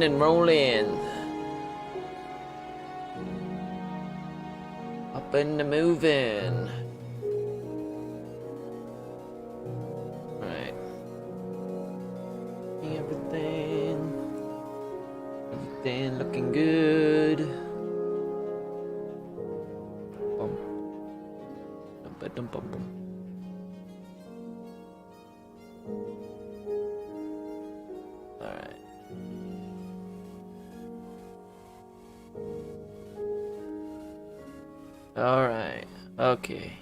And rolling. Up and moving. Alright. Everything looking good. Bum. Dum bum bum. Alright. Alright, okay.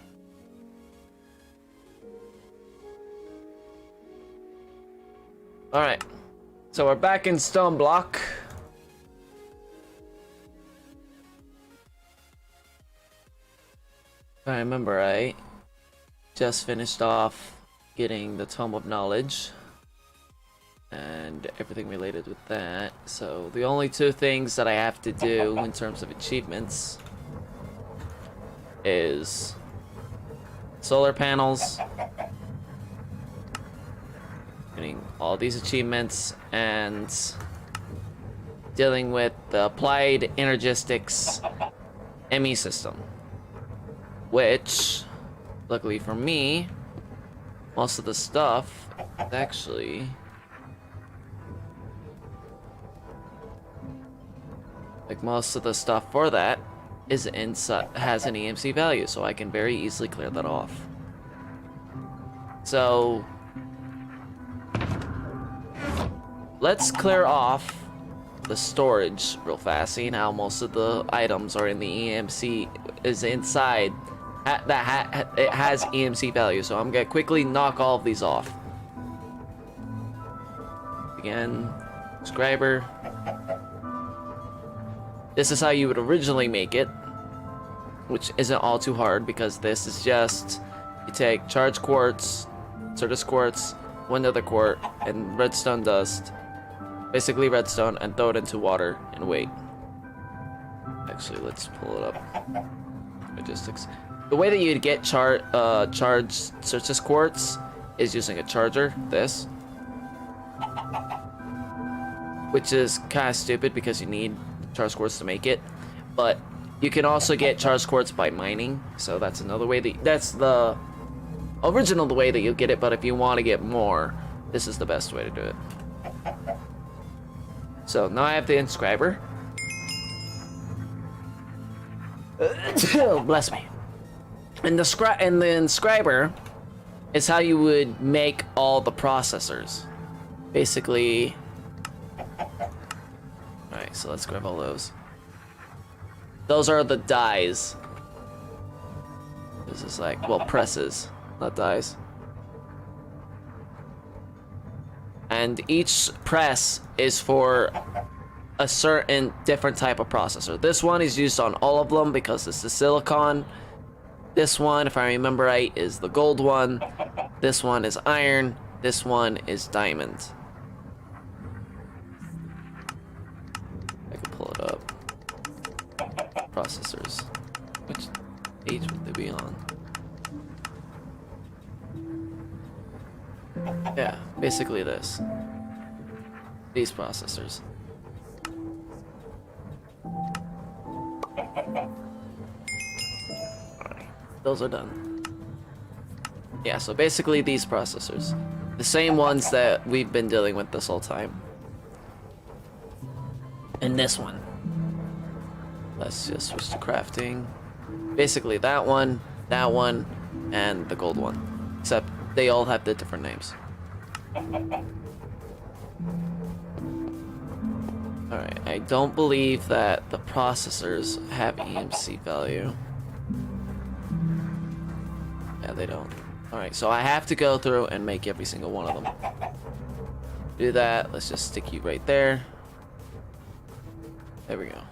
Alright, so we're back in Stoneblock. If I remember right, just finished off getting the Tome of Knowledge and everything related with that. So the only two things that I have to do in terms of achievements is solar panels, getting all these achievements, and dealing with the applied energistics ME system, which luckily for me, most of the stuff is actually most of the stuff for that is inside, has an EMC value, so I can very easily clear that off. So let's clear off the storage real fast, seeing how most of the items are in the EMC is inside it has EMC value. So I'm gonna quickly knock all of these off. Again, subscriber. This is how you would originally make it, which isn't all too hard because this is just, you take charged quartz, Certus quartz, one other quart, and redstone dust, basically redstone, and throw it into water and wait. Actually, let's pull it up. Logistics. The way that you'd get charged Certus quartz is using a charger, this, which is kind of stupid because you need charged quartz to make it, but you can also get charged quartz by mining, so that's another way that's the original way that you get it, but if you want to get more, this is the best way to do it. So now I have the inscriber. Bless me. And the inscriber is how you would make all the processors. Basically. Alright, so let's grab all those. Those are the dies. This is like, well, presses, not dies. And each press is for a certain different type of processor. This one is used on all of them because it's the silicon. This one, if I remember right, is the gold one. This one is iron. This one is diamond. I can pull it up. Processors. Which age would they be on? Yeah, basically this. These processors. Alright, those are done. Yeah, so basically these processors. The same ones that we've been dealing with this whole time. And this one. Let's just switch to crafting. Basically that one, and the gold one. Except they all have the different names. Alright, I don't believe that the processors have EMC value. Yeah, they don't. Alright, so I have to go through and make every single one of them. Do that, let's just stick you right there. There we go.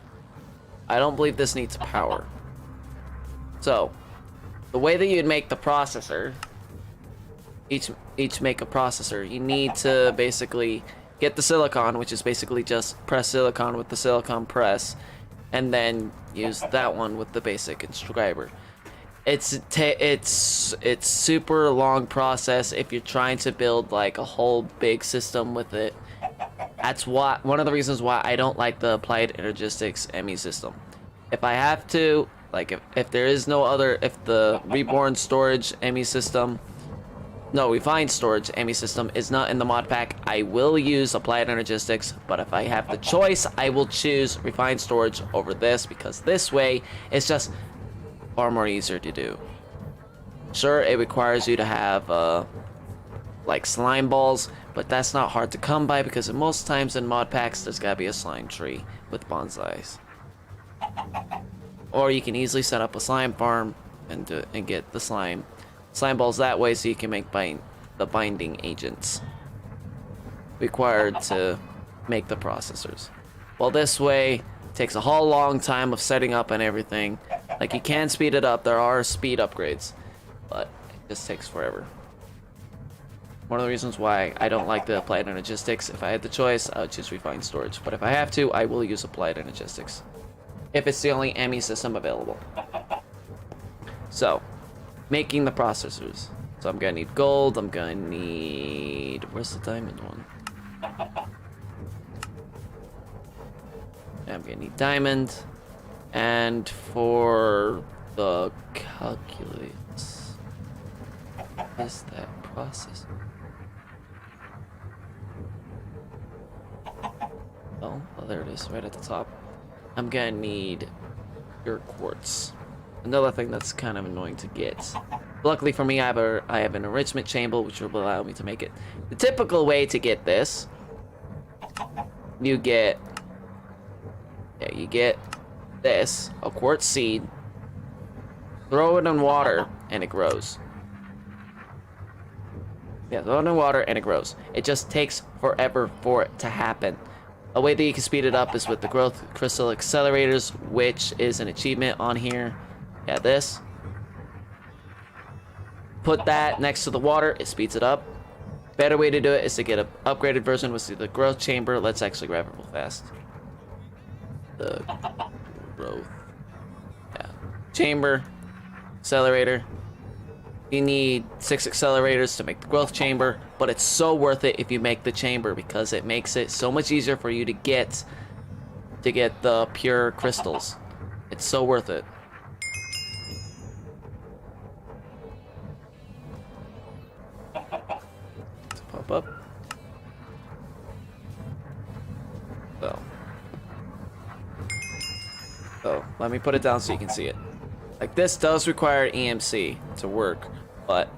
I don't believe this needs power. So, the way that you'd make the processor, each make a processor, you need to basically get the silicon, which is basically just press silicon with the silicon press, and then use that one with the basic inscriber. It's super long process if you're trying to build like a whole big system with it. That's one of the reasons why I don't like the applied energistics ME system. If I have to, like if there is no other, if the reborn storage ME system, no, refined storage ME system is not in the mod pack, I will use applied energistics, but if I have the choice, I will choose refined storage over this, because this way it's just far more easier to do. Sure, it requires you to have like slime balls, but that's not hard to come by, because most times in mod packs there's gotta be a slime tree with bonsais. Or you can easily set up a slime farm and get the slime balls that way, so you can make the binding agents required to make the processors. Well, this way it takes a whole long time of setting up and everything. Like, you can speed it up, there are speed upgrades, but it just takes forever. One of the reasons why I don't like the applied energistics. If I had the choice, I would choose refined storage, but if I have to, I will use applied energistics if it's the only ME system available. So, making the processors. So I'm gonna need gold, I'm gonna need... where's the diamond one? I'm gonna need diamond. And for the calculates, what is that process? Oh, well, there it is, right at the top. I'm gonna need pure quartz. Another thing that's kind of annoying to get. Luckily for me, I have an enrichment chamber, which will allow me to make it. The typical way to get this, you get this, a quartz seed, throw it in water, and it grows. Yeah, throw it in water, and it grows. It just takes forever for it to happen. A way that you can speed it up is with the growth crystal accelerators, which is an achievement on here. Yeah, this. Put that next to the water, it speeds it up. Better way to do it is to get an upgraded version with the growth chamber. Let's actually grab it real fast. The growth. Yeah. Chamber. Accelerator. You need 6 accelerators to make the growth chamber, but it's so worth it if you make the chamber, because it makes it so much easier for you to get the pure crystals. It's so worth it. Let's pop up. So let me put it down so you can see it. Like, this does require EMC to work, but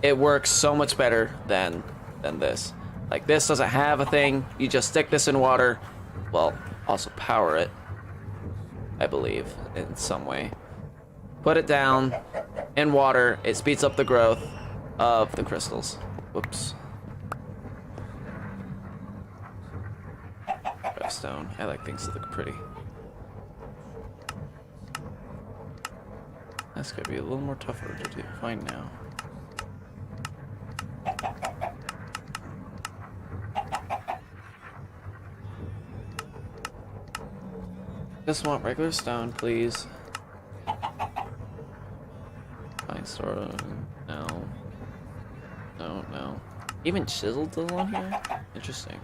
it works so much better than this. Like, this doesn't have a thing. You just stick this in water. Well, also power it, I believe, in some way. Put it down in water. It speeds up the growth of the crystals. Whoops. Stone. I like things that look pretty. That's gonna be a little more tougher to find now. Just want regular stone, please. Fine, sort of. No. No, no. Even chiseled along here? Interesting.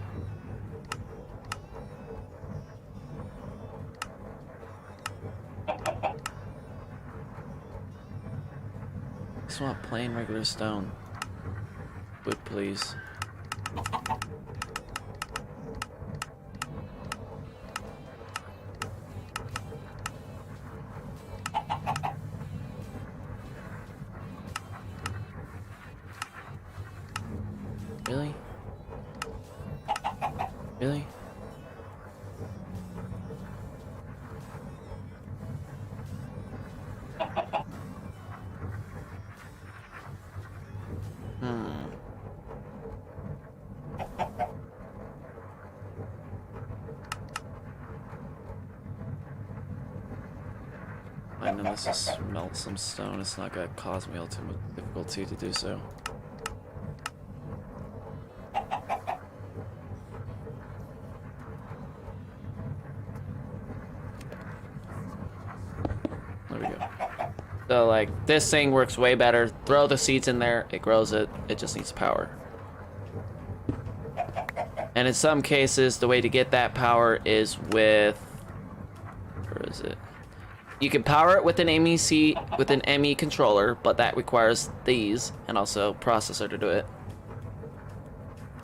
Just want plain regular stone. Wood, please. Really? Really? I know this is melt some stone. It's not gonna cause me ultimate difficulty to do so. There we go. So, like, this thing works way better. Throw the seeds in there, it grows it. It just needs power. And in some cases, the way to get that power is with... Where is it? You can power it with an MEC, with an ME controller, but that requires these, and also processor to do it.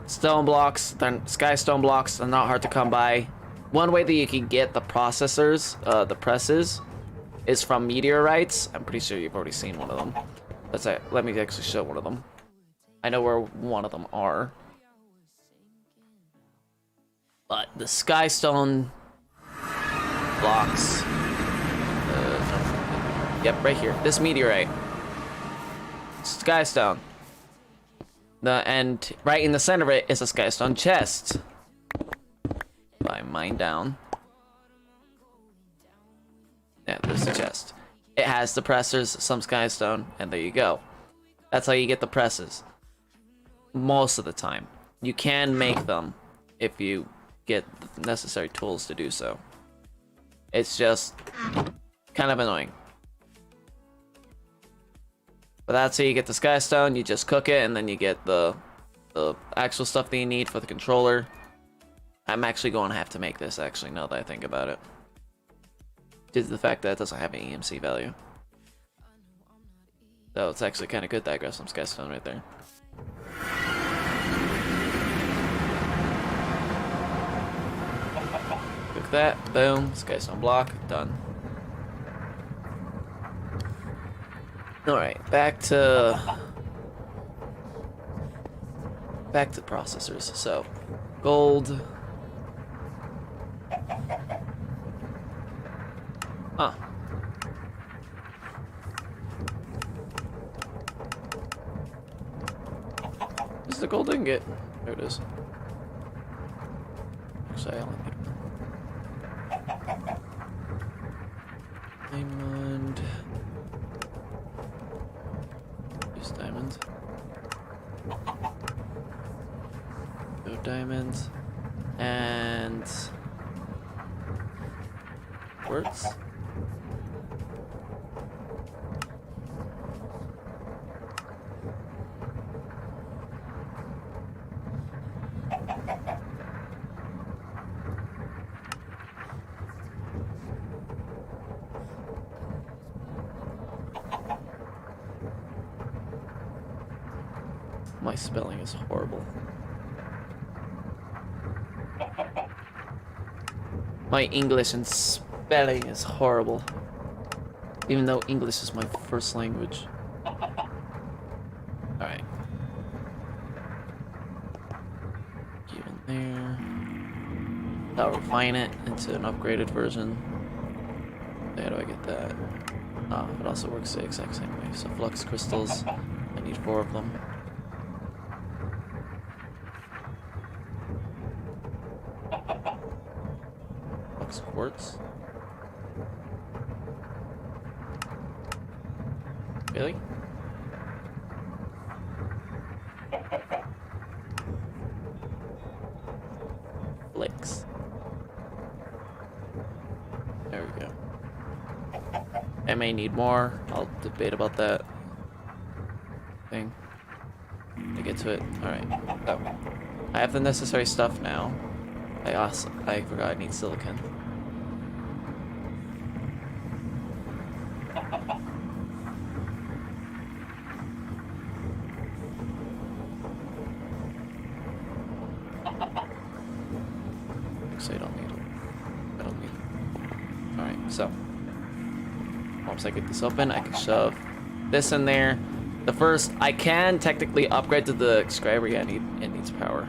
Stone blocks, then sky stone blocks, are not hard to come by. One way that you can get the processors, the presses, is from meteorites. I'm pretty sure you've already seen one of them. Let me actually show one of them. I know where one of them are. But the sky stone blocks... Yep, right here. This meteorite. Skystone. And right in the center of it is a skystone chest. If I mine down. Yeah, there's the chest. It has the pressers, some skystone, and there you go. That's how you get the presses. Most of the time. You can make them if you get the necessary tools to do so. It's just kind of annoying. But that's how you get the skystone. You just cook it, and then you get the actual stuff that you need for the controller. I'm actually going to have to make this, actually, now that I think about it. Due to the fact that it doesn't have an EMC value. So it's actually kind of good that I got some skystone right there. Cook that, boom, skystone block, done. Alright, back to processors. So, gold. Huh. This is the gold ingot. There it is. Actually, I only need one. Diamond. Use diamond. No diamonds. And quartz. My spelling is horrible. My English and spelling is horrible. Even though English is my first language. Alright. Keep it there. I'll refine it into an upgraded version. How do I get that? Oh, it also works the exact same way. So flux crystals, I need 4 of them. Quartz. Really? Flakes. There we go. I may need more. I'll debate about that thing. To get to it. Alright. So, I have the necessary stuff now. I forgot I need silicon. Actually, I don't need it. Alright, so. Once I get this open, I can shove this in there. The first, I can technically upgrade to the inscriber. Yeah, it needs power.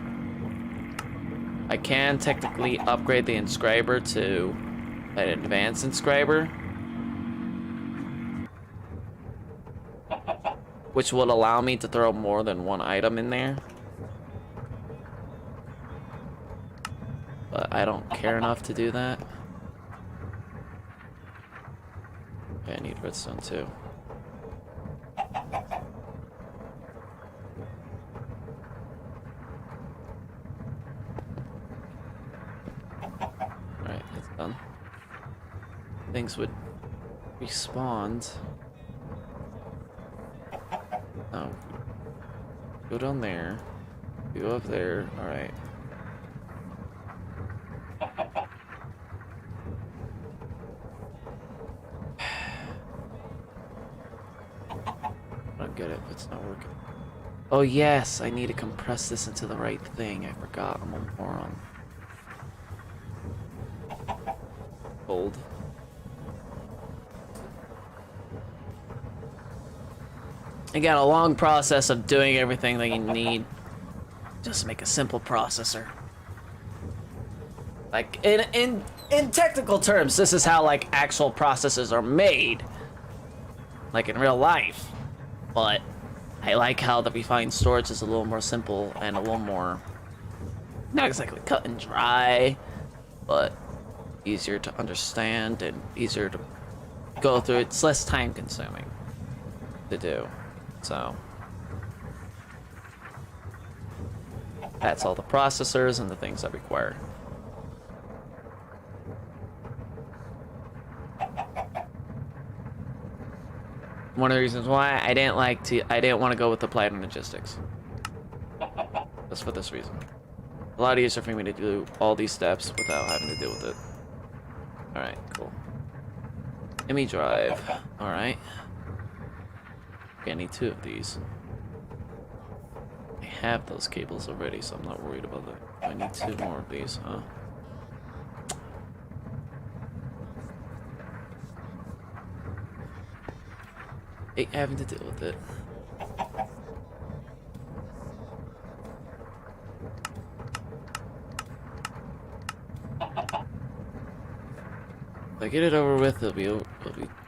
I can technically upgrade the inscriber to an advanced inscriber, which will allow me to throw more than one item in there. But I don't care enough to do that. Okay, I need redstone too. Alright, that's done. Things would respawn. Oh. Go down there. Go up there. Alright. get it, but it's not working. Oh yes, I need to compress this into the right thing. I forgot, I'm a moron. Old. Again, a long process of doing everything that you need just to make a simple processor. Like, in technical terms, this is how, like, actual processors are made. Like, in real life. But I like how the refined storage is a little more simple and a little more, not exactly cut and dry, but easier to understand and easier to go through. It's less time consuming to do. So that's all the processors and the things that require. One of the reasons why I didn't want to go with applied logistics. That's for this reason. A lot easier for me to do all these steps without having to deal with it. Alright, cool. ME drive. Alright. Okay, I need 2 of these. I have those cables already, so I'm not worried about that. I need 2 more of these, huh? Having to deal with it. If I get it over with, it'll be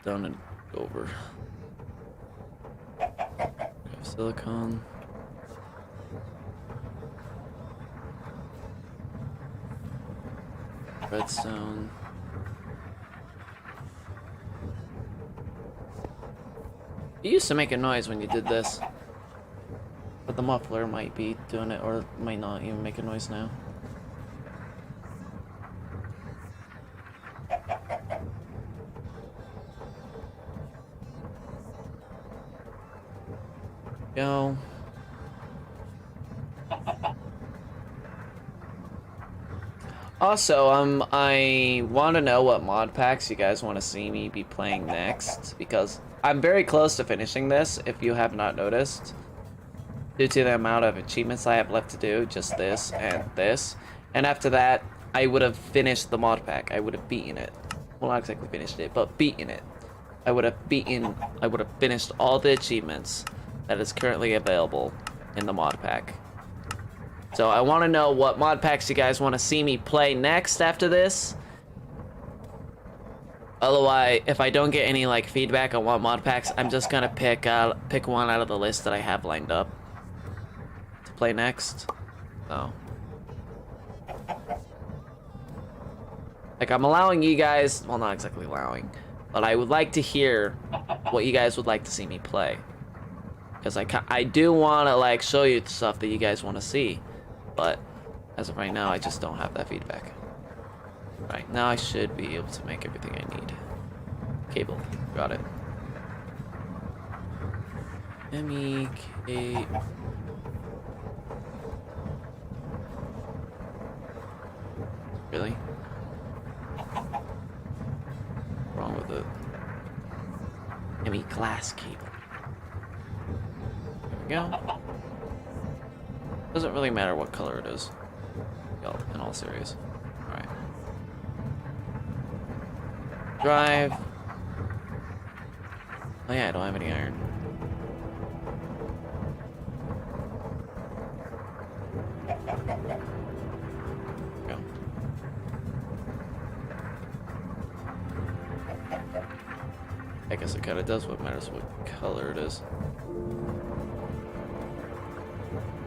done and over. Have silicone. Redstone. It used to make a noise when you did this, but the muffler might be doing it, or it might not even make a noise now. Go. Also, I want to know what mod packs you guys want to see me be playing next, because I'm very close to finishing this, if you have not noticed. Due to the amount of achievements I have left to do, just this and this. And after that, I would have finished the mod pack. I would have beaten it. Well, not exactly finished it, but beaten it. I would have finished all the achievements that is currently available in the mod pack. So I want to know what mod packs you guys want to see me play next after this. Otherwise, if I don't get any like feedback on what mod packs, I'm just gonna pick one out of the list that I have lined up to play next. So, like, I'm allowing you guys, well, not exactly allowing, but I would like to hear what you guys would like to see me play, because I do want to like show you the stuff that you guys want to see, but as of right now, I just don't have that feedback. Right, now I should be able to make everything I need. Cable, got it. MEK. Really? What's wrong with it? ME glass cable. There we go. Doesn't really matter what color it is. In all series. Alright. Drive. Oh yeah, I don't have any iron. Go. I guess it kind of does what matters what color it is.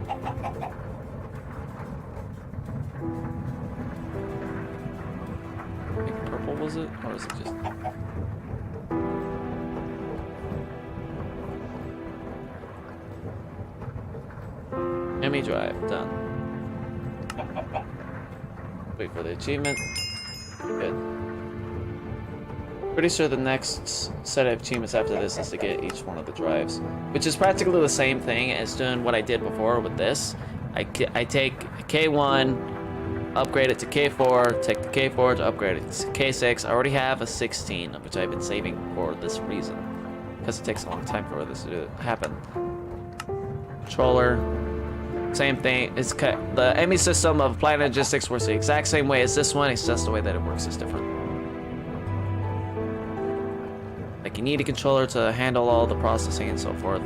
I think purple was it? Or is it just... ME drive, done. Wait for the achievement. Good. Pretty sure the next set of achievements after this is to get each one of the drives, which is practically the same thing as doing what I did before with this. I take K1, upgrade it to K4, take the K4 to upgrade it to K6. I already have a 16, which I've been saving for this reason. because it takes a long time for this to happen. Controller, same thing. It's the ME system of Planet Logistics works the exact same way as this one. It's just the way that it works is different. Like you need a controller to handle all the processing and so forth.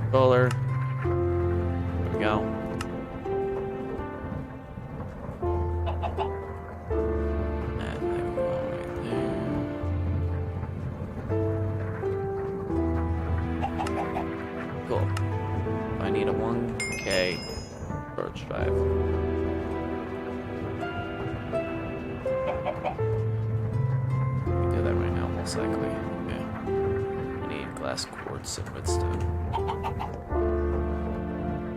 Controller. There we go. I need a 1K storage drive. Do that right now, most likely. Yeah. I need glass quartz and redstone.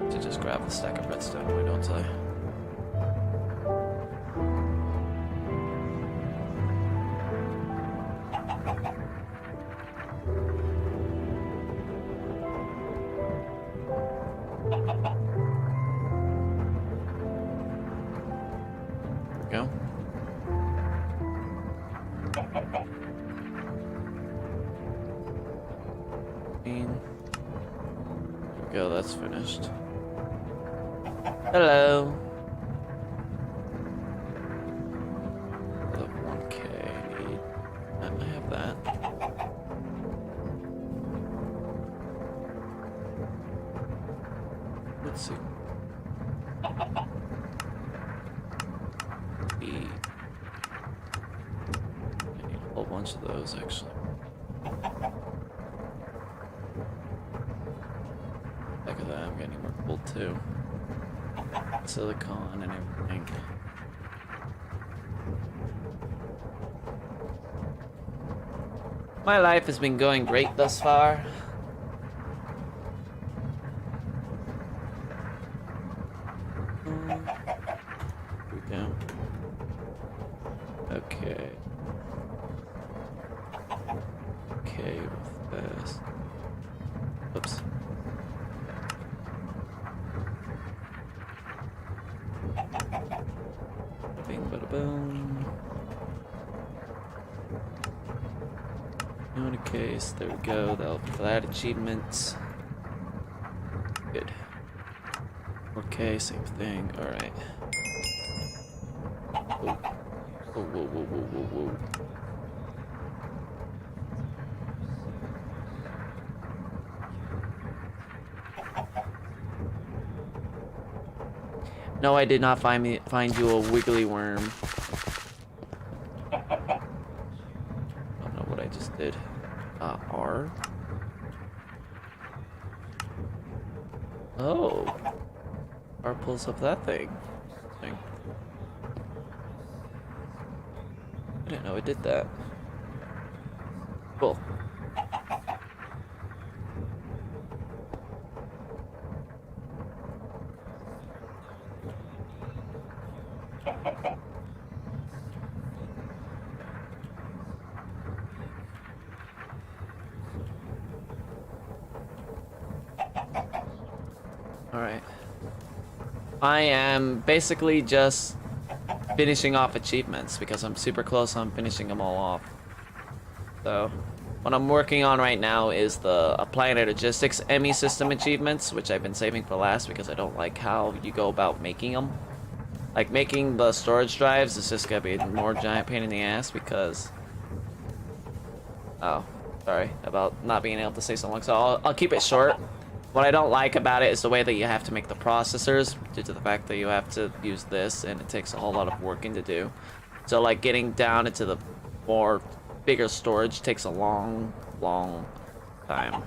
To just grab the stack of redstone, why don't I? Go. There we go, that's finished. Hello. 1K I need. I have that. Let's see. I need a whole bunch of those actually. Look at that, I'm getting more gold too. Silicon and everything. My life has been going great thus far. Here we go. Okay. Okay with this. Oops. Bing bada boom. In a case, there we go. That'll be for that achievement. Good. Okay, same thing. Alright. Whoa. Whoa, whoa, whoa, whoa, whoa, whoa. No, I did not find you a wiggly worm. I don't know what I just did. R? Oh. R pulls up that thing. I didn't know it did that. Cool. Alright. I am basically just finishing off achievements because I'm super close on finishing them all off. So, what I'm working on right now is the Planet Logistics ME system achievements, which I've been saving for last because I don't like how you go about making them. Like, making the storage drives is just gonna be a more giant pain in the ass because... Oh, sorry about not being able to say so long, so I'll keep it short. What I don't like about it is the way that you have to make the processors, due to the fact that you have to use this, and it takes a whole lot of working to do. So, like, getting down into the more bigger storage takes a long, long time.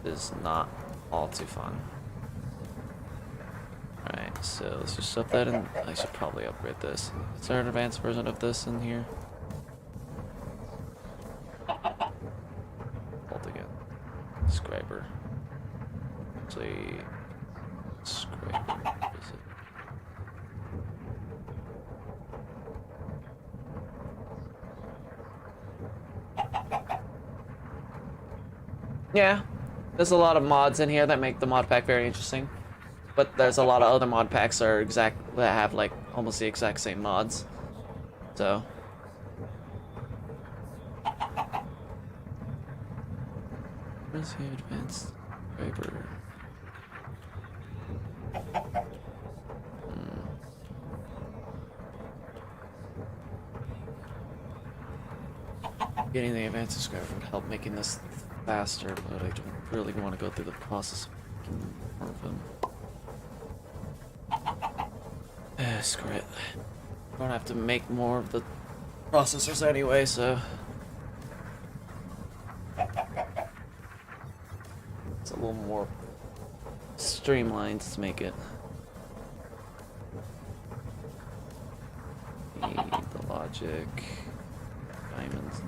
It is not all too fun. Alright, so let's just shove that in. I should probably upgrade this. Is there an advanced version of this in here? Hold again. Scriber. Actually, Scriber, is it? Yeah, there's a lot of mods in here that make the mod pack very interesting. But there's a lot of other mod packs that have like almost the exact same mods. So Where's the advanced driver? Getting the advanced subscriber would help making this faster, but I don't really want to go through the process of making more of them. Screw it. I don't have to make more of the processors anyway, so it's a little more streamlined to make it. Need the logic, diamonds.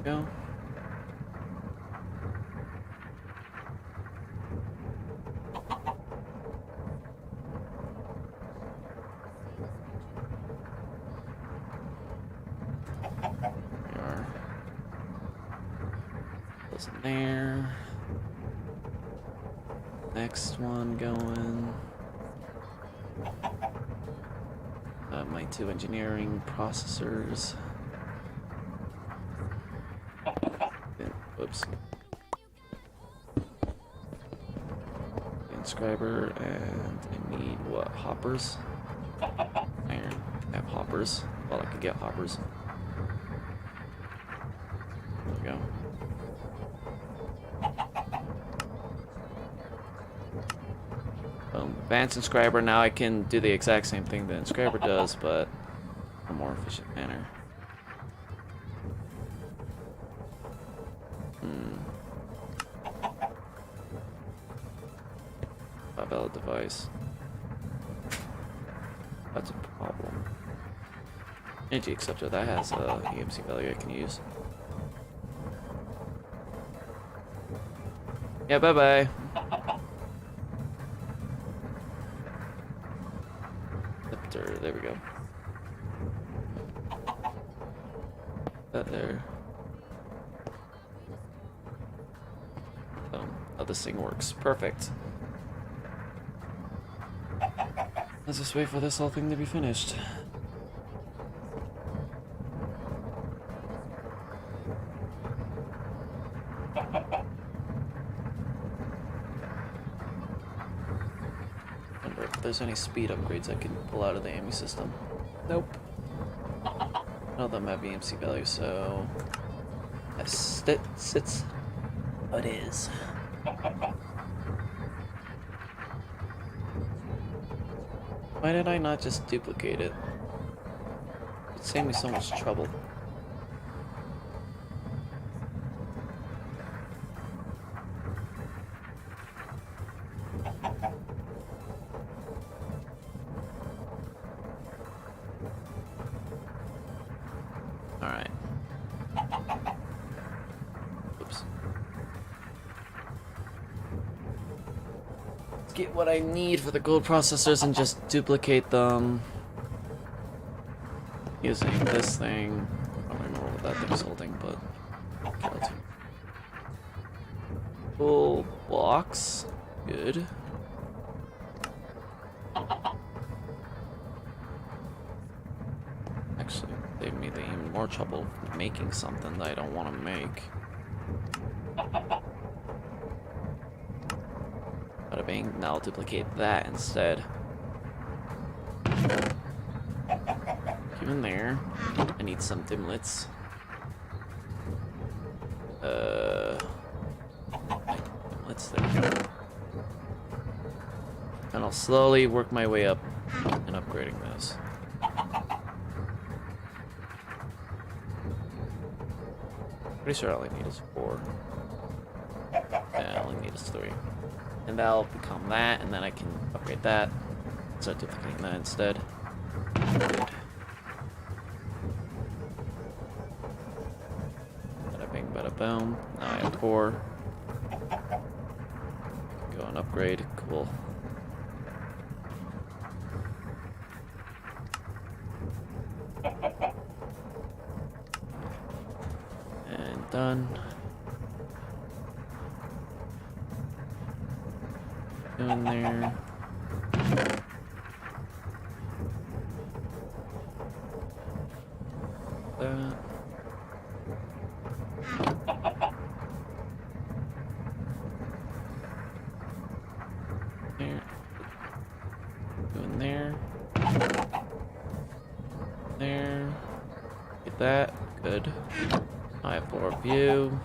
Go. We are. Goes in there. Next one going. My 2 engineering processors. Whoops. Inscriber, and I need what? Hoppers? Iron. I have hoppers. Well, I could get hoppers. There we go. Advanced inscriber, now I can do the exact same thing the inscriber does, but in a more efficient manner. Valid device. That's a problem. Energy acceptor, that has a EMC value I can use. Yeah, bye bye. Acceptor, there we go. That there. Oh, this thing works. Perfect. Let's just wait for this whole thing to be finished. Wonder if there's any speed upgrades I can pull out of the AMI system. Nope. None of them have EMC value, so it sits what it is. Why did I not just duplicate it? It'd save me so much trouble. Alright. Oops. Get what I need for the gold processors and just duplicate them using this thing. I don't remember what that thing's holding, but full blocks, good. Actually, they made me even more trouble making something that I don't want to make. Bada bing, now I'll duplicate that instead. Keep in there. I need some dimlets. Dimlets, there we go. And I'll slowly work my way up in upgrading those. Pretty sure all I need is 4. Yeah, all I need is 3. And that'll become that, and then I can upgrade that. Start duplicating that instead. Good. Bada bing, bada boom. Now I have 4. Go and upgrade. Cool. And done. Go in there. that. There. Doing there. There. Get that. Good. I have more view.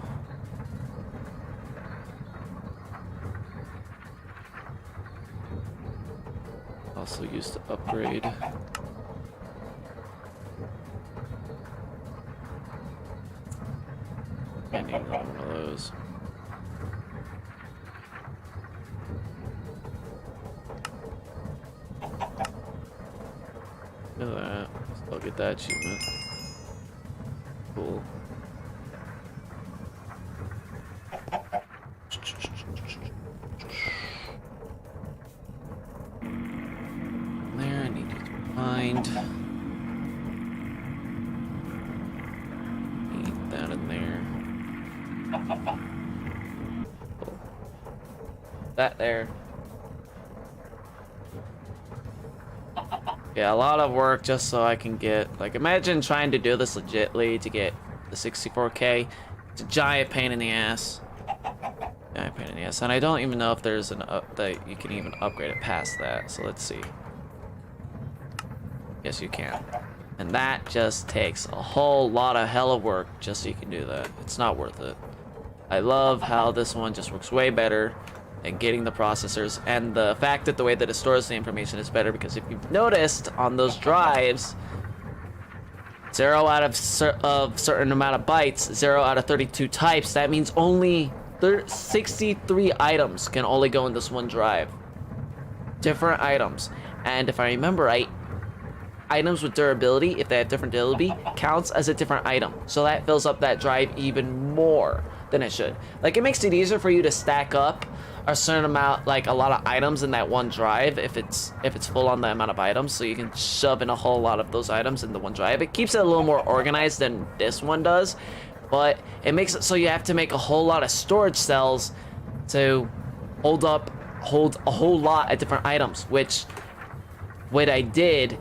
Also used to upgrade. I need another one of those. Look at that. Still get that achievement. Cool. There, I need to find. Need that in there. Cool. That there. Yeah, a lot of work just so I can get, like, imagine trying to do this legitly to get the 64K. It's a giant pain in the ass. Giant pain in the ass. And I don't even know if there's an that you can even upgrade it past that. So let's see. Yes, you can. And that just takes a whole lot of hella work just so you can do that. It's not worth it. I love how this one just works way better. And getting the processors, and the fact that the way that it stores the information is better, because if you've noticed on those drives, 0 out of certain amount of bytes, 0 out of 32 types, that means only 63 items can only go in this one drive. Different items. And if I remember right, items with durability, if they have different durability, counts as a different item. So that fills up that drive even more than it should. Like, it makes it easier for you to stack up a certain amount, like a lot of items in that one drive if it's full on the amount of items, so you can shove in a whole lot of those items in the one drive. It keeps it a little more organized than this one does, but it makes it so you have to make a whole lot of storage cells to hold a whole lot of different items, which what I did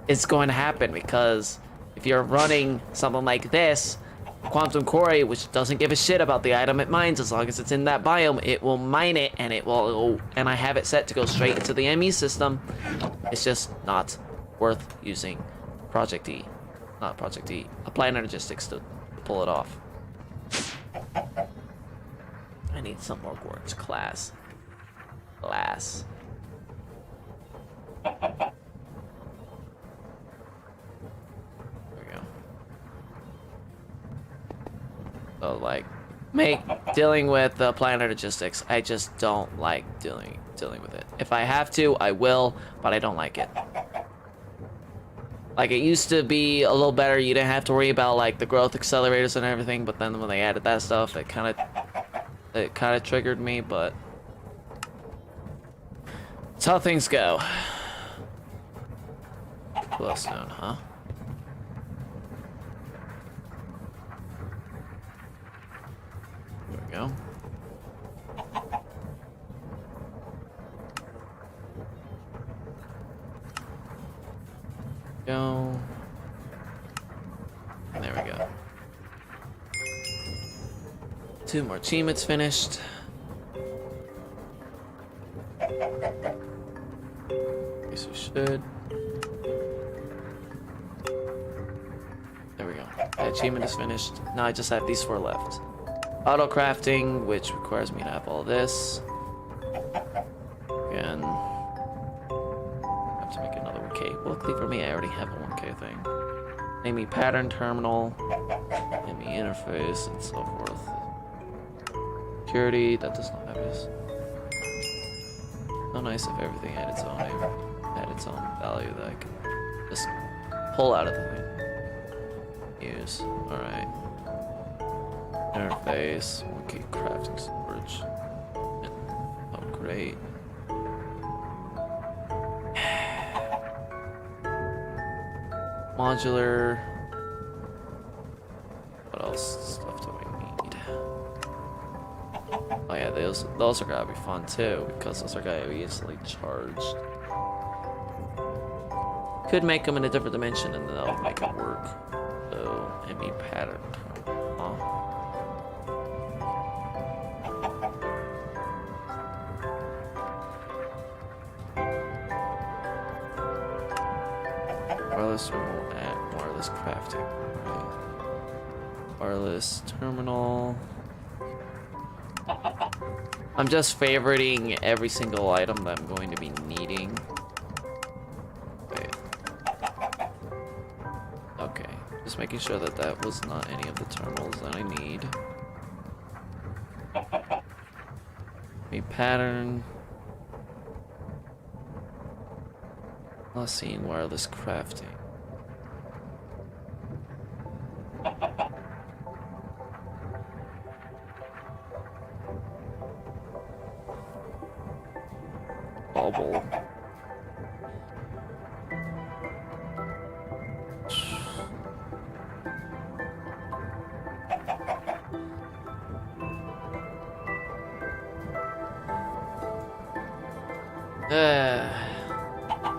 is going to happen, because if you're running something like this, Quantum Quarry, which doesn't give a shit about the item it mines, as long as it's in that biome, it will mine it, and it will, and I have it set to go straight into the ME system. It's just not worth using Project E. Not Project E. Applied Energistics to pull it off. I need some more quartz. Class. So, like, dealing with the planet logistics, I just don't like dealing with it. If I have to, I will, but I don't like it. Like, it used to be a little better. You didn't have to worry about, like, the growth accelerators and everything, but then when they added that stuff, it kind of triggered me, but it's how things go. Glowstone, huh? There we go. Go. And there we go. 2 more achievements finished. Guess we should. There we go. That achievement is finished. Now I just have these 4 left. Auto crafting, which requires me to have all this. Again, I have to make another 1K. Luckily for me, I already have a 1K thing. Naming pattern terminal, naming interface, and so forth. Security, that does not have this. So nice if everything had its own name, had its own value that I can just pull out of the thing. Use. Alright. Interface, 1K crafting storage. Oh, great. Modular. What else stuff do I need? Oh yeah, those are gotta be fun too, because those are gotta be easily charged. Could make them in a different dimension and that'll make it work. So I need pattern. Oh. Wireless terminal and wireless crafting. Right. Wireless terminal. I'm just favoriting every single item that I'm going to be needing. Wait. Okay. Just making sure that that was not any of the terminals that I need. Need pattern. Not seeing wireless crafting. Bubble.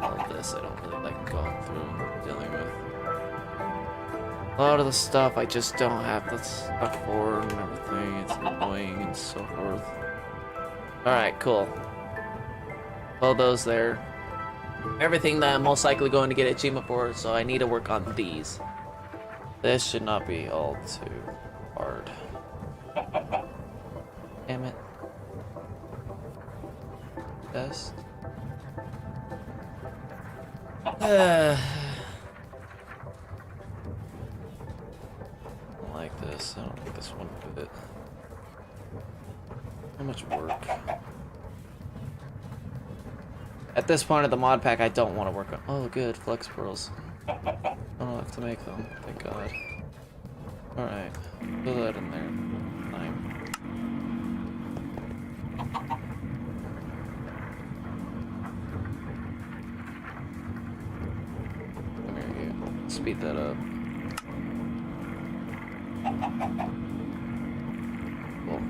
All this I don't really like going through and dealing with. A lot of the stuff I just don't have the stuff for and everything. It's annoying and so forth. Alright, cool. All those there. Everything that I'm most likely going to get achievement for, so I need to work on these. This should not be all too hard. Damn it. Best. I don't like this. I don't think this one did it. How much work? At this point of the mod pack, I don't want to work on. Oh, good, flex pearls. I don't have to make them. Thank God. All right, put that in there. Fine. There you go. Speed that up. Cool.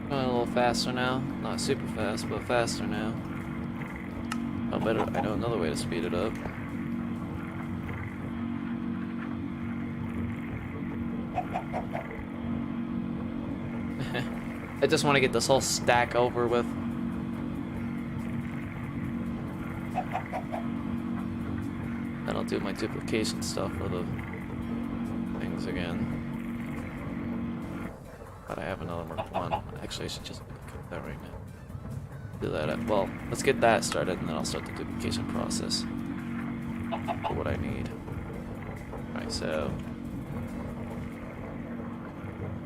Going a little faster now. Not super fast, but faster now. Oh, better. I know another way to speed it up. I just want to get this whole stack over with. Then I'll do my duplication stuff for the things again. But I have another mark one. Actually, I should just cook that right now. Do that. Well, let's get that started, and then I'll start the duplication process for what I need. Alright, so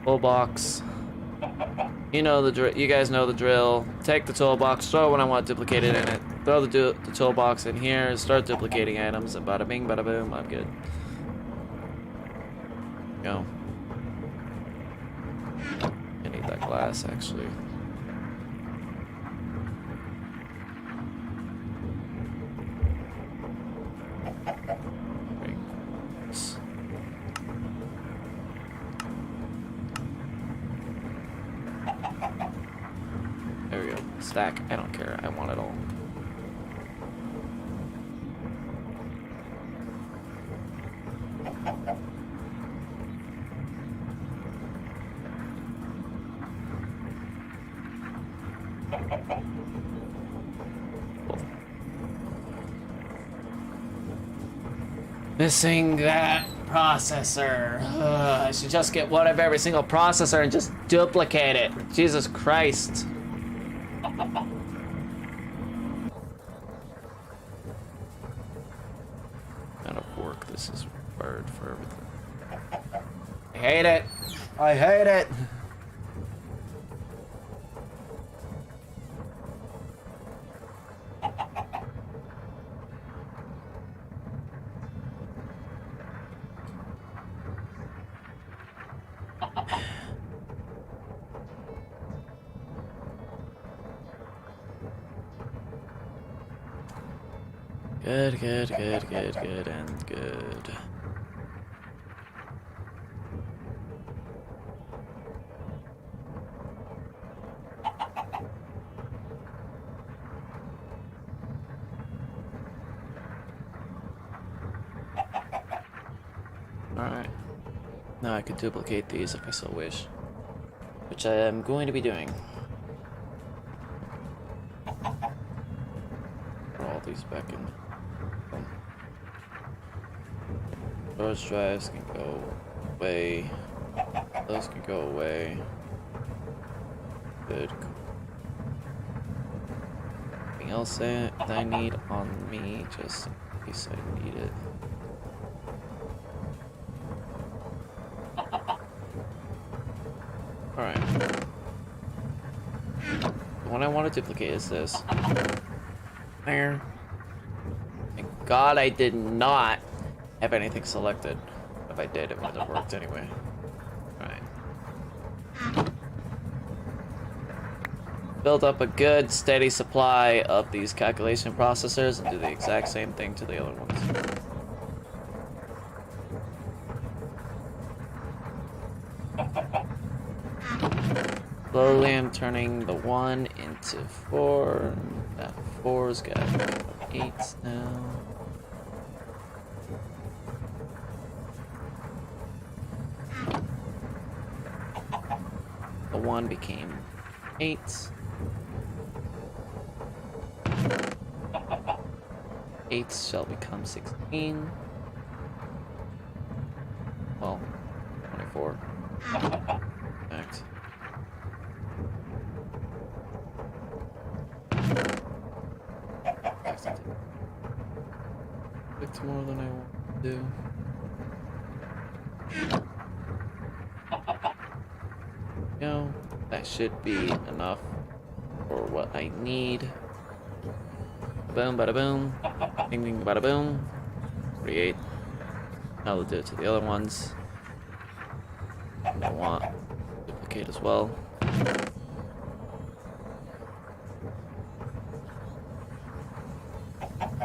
toolbox. You know the drill. You guys know the drill. Take the toolbox, throw what I want duplicated in it. Throw the toolbox in here. Start duplicating items. And bada bing, bada boom. I'm good. Go. I need that glass actually. There we go. Stack. I don't care. I want it all. Missing that processor. I should just get one of every single processor and just duplicate it. Jesus Christ. Kind of work this is required for everything. I hate it. I hate it. Good, good, good, good, good, and good. Now I could duplicate these if I so wish, which I am going to be doing. Put all these back in. Storage drives can go away. Those can go away. Good. Anything else that I need on me, just in case I need it. Alright. The one I want to duplicate is this. There. Thank God I did not have anything selected. If I did, it would have worked anyway. Alright. Build up a good, steady supply of these calculation processors and do the exact same thing to the other ones. Slowly I'm turning the 1 into 4. That 4's got 8s now. The 1 became 8. Eights shall become 16. Well, 24. Correct. It's more than I want to do. No, that should be enough for what I need. Boom, bada boom. Ding, ding, bada boom. Create. Now we'll do it to the other ones. I want duplicate as well.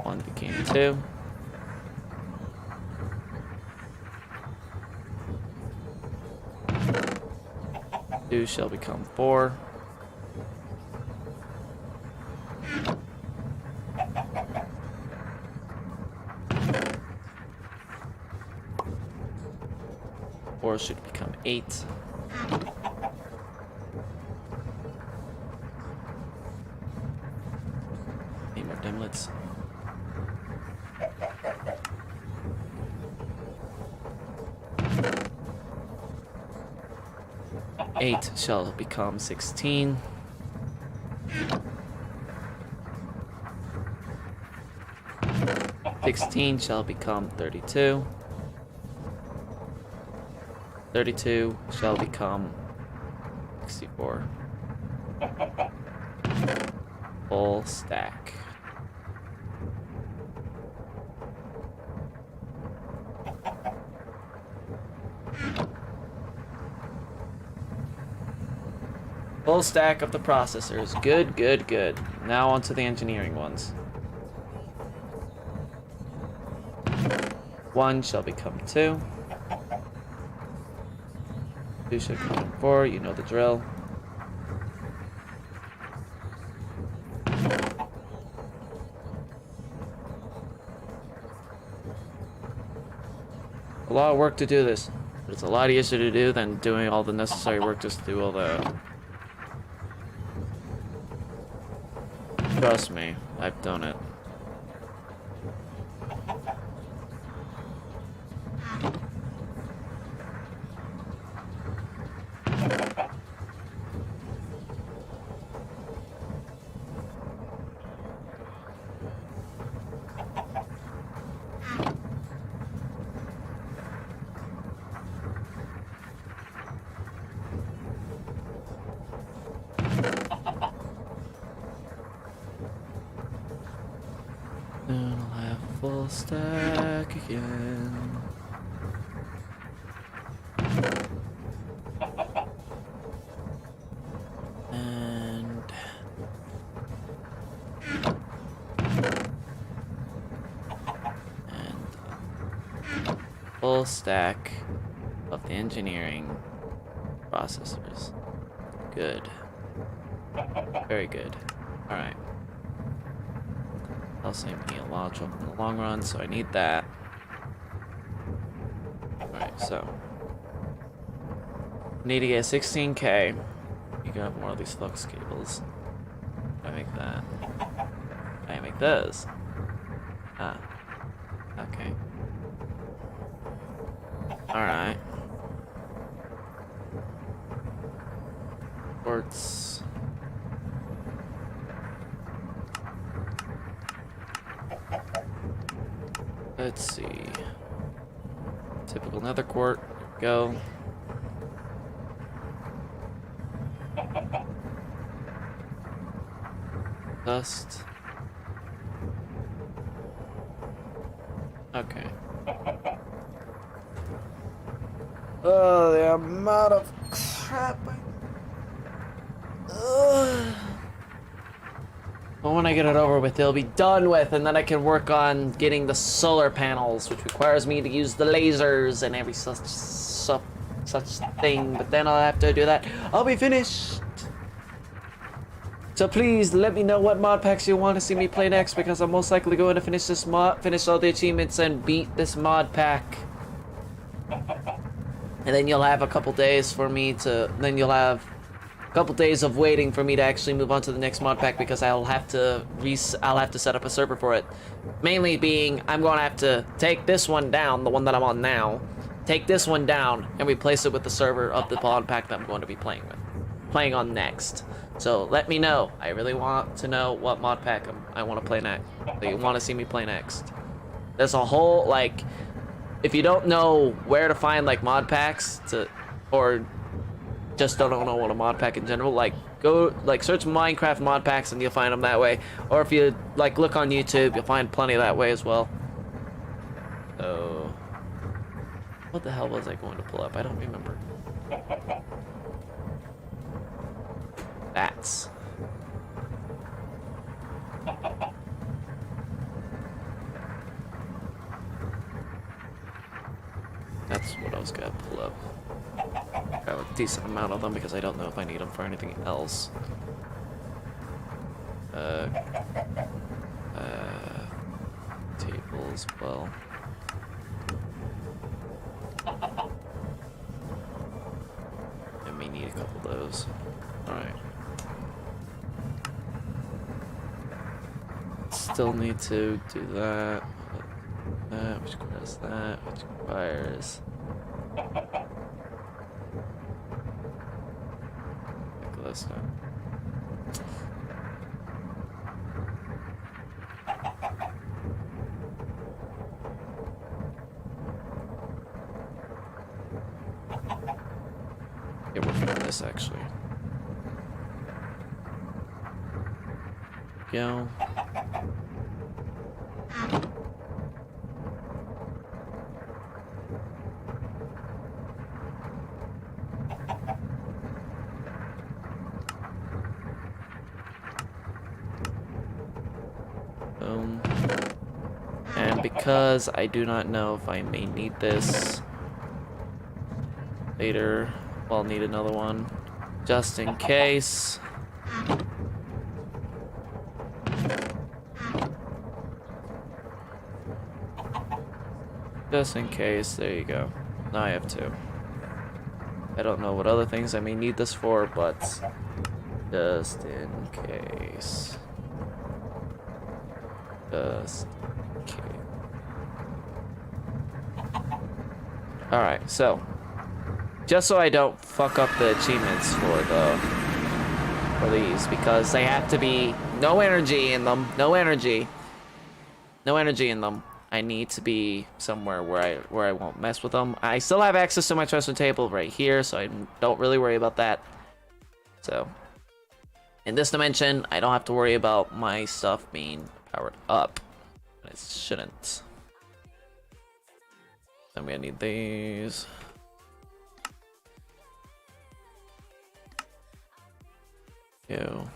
One became 2. Two shall become 4. Four should become 8. Need more dimlets. Eight shall become 16. 16 shall become 32. 32 shall become 64. Full stack. Full stack of the processors. Good, good, good. Now onto the engineering ones. 1 shall become 2. 2 should become 4. You know the drill. A lot of work to do this, but it's a lot easier to do than doing all the necessary work just to do all the... Trust me, I've done it. Then I'll have a full stack again. And full stack of the engineering processors. Good. Very good. Alright. That'll save me a lot of trouble in the long run, so I need that. Alright, so Need to get 16K. You got more of these flux cables. I make that. I make those. Ah. Okay. Alright. Quartz. Let's see. Typical nether quart. Go. Dust. Okay. Oh, the amount of crap. But when I get it over with, it'll be done with, and then I can work on getting the solar panels, which requires me to use the lasers and every such thing. But then I'll have to do that. I'll be finished. So please let me know what mod packs you want to see me play next, because I'm most likely going to finish this finish all the achievements and beat this mod pack. And then you'll have a couple days for me to. Then you'll have a couple days of waiting for me to actually move on to the next mod pack, because I'll have to set up a server for it. Mainly being, I'm going to have to take this one down, the one that I'm on now, take this one down and replace it with the server of the mod pack that I'm going to be playing on next. So let me know. I really want to know what mod pack I want to play next. That you want to see me play next. There's a whole, like, if you don't know where to find like mod packs or just don't know what a mod pack in general, like go like search Minecraft mod packs and you'll find them that way. Or if you like look on YouTube, you'll find plenty that way as well. So what the hell was I going to pull up? I don't remember. That's what I was gonna pull up. Got a decent amount of them because I don't know if I need them for anything else. Tables, well. I may need a couple of those. Alright. Still need to do that. That, which requires that, which requires. This time. Yeah, working on this actually. Go. Boom. And because I do not know if I may need this later, I'll need another one just in case. Just in case, there you go. Now I have two. I don't know what other things I may need this for, but just in case. Just in case. Alright, so just so I don't fuck up the achievements for these, because they have to be no energy in them, no energy in them. I need to be somewhere where I won't mess with them. I still have access to my treasure table right here, so I don't really worry about that. So in this dimension, I don't have to worry about my stuff being powered up. It shouldn't. Then we need these. Go.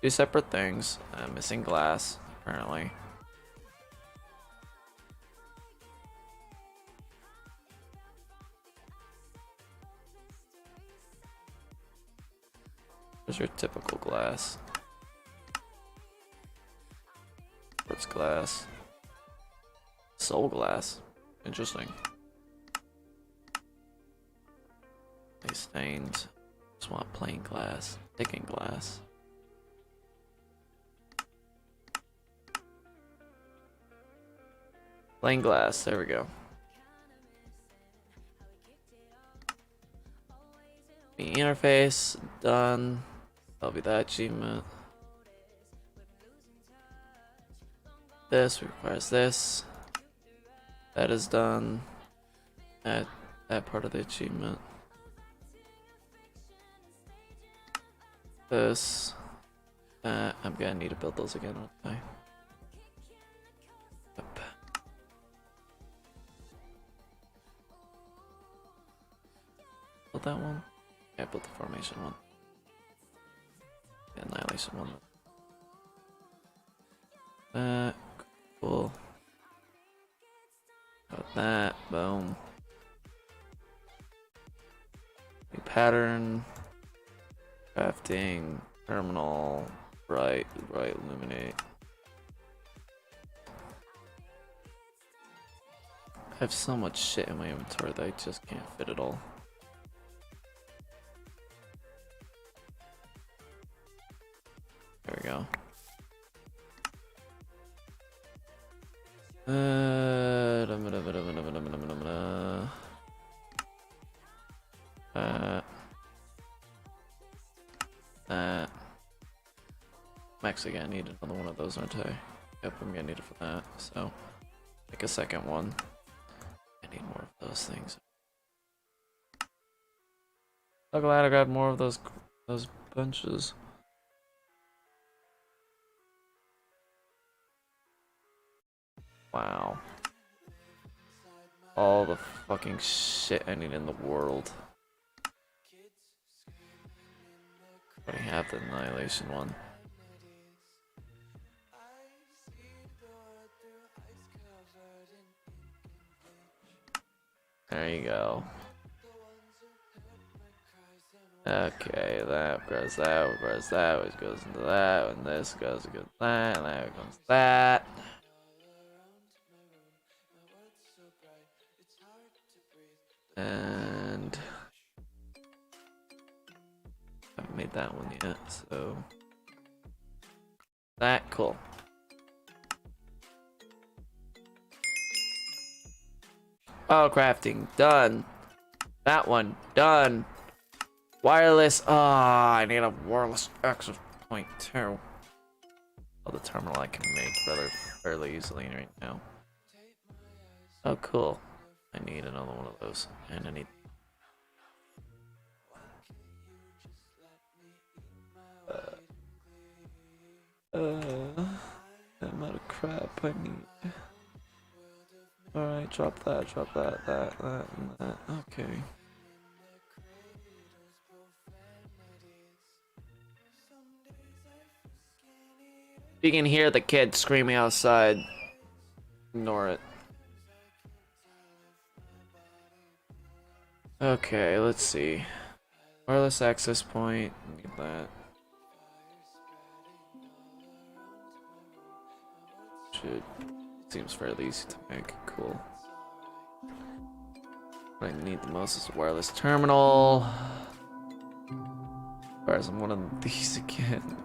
Two separate things. I'm missing glass, apparently. There's your typical glass. What's glass? Soul glass. Interesting. be stained. Just want plain glass. Thickened glass. Plain glass, there we go. The interface, done. That'll be that achievement. This requires this. That is done. That part of the achievement. This. I'm gonna need to build those again, aren't I? Yep. Build that one? Yeah, build the formation one. The annihilation one. Cool. Got that, boom. New pattern. Crafting. Terminal. Bright, illuminate. I have so much shit in my inventory that I just can't fit it all. There we go. I'm actually gonna need another one of those, aren't I? Yep, I'm gonna need it for that. So, make a second one. I need more of those things. So glad I got more of those bunches. Wow. All the fucking shit I need in the world. I already have the annihilation one. There you go. Okay, that goes that, goes that, which goes into that, and this goes into that, and that comes that. And I haven't made that one yet, so that cool. Oh, crafting done. That one done. Wireless. Ah, I need a wireless access point too. Oh, the terminal I can make fairly easily right now. Oh, cool. I need another one of those, and I need. The amount of crap I need. Alright, drop that, that, and that. Okay. You can hear the kid screaming outside. Ignore it. Okay, let's see. Wireless access point. Need that. Seems fairly easy to make. Cool. What I need the most is a wireless terminal. Whereas I'm one of these again.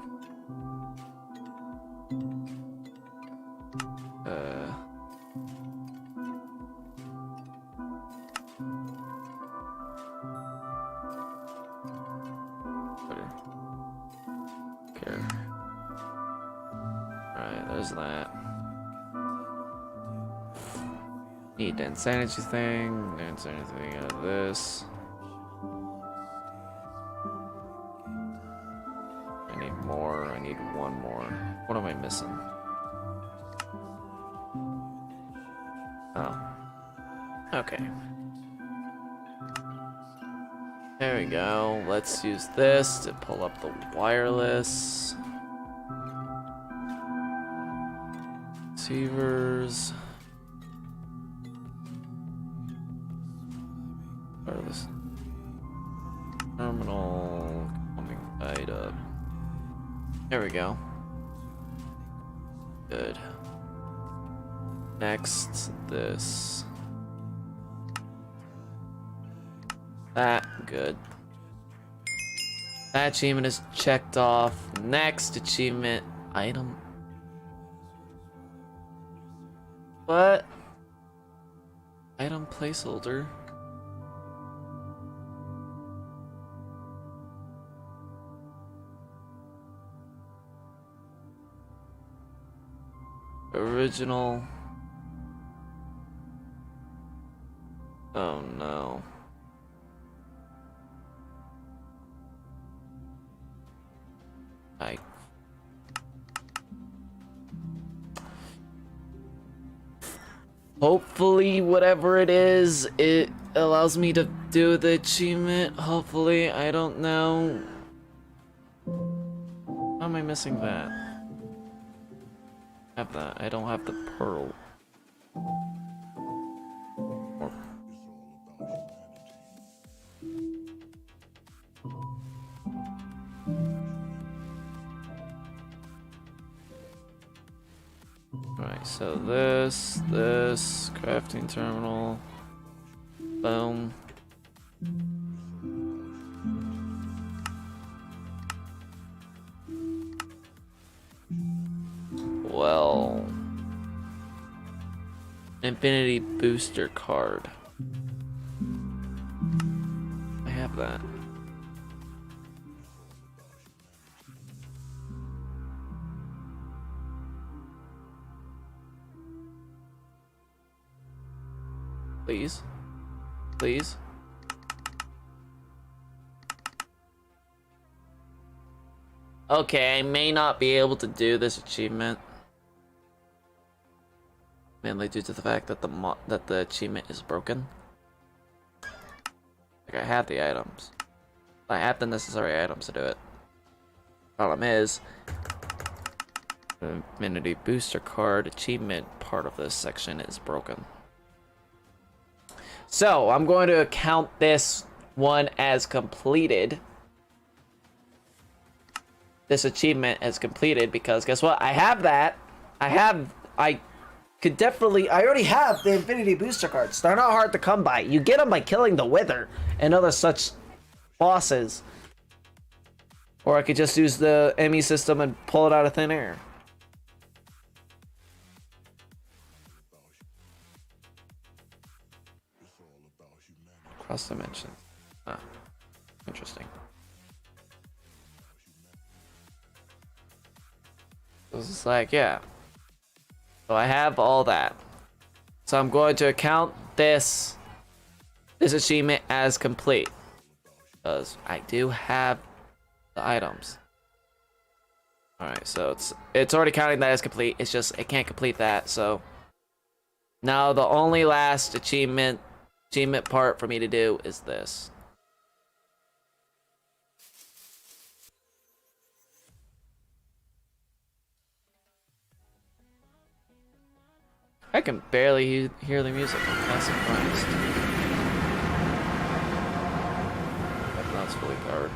Okay. Alright, there's that. Need the insanity thing. Dance anything out of this. I need more. I need one more. What am I missing? Oh. Okay. There we go. Let's use this to pull up the wireless. Receivers. Wireless terminal coming right up. There we go. Good. Next, this. That, good. That achievement is checked off. Next achievement item. What? Item placeholder. Original. Oh no. Hopefully, whatever it is, it allows me to do the achievement. Hopefully, I don't know. How am I missing that? I have that. I don't have the pearl. Alright, so this, crafting terminal, boom. Well, infinity booster card. I have that. Please. Please. Okay, I may not be able to do this achievement. Mainly due to the fact that the achievement is broken. Like, I have the items. I have the necessary items to do it. Problem is, the Infinity Booster Card achievement part of this section is broken. So, I'm going to count this one as completed. This achievement as completed because guess what? I have that. I already have the Infinity Booster Cards. They're not hard to come by. You get them by killing the Wither and other such bosses. Or I could just use the ME system and pull it out of thin air. Cross dimension. Ah, interesting. This is like, yeah. So I have all that. So I'm going to count this achievement as complete. Because I do have the items. Alright, so it's already counting that as complete. It's just it can't complete that, so now the only last achievement part for me to do is this. I can barely hear the music. I'm kind of surprised. That's fully powered.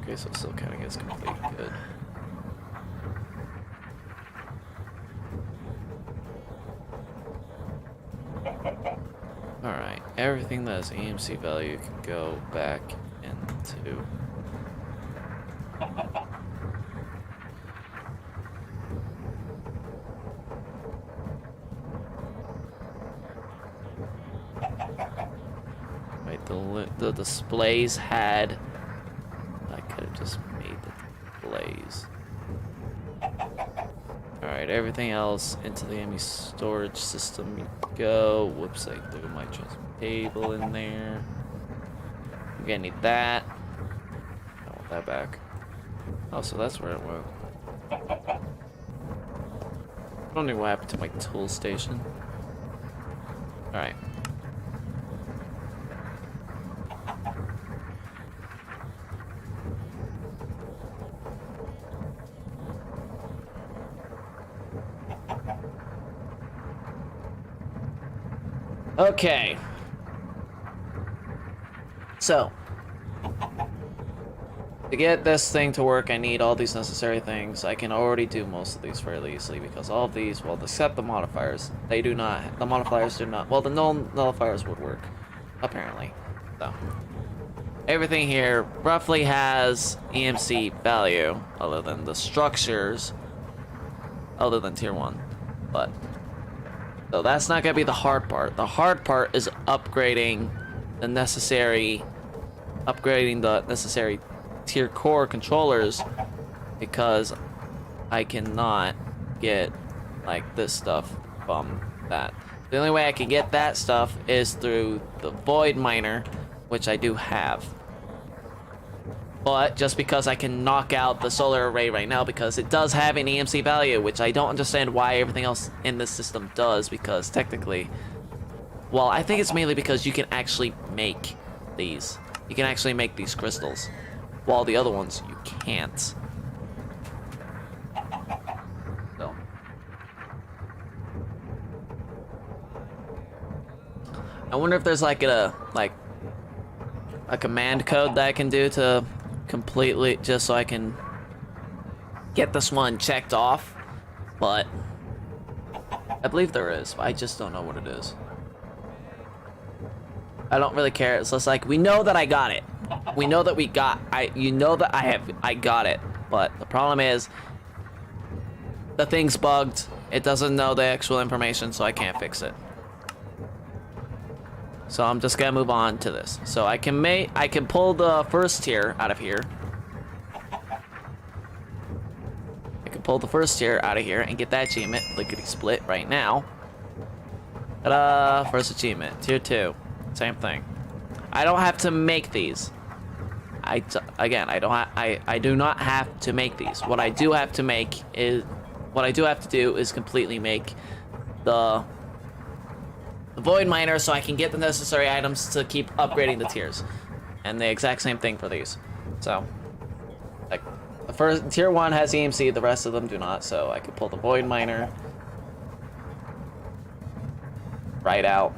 Okay, so still counting as complete. Good. Alright, everything that has EMC value can go back into. Wait, the displays had. I could have just made the displays. Alright, everything else into the ME storage system go. Whoops, I threw my transfer table in there. I'm gonna need that. I want that back. Oh, so that's where it went. I don't know what happened to my tool station. Alright. Okay. So, to get this thing to work, I need all these necessary things. I can already do most of these fairly easily because all of these, well, except the modifiers, they do not. The modifiers do not. Well, the nullifiers would work, apparently. So, everything here roughly has EMC value, other than the structures, other than tier 1. But, so that's not gonna be the hard part. The hard part is upgrading the necessary tier core controllers, because I cannot get like this stuff from that. The only way I can get that stuff is through the void miner, which I do have. But just because I can knock out the solar array right now, because it does have an EMC value, which I don't understand why everything else in this system does, because technically, well, I think it's mainly because you can actually make these. You can actually make these crystals, while the other ones you can't. So. I wonder if there's like a command code that I can do to completely, just so I can get this one checked off, but I believe there is. I just don't know what it is. I don't really care. It's just like, we know that I got it. We know that we got, you know that I got it, but the problem is the thing's bugged. It doesn't know the actual information, so I can't fix it. So I'm just gonna move on to this. So I can pull the first tier out of here. I can pull the first tier out of here and get that achievement, lickety split, right now. Ta-da! First achievement, tier 2, same thing. I don't have to make these. I do not have to make these. What I do have to do is completely make the void miner, so I can get the necessary items to keep upgrading the tiers, and the exact same thing for these. So, like, the first tier 1 has EMC, the rest of them do not. So I could pull the void miner right out.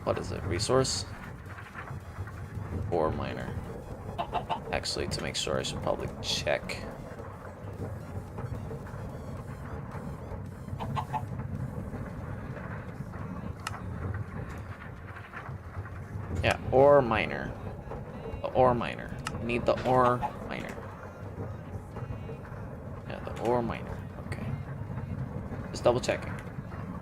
What is it? Resource or miner? Actually, to make sure, I should probably check. Yeah, ore miner. The ore miner. I need the ore miner. Yeah, the ore miner. Okay. Just double checking.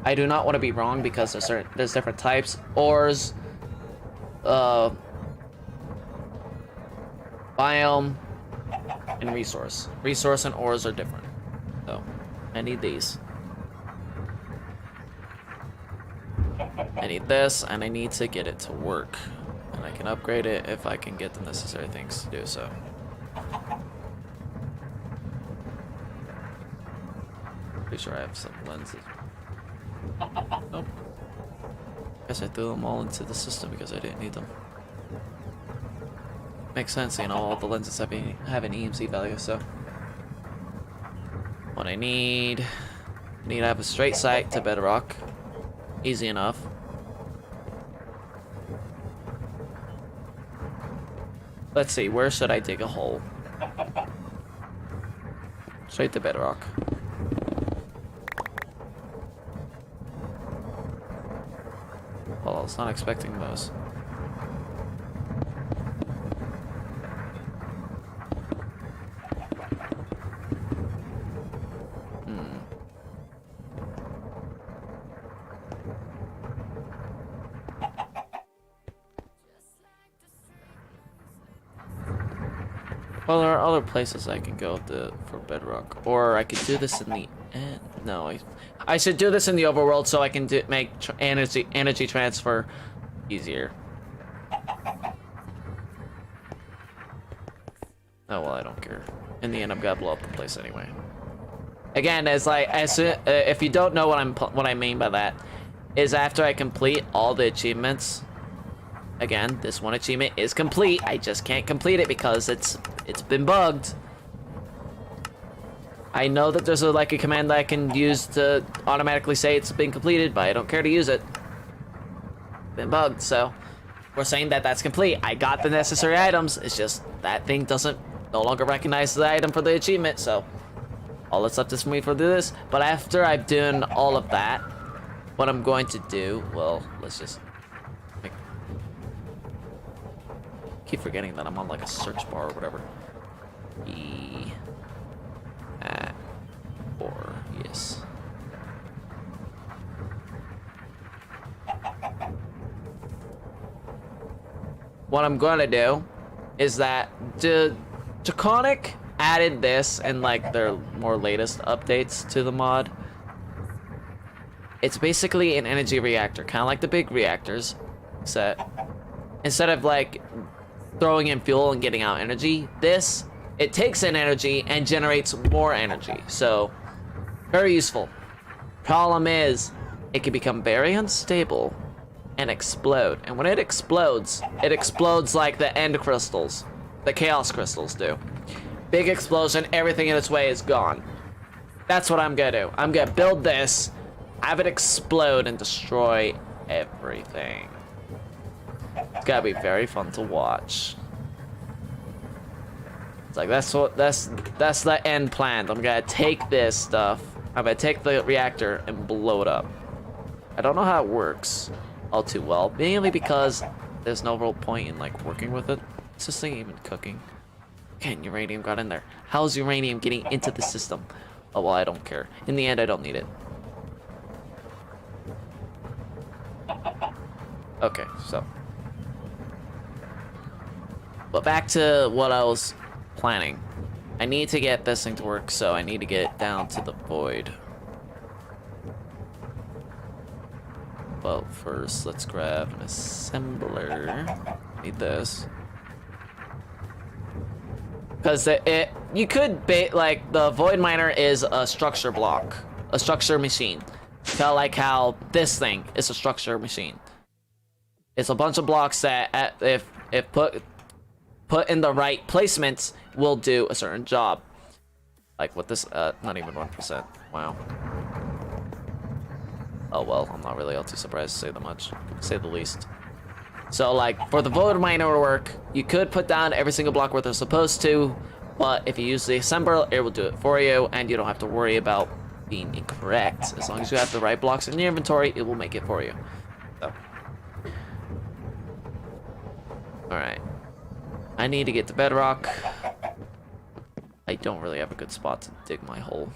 I do not want to be wrong, because there's different types. Ores, biome, and resource. Resource and ores are different. So, I need these. I need this, and I need to get it to work. And I can upgrade it if I can get the necessary things to do so. Pretty sure I have some lenses. Nope. Guess I threw them all into the system because I didn't need them. Makes sense, you know, all the lenses have an EMC value, so. What I need to have a straight sight to bedrock. Easy enough. Let's see, where should I dig a hole? Straight to bedrock. Well, I was not expecting those. Well, there are other places I can go for bedrock, or I could do this in the end. No, I should do this in the overworld so I can make energy transfer easier. Oh well, I don't care. In the end, I'm gonna blow up the place anyway. Again, if you don't know what I mean by that, is after I complete all the achievements. Again, this one achievement is complete. I just can't complete it because it's been bugged. I know that there's a command that I can use to automatically say it's been completed, but I don't care to use it. Been bugged, so we're saying that that's complete. I got the necessary items. It's just that thing doesn't no longer recognize the item for the achievement, so all that's left is for me to do this. But after I've done all of that, what I'm going to do, well, let's just keep forgetting that I'm on like a search bar or whatever. Or yes. What I'm gonna do is that Draconic added this in like their more latest updates to the mod. It's basically an energy reactor, kind of like the big reactors, except instead of like throwing in fuel and getting out energy, it takes in energy and generates more energy. So very useful. Problem is, it can become very unstable and explode. And when it explodes like the end crystals, the chaos crystals do. Big explosion, everything in its way is gone. That's what I'm gonna do. I'm gonna build this, have it explode and destroy everything. It's gotta be very fun to watch. It's like that's the end plan. I'm gonna take this stuff. I'm gonna take the reactor and blow it up. I don't know how it works all too well, mainly because there's no real point in like working with it. Is this thing even cooking? Okay, uranium got in there. How's uranium getting into the system? Oh well, I don't care. In the end, I don't need it. Okay, so. But back to what I was planning. I need to get this thing to work, so I need to get it down to the void. Well, first, let's grab an assembler. Need this. Because you could like the void miner is a structure block, a structure machine. Kind of like how this thing is a structure machine. It's a bunch of blocks that, if put in the right placements, will do a certain job. Like with this, not even 1%. Wow. Oh well, I'm not really all too surprised to say that much, to say the least. So like, for the void miner to work, you could put down every single block where they're supposed to, but if you use the assembler, it will do it for you, and you don't have to worry about being incorrect. As long as you have the right blocks in your inventory, it will make it for you. So. Alright. I need to get to bedrock. I don't really have a good spot to dig my hole.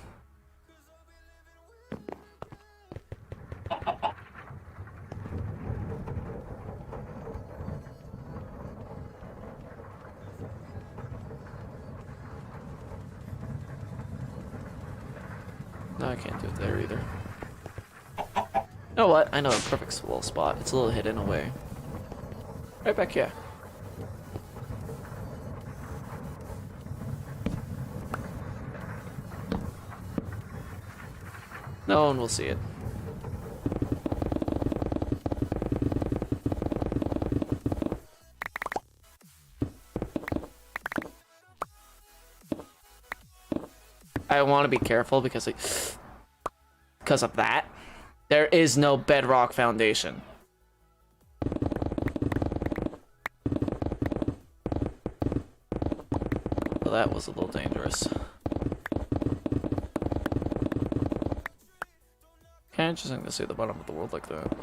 No, I can't do it there either. You know what? I know a perfect little spot. It's a little hidden away. Right back here. No one will see it. I want to be careful because of that. There is no bedrock foundation. Well, that was a little dangerous. Kind of interesting to see the bottom of the world like that.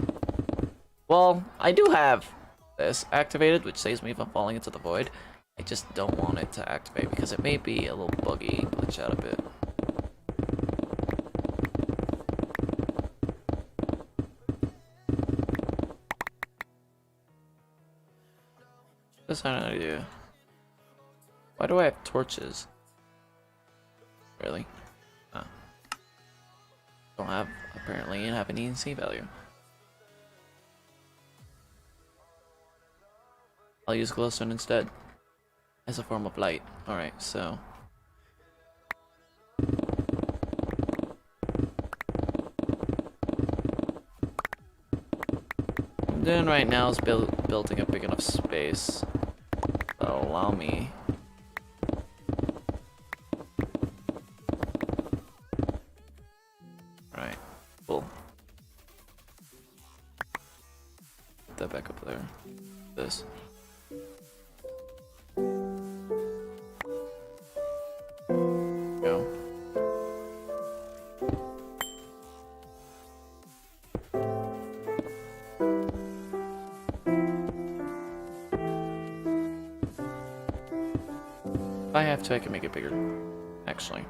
Well, I do have this activated, which saves me from falling into the void. I just don't want it to activate because it may be a little buggy, glitch out a bit. Just had an idea. Why do I have torches? Really? Oh. Don't have, apparently, have an ENC value. I'll use glowstone instead. As a form of light. Alright, so. What I'm doing right now is building a big enough space that'll allow me Alright, cool. Put that back up there. This. Go. If I have to, I can make it bigger. Actually.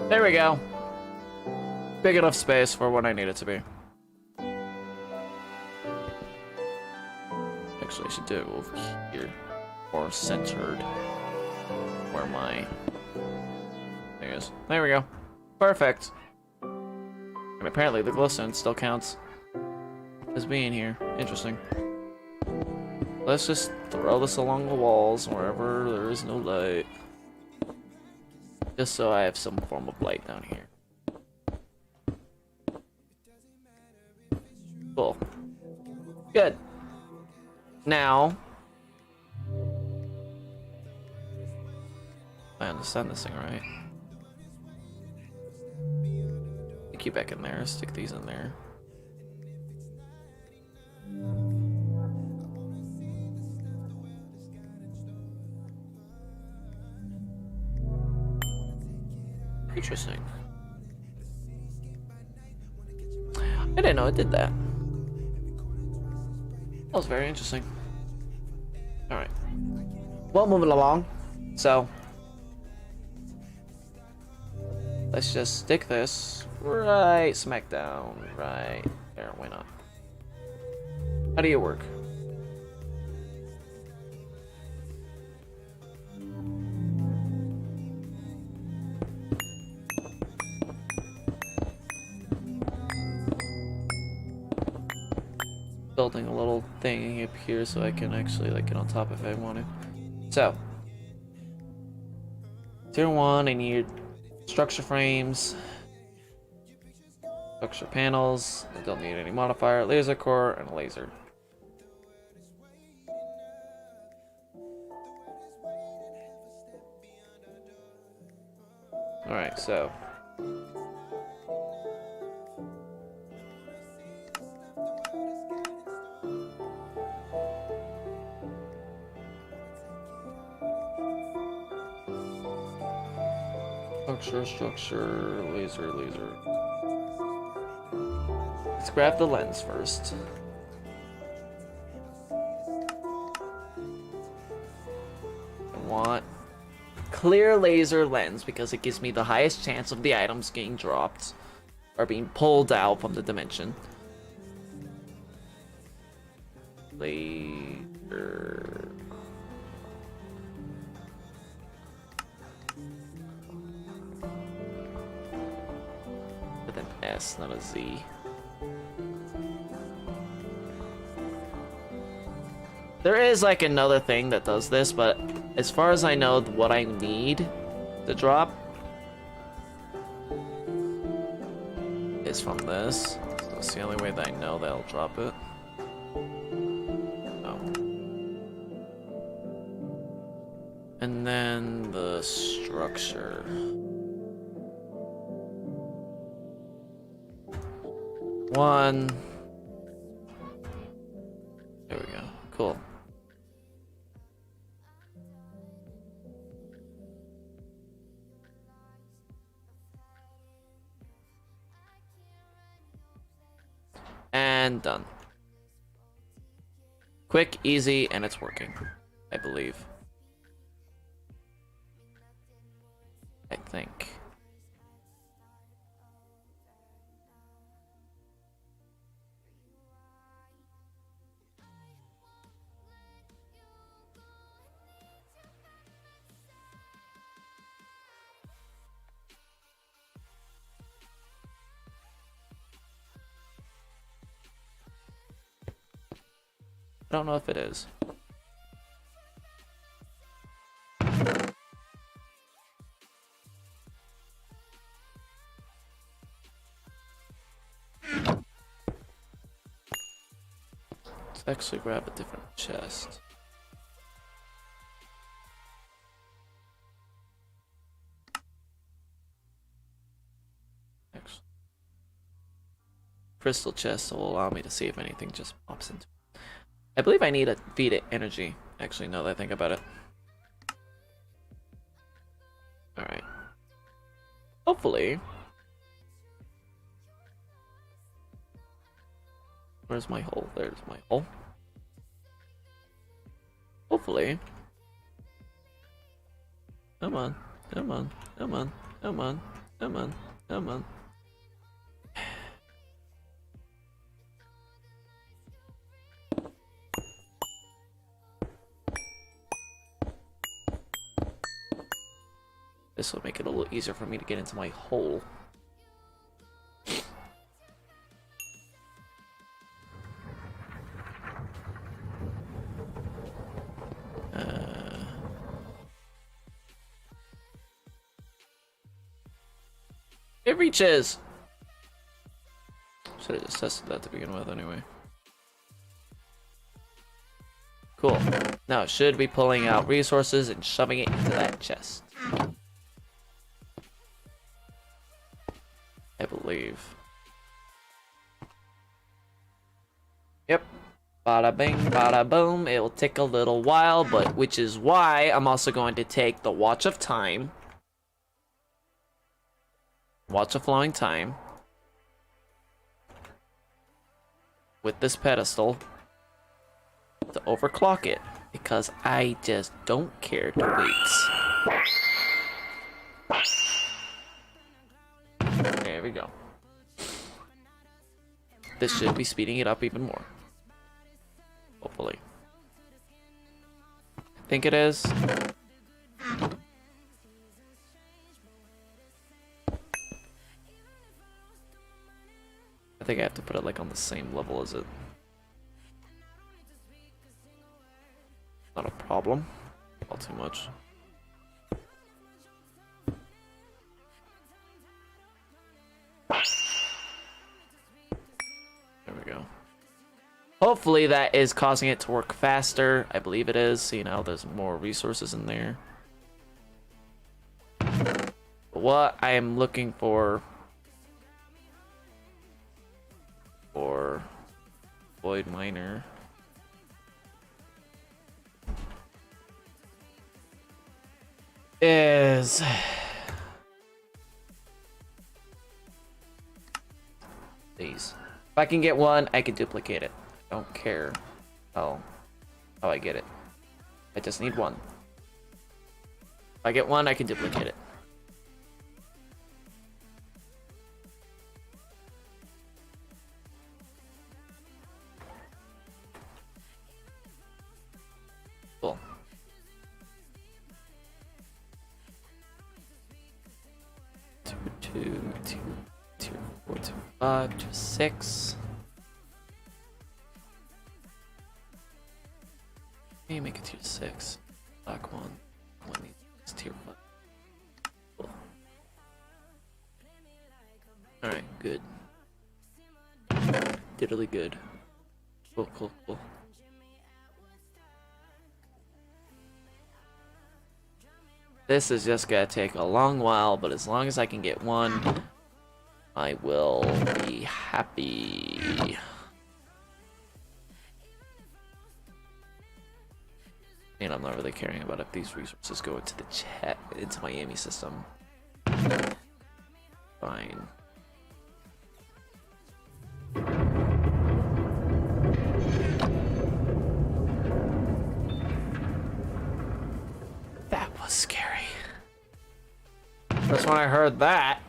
There we go. Big enough space for what I need it to be. Actually, I should do it over here. Or centered. Where my... There it is. There we go. Perfect. And apparently the glowstone still counts as being here. Interesting. Let's just throw this along the walls wherever there is no light. Just so I have some form of light down here. Cool. Good. Now, I understand this thing, right? Keep back in there, stick these in there. Interesting. I didn't know it did that. That was very interesting. Alright. Well, moving along. So, let's just stick this right smack down right there. Why not? How do you work? Building a little thing up here so I can actually like get on top if I want to. So, tier 1, I need structure frames, structure panels. I don't need any modifier, laser core, and a laser. Alright, so structure, laser. Let's grab the lens first. I want clear laser lens because it gives me the highest chance of the items getting dropped or being pulled out from the dimension. Laser. With an S, not a Z. There is like another thing that does this, but as far as I know, what I need to drop is from this. So that's the only way that I know that'll drop it. Oh. And then the structure. One. There we go. Cool. And done. Quick, easy, and it's working. I believe. I think. I don't know if it is. Let's actually grab a different chest. Actually, crystal chest will allow me to see if anything just pops into. I believe I need to feed it energy, actually, now that I think about it. Alright. Hopefully. Where's my hole? There's my hole. Hopefully. Come on. Come on. Come on. Come on. Come on. Come on. This will make it a little easier for me to get into my hole. It reaches! Should have just tested that to begin with anyway. Cool. Now it should be pulling out resources and shoving it into that chest. I believe. Yep. Bada bing, bada boom. It will take a little while, but which is why I'm also going to take the Watch of Time. Watch of Flowing Time. With this pedestal. To overclock it. Because I just don't care to wait. There we go. This should be speeding it up even more. Hopefully. I think it is. I think I have to put it like on the same level as it. Not a problem. Not too much. There we go. Hopefully that is causing it to work faster. I believe it is. See, now there's more resources in there. But what I am looking for Void Miner is these. If I can get one, I can duplicate it. I don't care how I get it. I just need one. If I get one, I can duplicate it. Cool. Two, 4, 2, 5, 2, 6. Maybe make it tier 6. Black one. One needs tier 1. Cool. Alright, good. Diddly good. Cool, cool, cool. This is just gonna take a long while, but as long as I can get one, I will be happy. And I'm not really caring about if these resources go into the chat, into my Miami system. Fine. That was scary. That's when I heard that.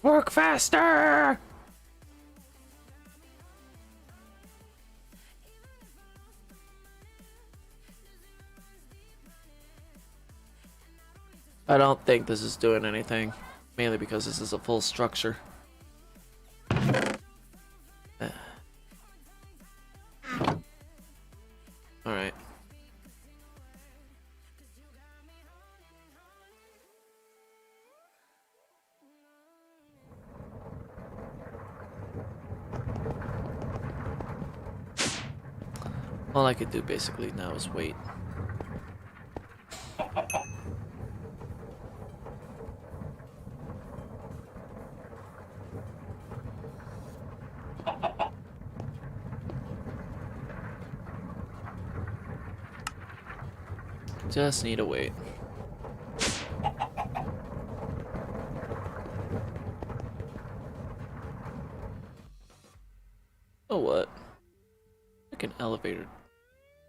Work faster! I don't think this is doing anything. Mainly because this is a full structure. Alright. All I could do basically now is wait. Just need to wait. Oh, what? Like an elevator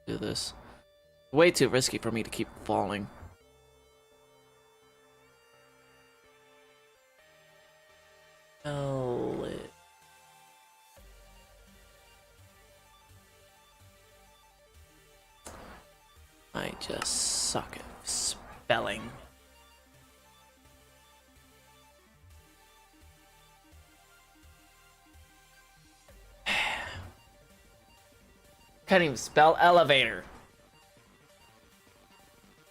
do this. Way too risky for me to keep falling. Oh, I just suck at spelling. Can't even spell elevator.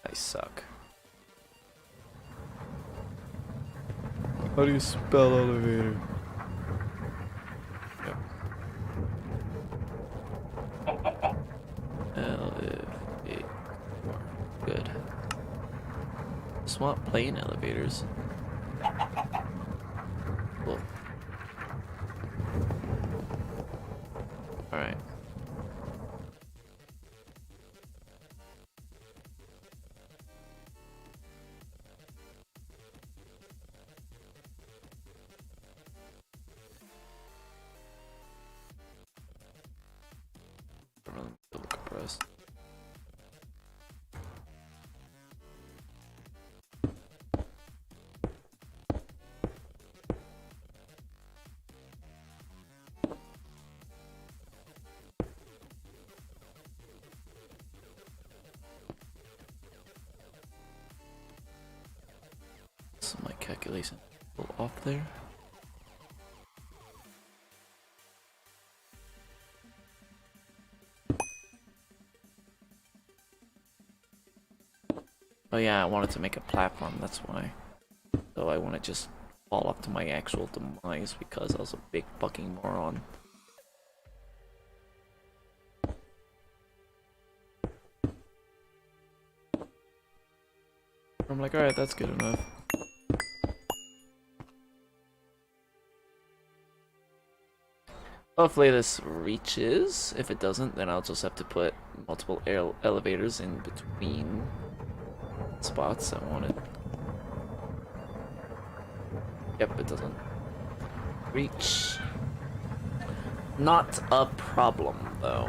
I suck. How do you spell elevator? Yep. Elevator. Good. Just want plain elevators. Cool. Alright. Double compressed. So my calculation a little off there. Oh yeah, I wanted to make a platform, that's why. So I want to just fall off to my actual demise because I was a big fucking moron. I'm like, alright, that's good enough. Hopefully this reaches. If it doesn't, then I'll just have to put multiple elevators in between spots I wanted. Yep, it doesn't reach. Not a problem, though.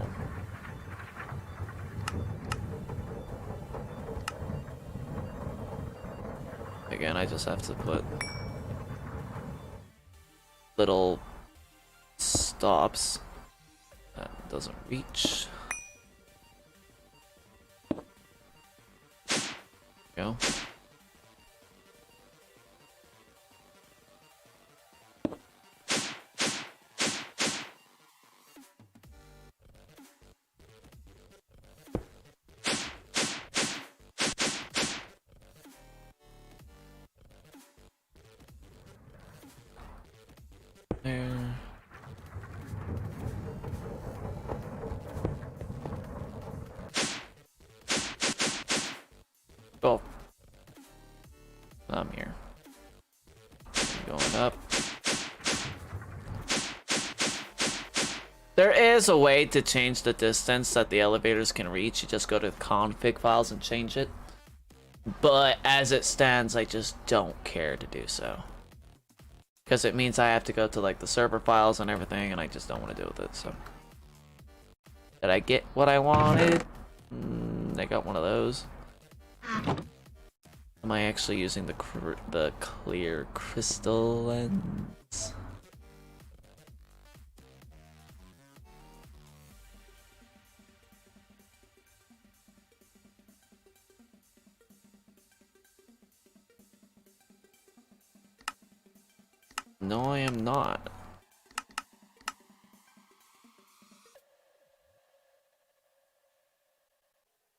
Again, I just have to put little stops. That doesn't reach. Go. There. Oh. I'm here. Going up. There is a way to change the distance that the elevators can reach. You just go to the config files and change it. But as it stands, I just don't care to do so. Because it means I have to go to like the server files and everything, and I just don't want to deal with it, so. Did I get what I wanted? I got one of those. Am I actually using the clear crystal lens? No, I am not.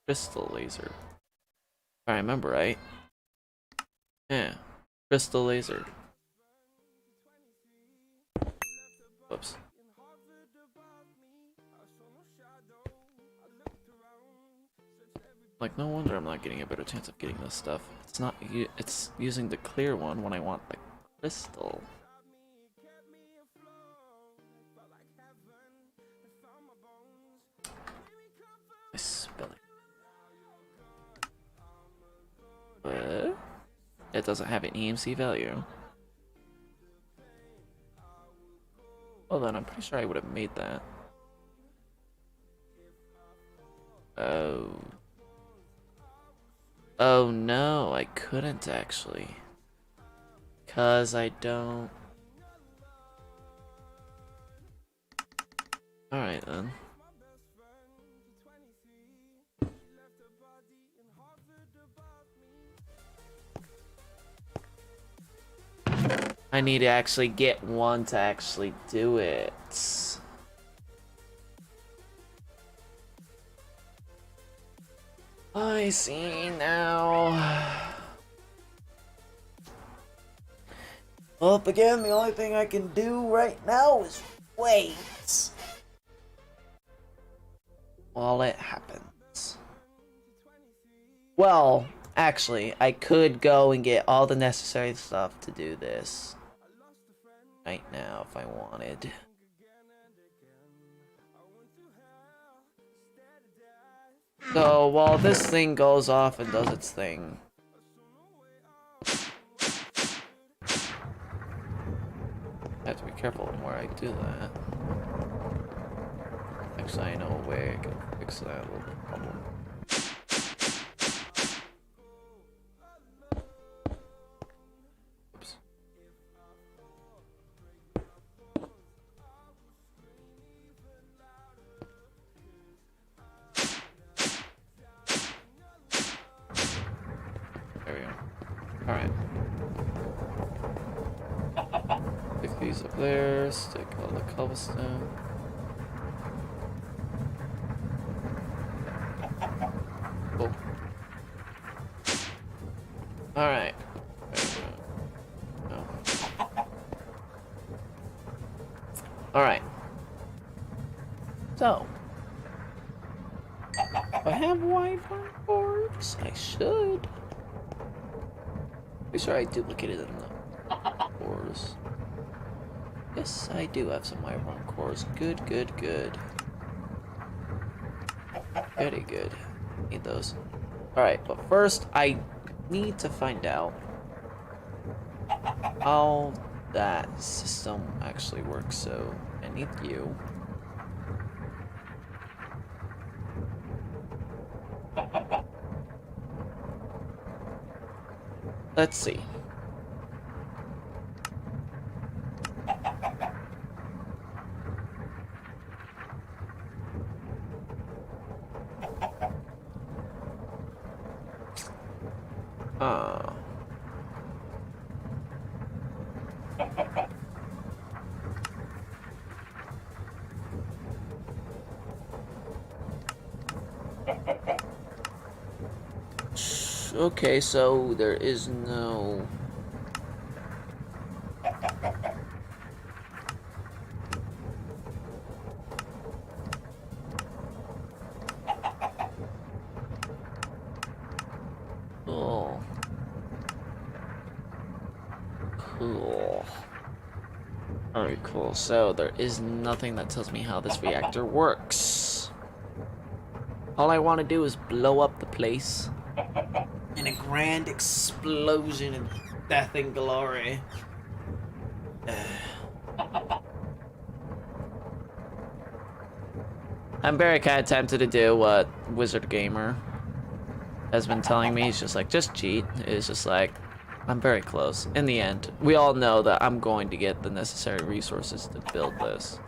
Crystal laser. If I remember right. Yeah. Crystal laser. Whoops. Like, no wonder I'm not getting a better chance of getting this stuff. It's not. It's using the clear one when I want the crystal. My spelling. it doesn't have an EMC value. Well then, I'm pretty sure I would have made that. Oh. Oh no, I couldn't actually. 'Cause I don't... Alright then. I need to actually get one to actually do it. I see now. Well, again, the only thing I can do right now is wait while it happens. Well, actually, I could go and get all the necessary stuff to do this right now if I wanted. So while this thing goes off and does its thing, I have to be careful where I do that. Actually, I know a way I can fix that little problem. Oops. There we go. Alright. Stick these up there, stick all the cobblestone. Cool. Alright. No. Alright. So. If I have Wi-Fi cords, I should. Pretty sure I duplicated them though. Cores. Yes, I do have some Wi-Fi cores. Good, good, good. Very good. Need those. Alright, but first I need to find out how that system actually works, so I need you. Let's see. Okay, so there is no... Oh. Cool. Alright, cool. So there is nothing that tells me how this reactor works. All I want to do is blow up the place in a grand explosion of death and glory. I'm very kind of tempted to do what Wizard Gamer has been telling me. He's just like, just cheat. It's just like, I'm very close. In the end, we all know that I'm going to get the necessary resources to build this.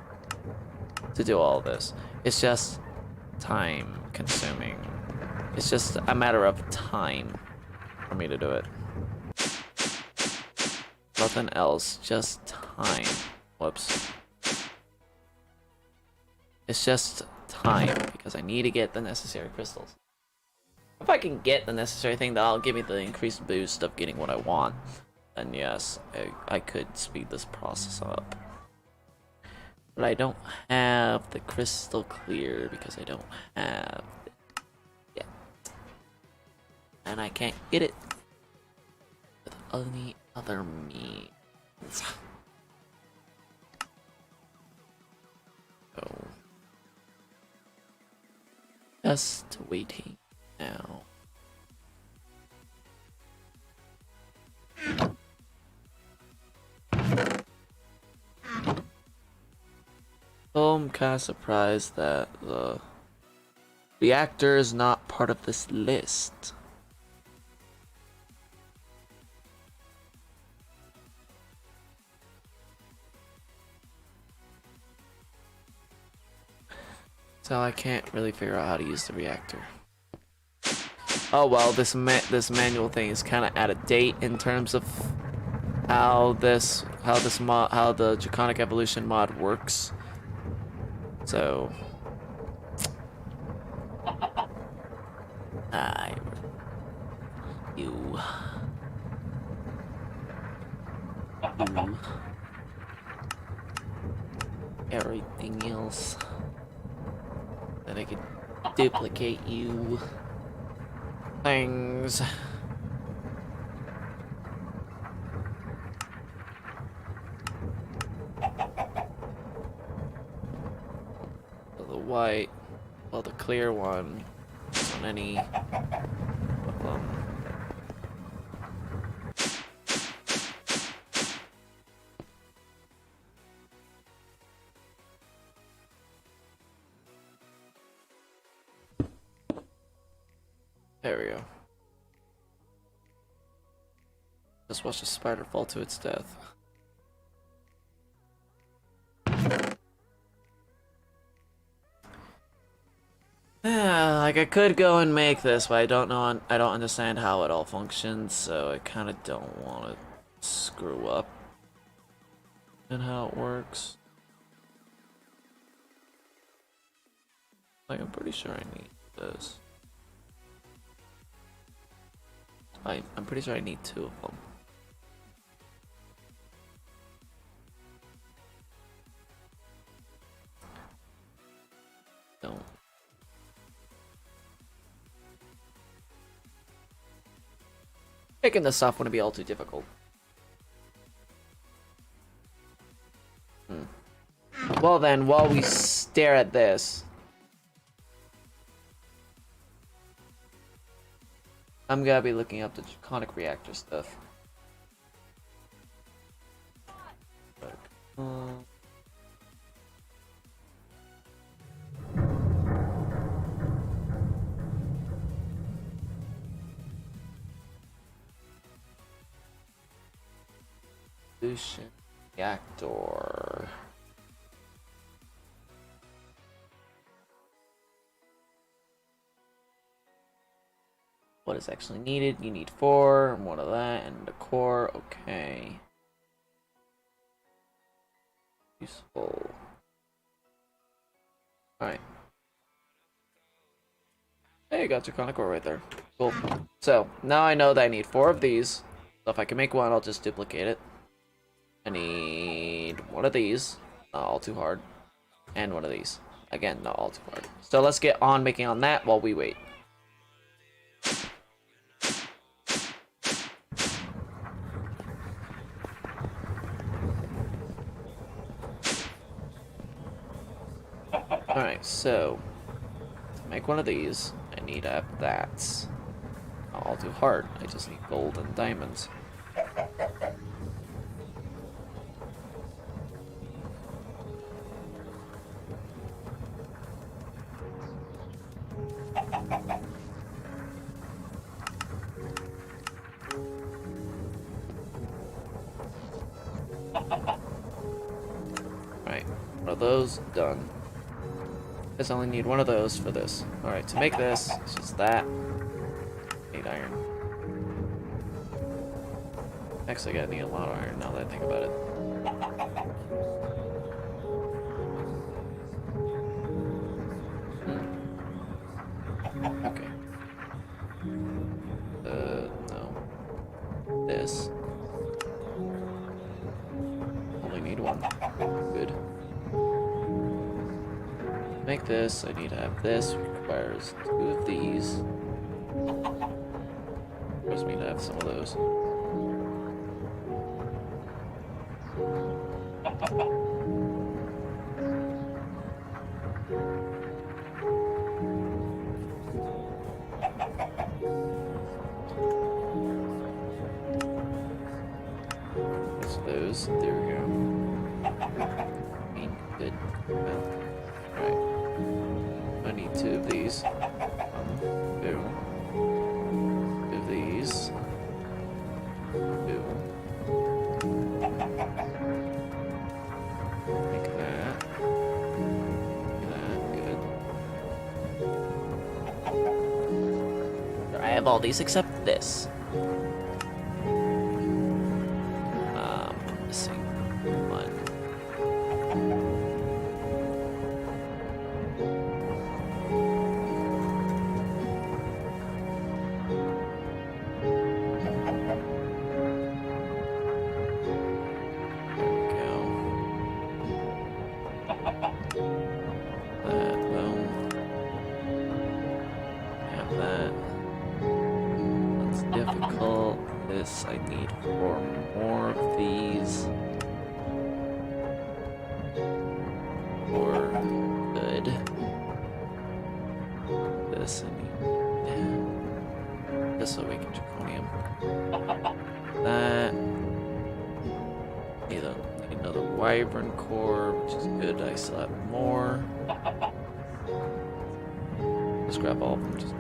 To do all this. It's just time consuming. It's just a matter of time for me to do it. Nothing else, just time. Whoops. It's just time, because I need to get the necessary crystals. If I can get the necessary thing that'll give me the increased boost of getting what I want, then yes, I could speed this process up. But I don't have the crystal clear because I don't have it yet. And I can't get it with any other means. So, just waiting now. kind of surprised that the reactor is not part of this list. So I can't really figure out how to use the reactor. Oh well, this manual thing is kind of out of date in terms of how the Draconic Evolution mod works. So you everything else that I could duplicate you things. The white, well, the clear one on any of them. There we go. Just watch the spider fall to its death. Like I could go and make this, but I don't understand how it all functions, so I kind of don't want to screw up in how it works. Like I'm pretty sure I need this. I'm pretty sure I need 2 of them. Don't. Making this stuff wouldn't be all too difficult. Well then, while we stare at this, I'm gonna be looking up the Draconic Reactor stuff. Evolution Reactor. What is actually needed? You need 4, and 1 of that, and a core. Okay. Useful. Alright. Hey, you got Draconic core right there. Cool. So, now I know that I need 4 of these. So if I can make 1, I'll just duplicate it. I need 1 of these. Not all too hard. And 1 of these. Again, not all too hard. So let's get on making on that while we wait. Alright, so to make 1 of these, I need to have that. Not all too hard. I just need gold and diamonds. Alright, 1 of those, done. I just only need 1 of those for this. Alright, to make this, it's just that. Need iron. Actually, I gotta need a lot of iron now that I think about it. Okay. No. This. Only need 1. Good. To make this, I need to have this, which requires 2 of these. Requires me to have some of those. There's those. There we go. Good. Well. need 2 of these. 2. 2 of these. 2. Like that. Like that. Good. I have all these except this. Missing 1. I need 4 more of these. 4. Good. This I need. Yeah. This so we can draconium. That. Need another wyvern core, which is good. I still have more. Just grab all of them. Just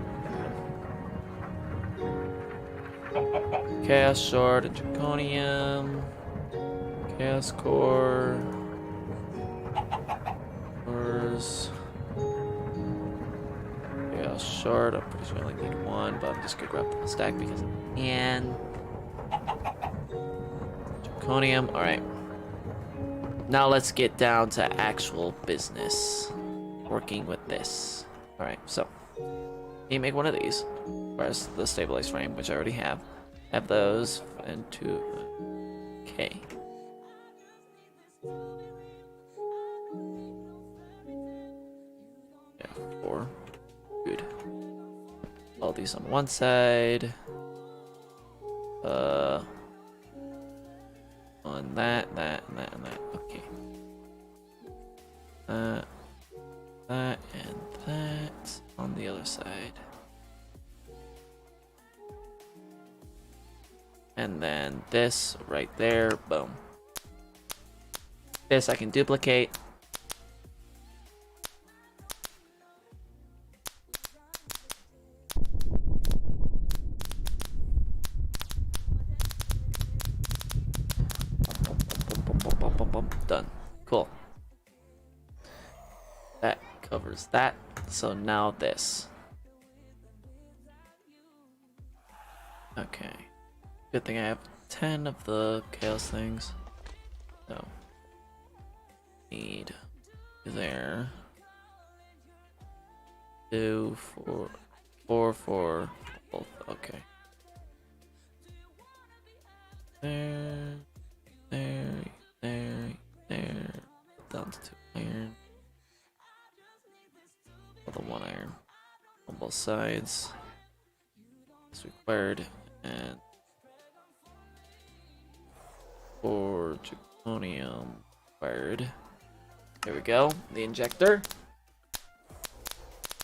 Chaos Shard and Draconium. Chaos Core. Cores. Chaos Shard. I'm pretty sure I only need 1, but I'm just gonna grab the whole stack because I can. Draconium. Alright. Now let's get down to actual business. Working with this. Alright, so. You make one of these. Whereas the stabilized frame, which I already have. Have those and 2. Okay. Yeah, 4. Good. All these on one side. On that, and that. Okay. That and that on the other side. And then this right there, boom. This I can duplicate. Done. Cool. That covers that. So now this. Okay. Good thing I have 10 of the chaos things. So need there. 2, 4 for both. Okay. There. Down to 2 iron. Another 1 iron on both sides. It's required, and 4 draconium required. There we go. The injector.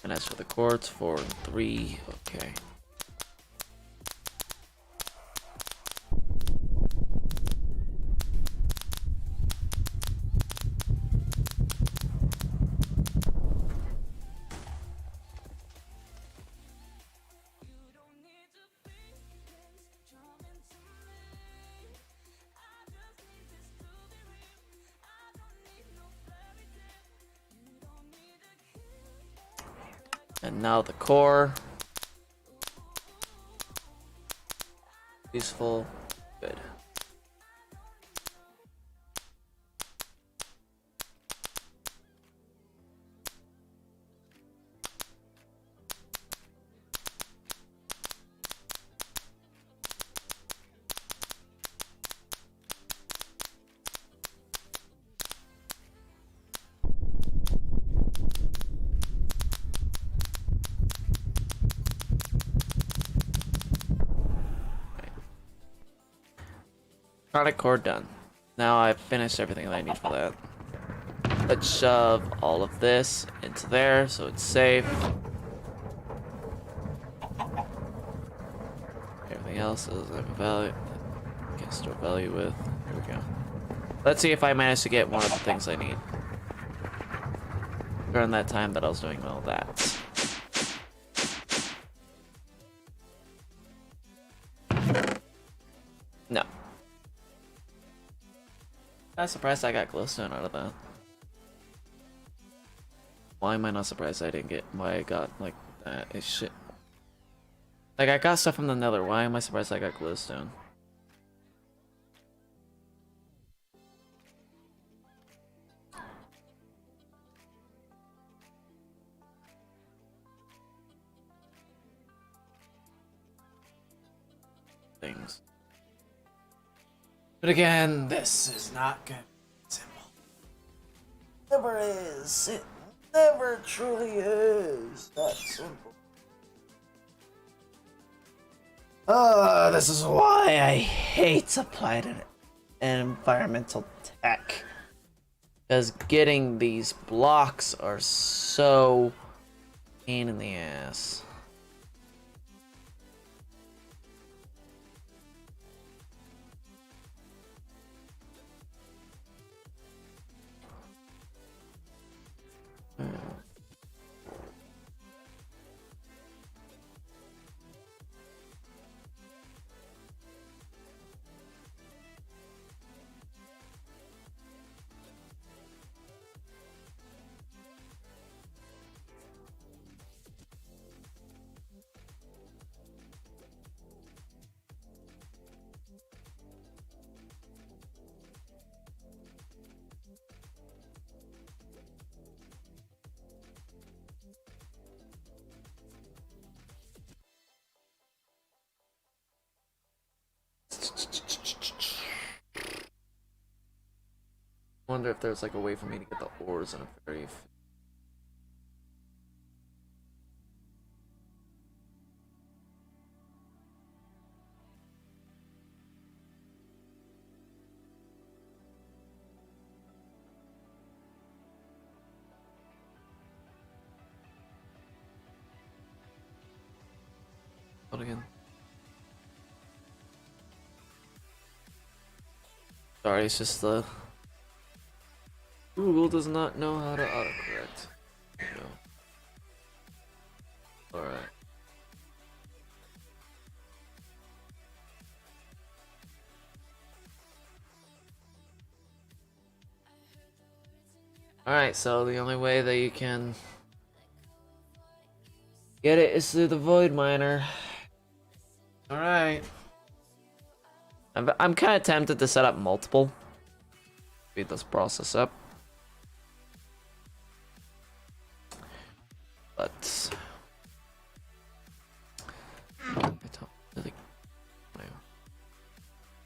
And as for the quartz, 4 and 3. Okay. And now the core. Useful. Good. Product core done. Now I've finished everything that I need for that. Let's shove all of this into there so it's safe. Everything else doesn't have a value. Can't store value with. Here we go. Let's see if I manage to get one of the things I need. during that time that I was doing all that. No. I'm surprised I got glowstone out of that. Why am I not surprised I didn't get why I got like that? It's shit. Like I got stuff from the nether. Why am I surprised I got glowstone? Things. But again, this is not good. Simple. Never is. It never truly is that simple. This is why I hate applied and environmental tech. Because getting these blocks are so pain in the ass. Wonder if there's like a way for me to get the ores in a very what again? Sorry, it's just the Google does not know how to autocorrect. No. Alright. Alright, so the only way that you can get it is through the void miner. Alright. I'm kind of tempted to set up multiple. Speed this process up. But I don't really know.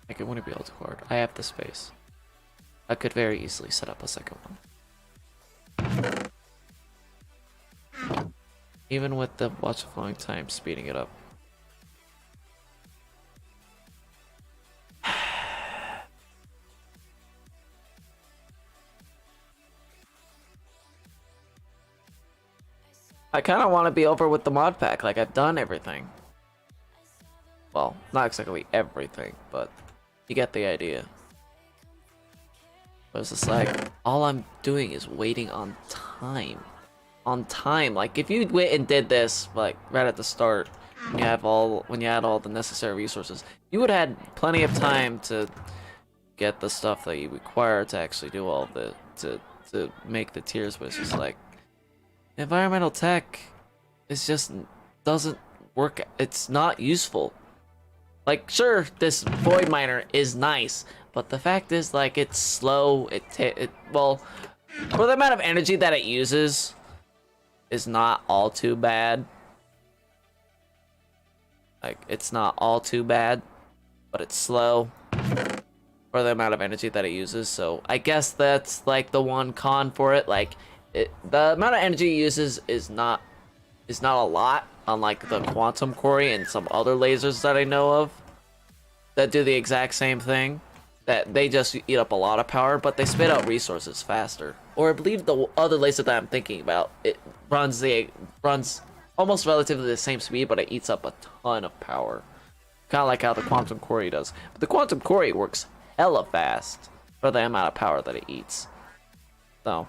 Like it wouldn't be all too hard. I have the space. I could very easily set up a second one. Even with the watch flowing time speeding it up. I kind of want to be over with the mod pack, like I've done everything. Well, not exactly everything, but you get the idea. But it's just like, all I'm doing is waiting on time. On time, like if you went and did this, like right at the start, when you had all the necessary resources, you would have had plenty of time to get the stuff that you require to actually do all of the, to make the tiers, but it's just like, environmental tech is just doesn't work. It's not useful. Like, sure, this void miner is nice, but the fact is, like, it's slow. Well, for the amount of energy that it uses, is not all too bad. Like, it's not all too bad, but it's slow for the amount of energy that it uses. So I guess that's like the one con for it. Like, the amount of energy it uses is not a lot, unlike the quantum quarry and some other lasers that I know of that do the exact same thing. That they just eat up a lot of power, but they spit out resources faster. Or I believe the other laser that I'm thinking about, it runs almost relatively the same speed, but it eats up a ton of power. Kind of like how the quantum quarry does. But the quantum quarry works hella fast for the amount of power that it eats. So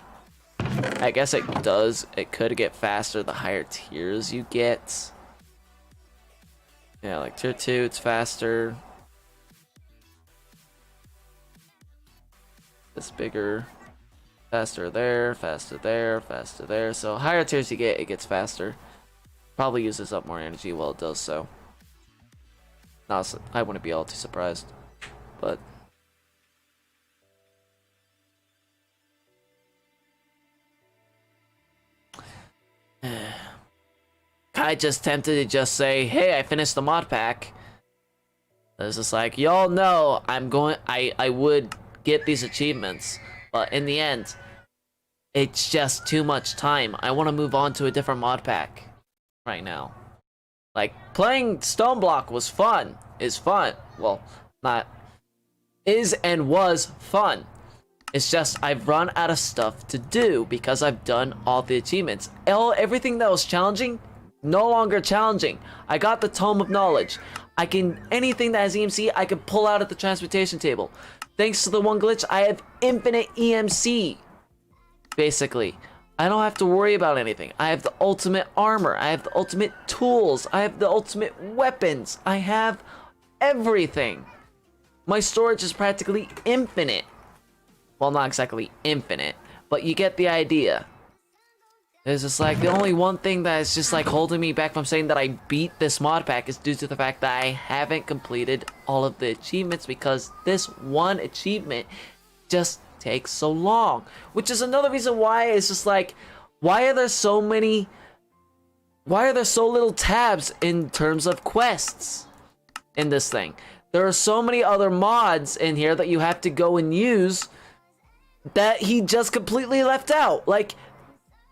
I guess it does. It could get faster the higher tiers you get. Yeah, like tier 2, it's faster. It's bigger. Faster there, faster there, faster there. So higher tiers you get, it gets faster. Probably uses up more energy while it does so. I wouldn't be all too surprised. But I just tempted to just say, hey, I finished the mod pack. It's just like, y'all know I would get these achievements, but in the end, it's just too much time. I want to move on to a different mod pack right now. Like, playing Stoneblock was fun. Is fun. Well, not is and was fun. It's just I've run out of stuff to do because I've done all the achievements. Everything that was challenging, no longer challenging. I got the Tome of Knowledge. Anything that has EMC, I can pull out at the transportation table. Thanks to the one glitch, I have infinite EMC. Basically, I don't have to worry about anything. I have the ultimate armor. I have the ultimate tools. I have the ultimate weapons. I have everything. My storage is practically infinite. Well, not exactly infinite, but you get the idea. It's just like, the only one thing that is just like holding me back from saying that I beat this mod pack is due to the fact that I haven't completed all of the achievements, because this one achievement just takes so long. Which is another reason why it's just like, why are there so little tabs in terms of quests in this thing? There are so many other mods in here that you have to go and use that he just completely left out. Like,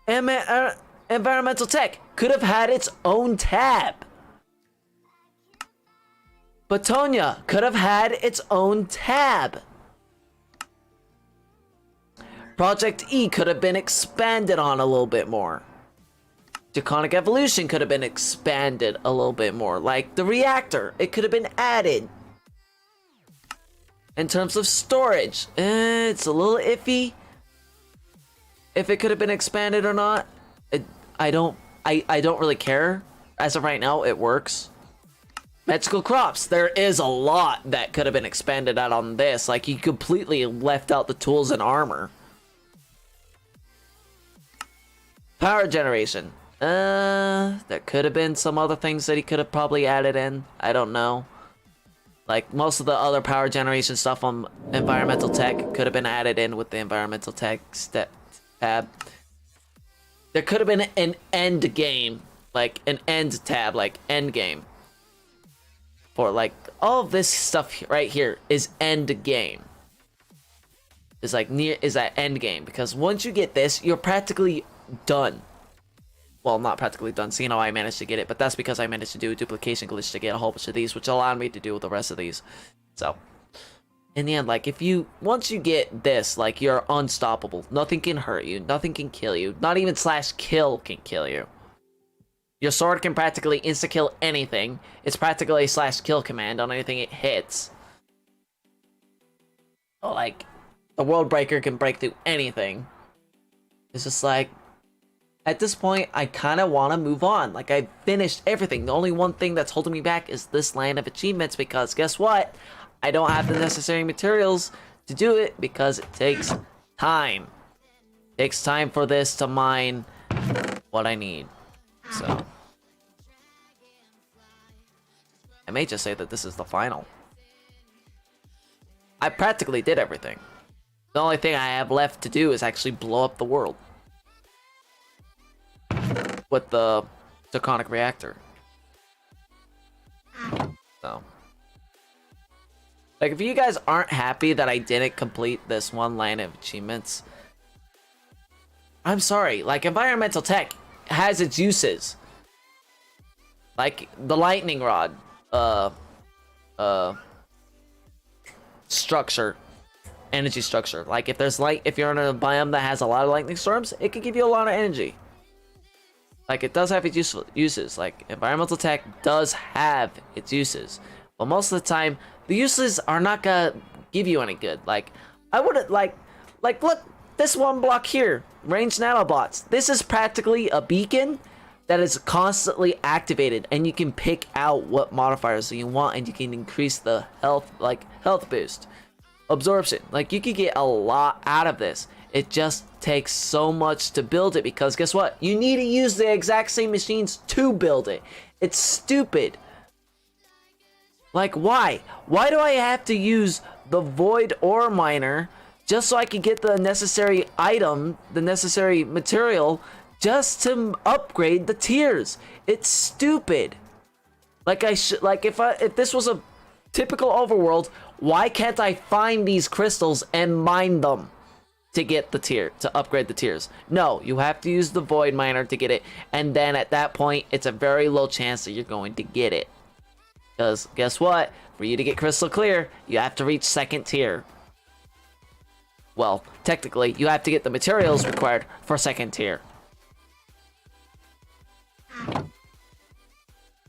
environmental tech could have had its own tab. Batonia could have had its own tab. Project E could have been expanded on a little bit more. Draconic Evolution could have been expanded a little bit more. Like the reactor, it could have been added. In terms of storage, it's a little iffy if it could have been expanded or not. I don't really care. As of right now, it works. Magical crops, there is a lot that could have been expanded out on this. Like, he completely left out the tools and armor. Power generation. There could have been some other things that he could have probably added in. I don't know. Like, most of the other power generation stuff on environmental tech could have been added in with the environmental tech tab. There could have been an end game, like an end tab, like end game. For like, all of this stuff right here is end game. Is like is that end game, because once you get this, you're practically done. Well, not practically done, seeing how I managed to get it, but that's because I managed to do a duplication glitch to get a whole bunch of these, which allowed me to do the rest of these. So, in the end, like, once you get this, like, you're unstoppable. Nothing can hurt you, nothing can kill you, not even /kill can kill you. Your sword can practically insta-kill anything. It's practically a /kill command on anything it hits. Like, the World Breaker can break through anything. It's just like, at this point, I kind of want to move on. Like, I finished everything. The only one thing that's holding me back is this land of achievements, because guess what? I don't have the necessary materials to do it, because it takes time. It takes time for this to mine what I need. So, I may just say that this is the final. I practically did everything. The only thing I have left to do is actually blow up the world with the Draconic reactor. So, like, if you guys aren't happy that I didn't complete this one line of achievements, I'm sorry. Like, environmental tech has its uses. Like, the lightning rod, structure, energy structure. Like, if you're in a biome that has a lot of lightning storms, it could give you a lot of energy. Like, it does have its uses. Like, environmental tech does have its uses. But most of the time, the uses are not gonna give you any good. Like, I wouldn't, look, this one block here, ranged nanobots. This is practically a beacon that is constantly activated, and you can pick out what modifiers you want, and you can increase the health, like health boost, absorption. Like, you can get a lot out of this. It just takes so much to build it, because guess what? You need to use the exact same machines to build it. It's stupid. Like, why? Why do I have to use the void ore miner just so I can get the necessary item, the necessary material, just to upgrade the tiers? It's stupid. Like, if this was a typical overworld, why can't I find these crystals and mine them to get the tier, to upgrade the tiers? No, you have to use the void miner to get it, and then at that point, it's a very low chance that you're going to get it. Because guess what? For you to get crystal clear, you have to reach 2nd tier. Well, technically, you have to get the materials required for 2nd tier.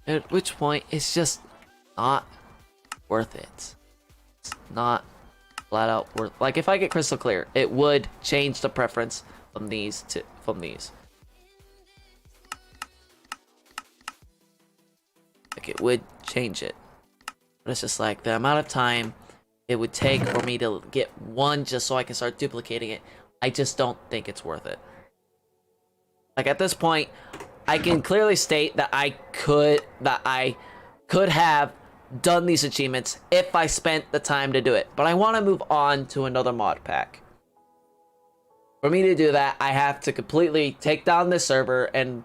At which point, it's just not worth it. It's not flat out worth. Like, if I get crystal clear, it would change the preference from these to these. Like, it would change it. But it's just like the amount of time it would take for me to get one just so I can start duplicating it. I just don't think it's worth it. Like, at this point, I can clearly state that I could have done these achievements if I spent the time to do it. But I want to move on to another mod pack. For me to do that, I have to completely take down this server and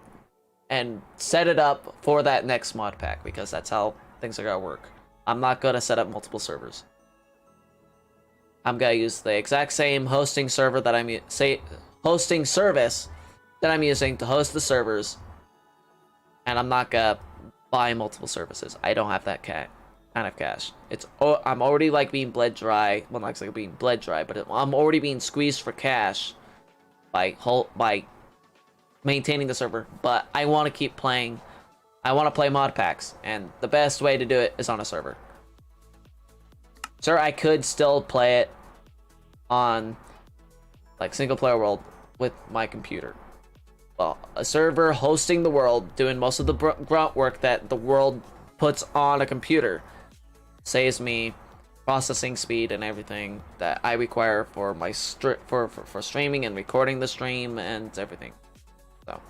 set it up for that next mod pack, because that's how things are gonna work. I'm not gonna set up multiple servers. I'm gonna use the exact same hosting server that hosting service that I'm using to host the servers, and I'm not gonna buy multiple services. I don't have that kind of cash. I'm already like being bled dry. Well, not like being bled dry, but I'm already being squeezed for cash by maintaining the server. But I want to keep playing. I want to play mod packs, and the best way to do it is on a server. Sure, I could still play it on like single player world with my computer. Well, a server hosting the world, doing most of the grunt work that the world puts on a computer, saves me processing speed and everything that I require for my for streaming and recording the stream and everything. So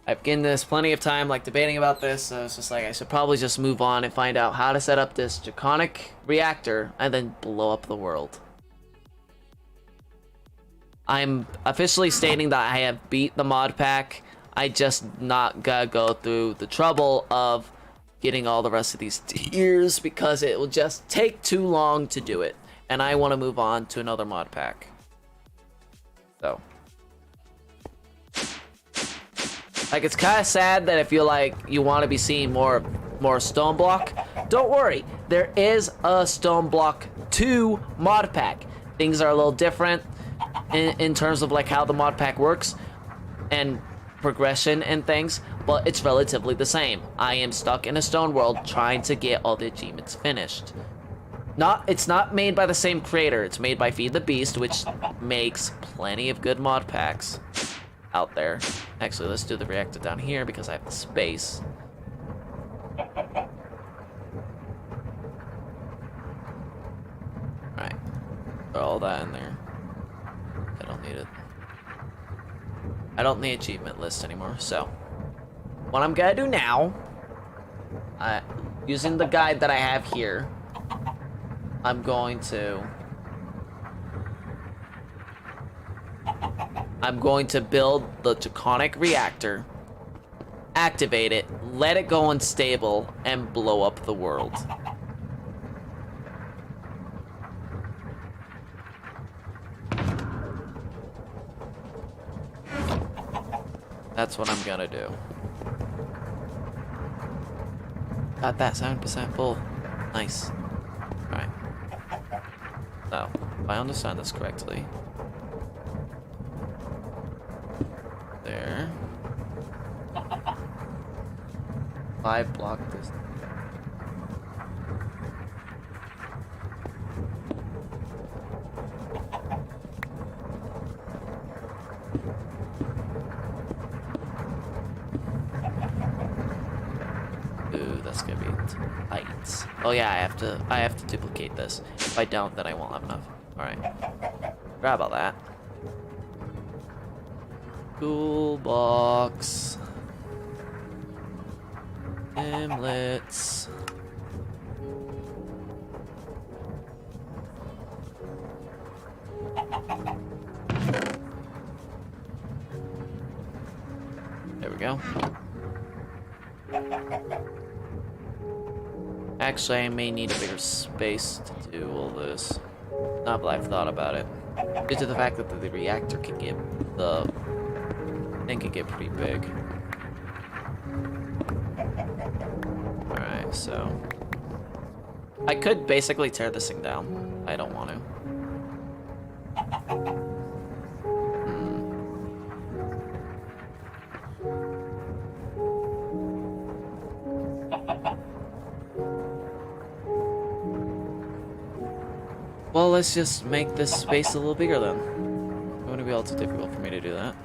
I've given this plenty of time, like debating about this, so it's just like I should probably just move on and find out how to set up this draconic reactor and then blow up the world. I'm officially stating that I have beat the mod pack. I just not gotta go through the trouble of getting all the rest of these tiers because it will just take too long to do it. And I want to move on to another mod pack. So. Like, it's kind of sad that if you want to be seeing more Stoneblock, don't worry. There is a Stoneblock 2 mod pack. Things are a little different in terms of like how the mod pack works and progression and things, but it's relatively the same. I am stuck in a stone world trying to get all the achievements finished. It's not made by the same creator. It's made by Feed the Beast, which makes plenty of good mod packs out there. Actually, let's do the reactor down here because I have the space. Alright. Put all that in there. I don't need it. I don't need achievement list anymore, so what I'm gonna do now, using the guide that I have here, I'm going to build the draconic reactor, activate it, let it go unstable, and blow up the world. That's what I'm gonna do. Got that 7% full. Nice. Alright. So, if I understand this correctly. There. 5 block this. Oh yeah, I have to duplicate this. If I don't, then I won't have enough. Alright. Grab all that. Toolbox. Gimlets. There we go. Actually, I may need a bigger space to do all this. Not that I've thought about it. Due to the fact that the reactor can get the thing can get pretty big. Alright, so I could basically tear this thing down. I don't want to. Well, let's just make this space a little bigger then. It wouldn't be all too difficult for me to do that.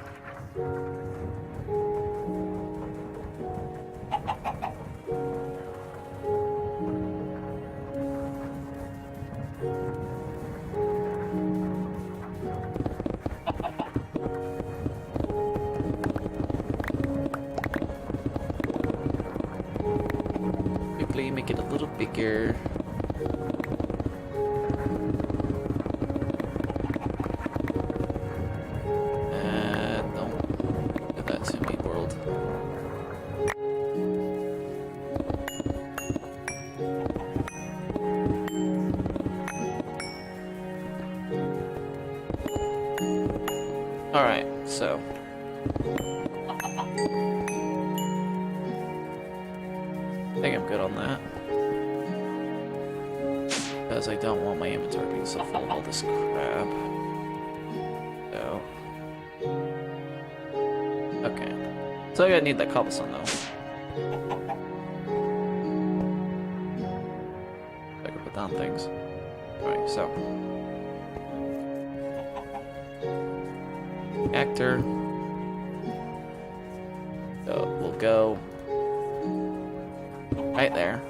Quickly make it a little bigger. Alright, so. I think I'm good on that. Because I don't want my inventory being so full of all this crap. So. Okay. So I gotta need that cobblestone though. I can put down things. Alright, so. Actor. So we'll go right there.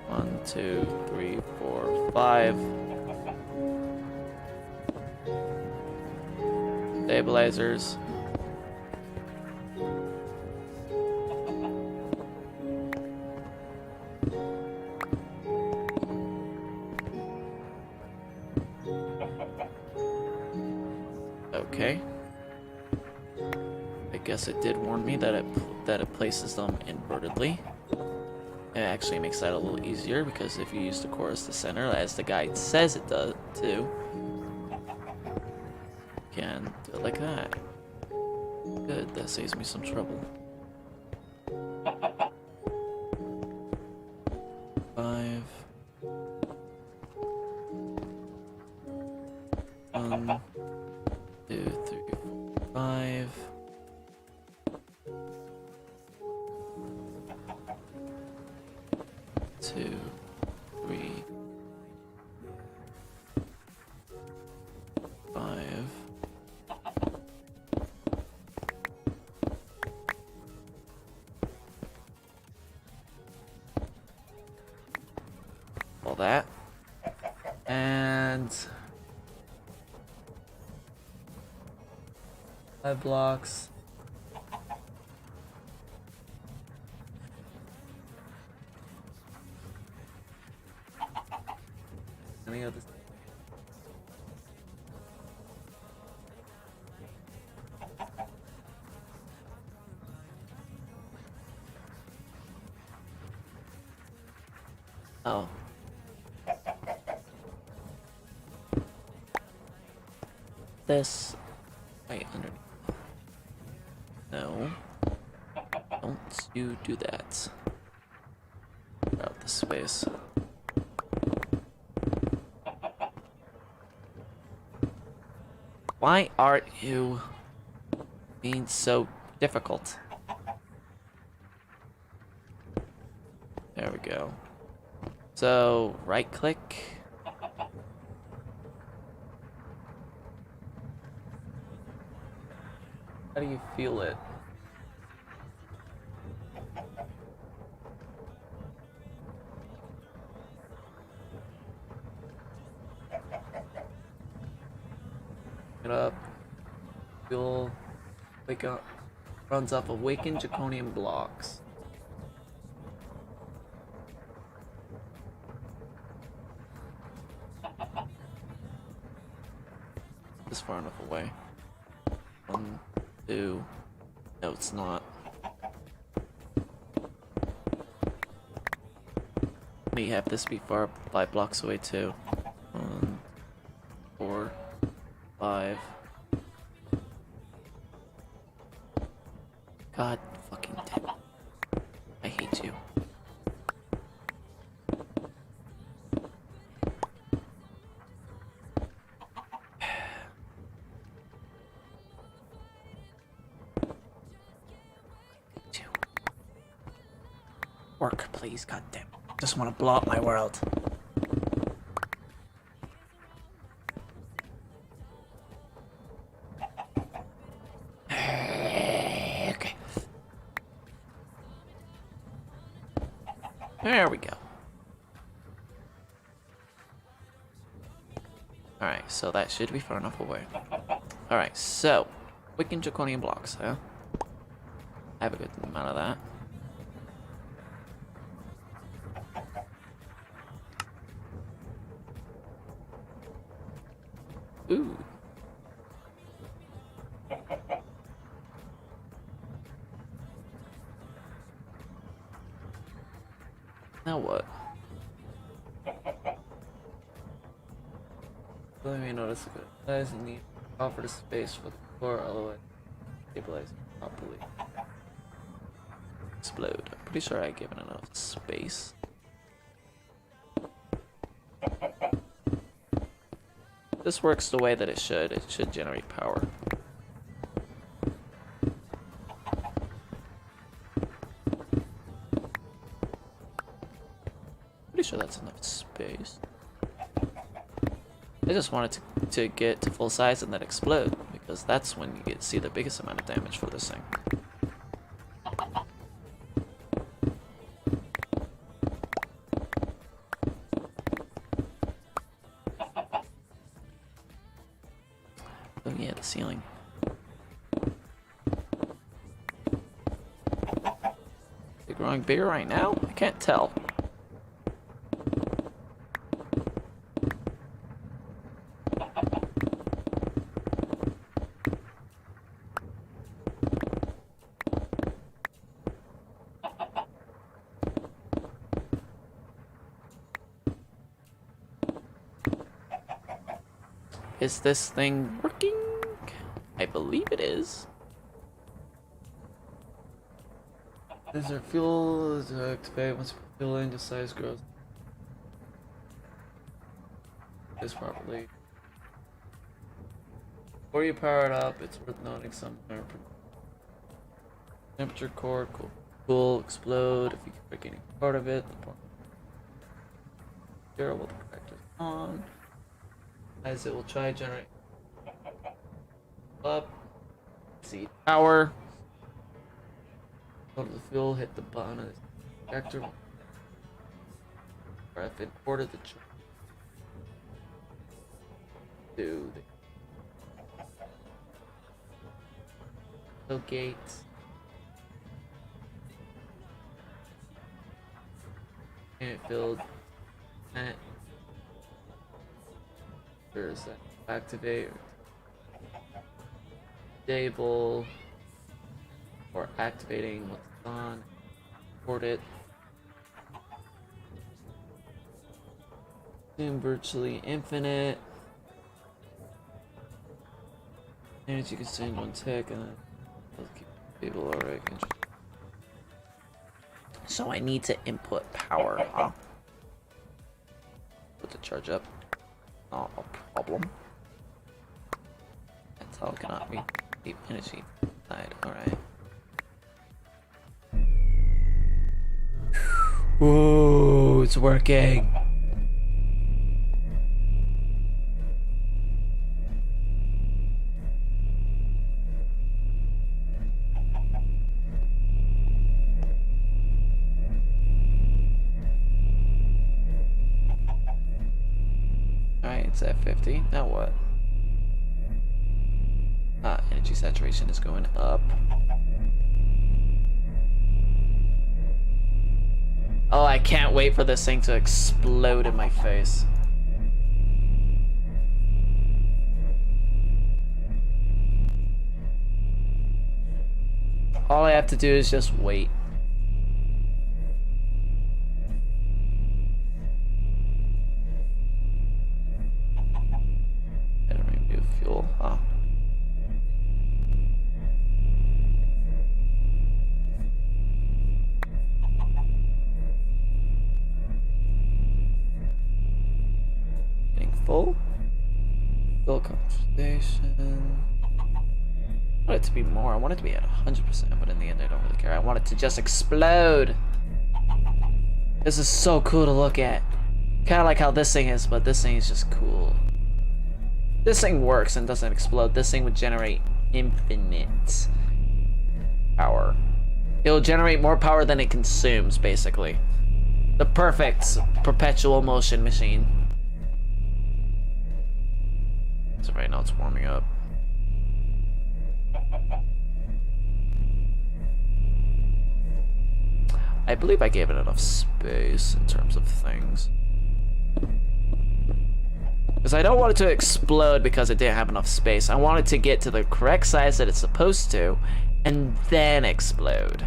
1, 2, 3, 4, 5. Stabilizers. Okay. I guess it did warn me that it places them invertedly. It actually makes that a little easier because if you use the core as the center, as the guide says it does too, you can do it like that. Good, that saves me some trouble. 5. 1, 2, 3, 4, 5. Two, 3, 5. All that. And 5 blocks. Any other? Oh. This. Wait, underneath. No. Don't you do that. Out the space. Why are you being so difficult? There we go. So, right click. How do you feel it? it up. Fuel runs off awakened draconian blocks. This far enough away. 1, 2. No, it's not. May have this be 5 blocks away too. 1, 4, 5. God fucking damn it. I hate you. Work, please, goddamn. Just want to blow up my world. Okay. There we go. Alright, so that should be far enough away. Alright, so Wiccan Draconian blocks, huh? I have a good amount of that. Ooh. Now what? Let me notice the good size and need offer the space for the core, otherwise stabilize properly. Explode. I'm pretty sure I given enough space. This works the way that it should generate power. Pretty sure that's enough space. I just wanted to get to full size and then explode, because that's when you get to see the biggest amount of damage for this thing. Oh yeah, the ceiling. Is it growing bigger right now? I can't tell. Is this thing working? I believe it is. Is there fuel to activate once fuel in the size grows? This properly. Before you power it up, it's worth noting some temperature core, cool, explode if you can break any part of it. Zero will protect it on. As it will try to generate up. See power. Go to the fuel, hit the button of the injector. Or if it ordered the dude. No gates. And it filled. And there's that activate, disable, or activating what's on, report it. Doing virtually infinite. Energy consumed 1 tick, and then let's keep people alright. So I need to input power, huh? Put the charge up. Not a problem. That's how cannot be deep energy side. Alright. Whoa, it's working. Alright, it's at 50. Now what? Energy saturation is going up. Oh, I can't wait for this thing to explode in my face. All I have to do is just wait. And remove fuel. Oh. Getting full. Full conversation. I want it to be more. I want it to be at 100%, but in the end, I don't really care. I want it to just explode. This is so cool to look at. Kind of like how this thing is, but this thing is just cool. This thing works and doesn't explode. This thing would generate infinite power. It'll generate more power than it consumes, basically. The perfect perpetual motion machine. So right now it's warming up. I believe I gave it enough space in terms of things. Because I don't want it to explode because it didn't have enough space. I want it to get to the correct size that it's supposed to, and then explode.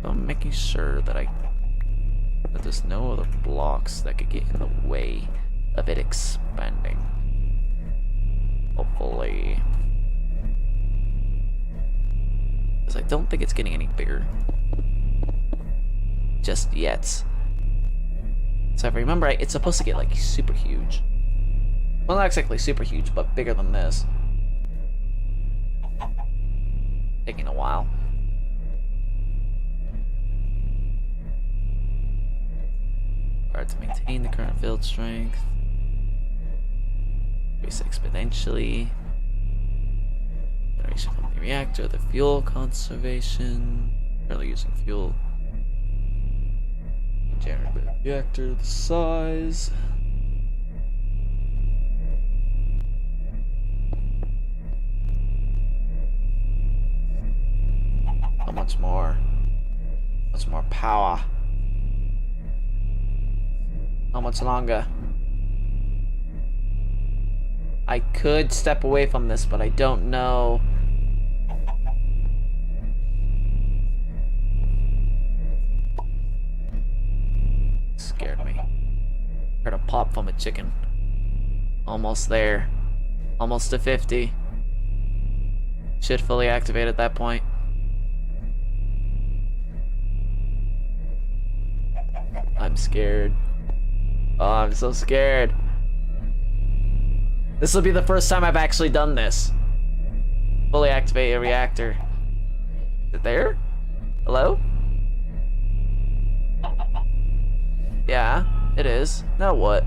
I'm making sure that there's no other blocks that could get in the way of it expanding. Hopefully. Because I don't think it's getting any bigger. Just yet. So if I remember right, it's supposed to get like super huge. Well, not exactly super huge, but bigger than this. Taking a while. Hard to maintain the current field strength. Increase exponentially. Generation from the reactor, the fuel conservation. Currently using fuel. Generator reactor, the size. How much more? Much more power. How much longer? I could step away from this, but I don't know. Scared me. Heard a pop from a chicken. Almost there. Almost to 50. Should fully activate at that point. I'm scared. Oh, I'm so scared. This will be the first time I've actually done this. Fully activate a reactor. Is it there? Hello? Yeah, it is. Now what?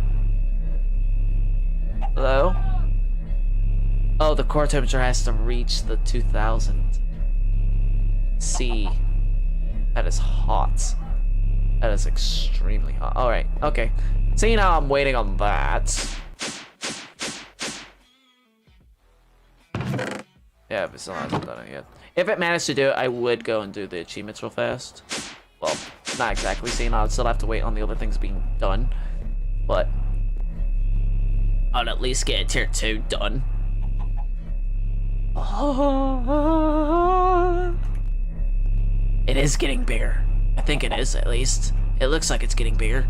Hello? Oh, the core temperature has to reach the 2000 C. That is hot. That is extremely hot. Alright, okay. Seeing how I'm waiting on that. Yeah, but still hasn't done it yet. If it managed to do it, I would go and do the achievements real fast. Well, not exactly. Seeing how I'd still have to wait on the other things being done. But I'd at least get a tier 2 done. It is getting bigger. I think it is, at least. It looks like it's getting bigger.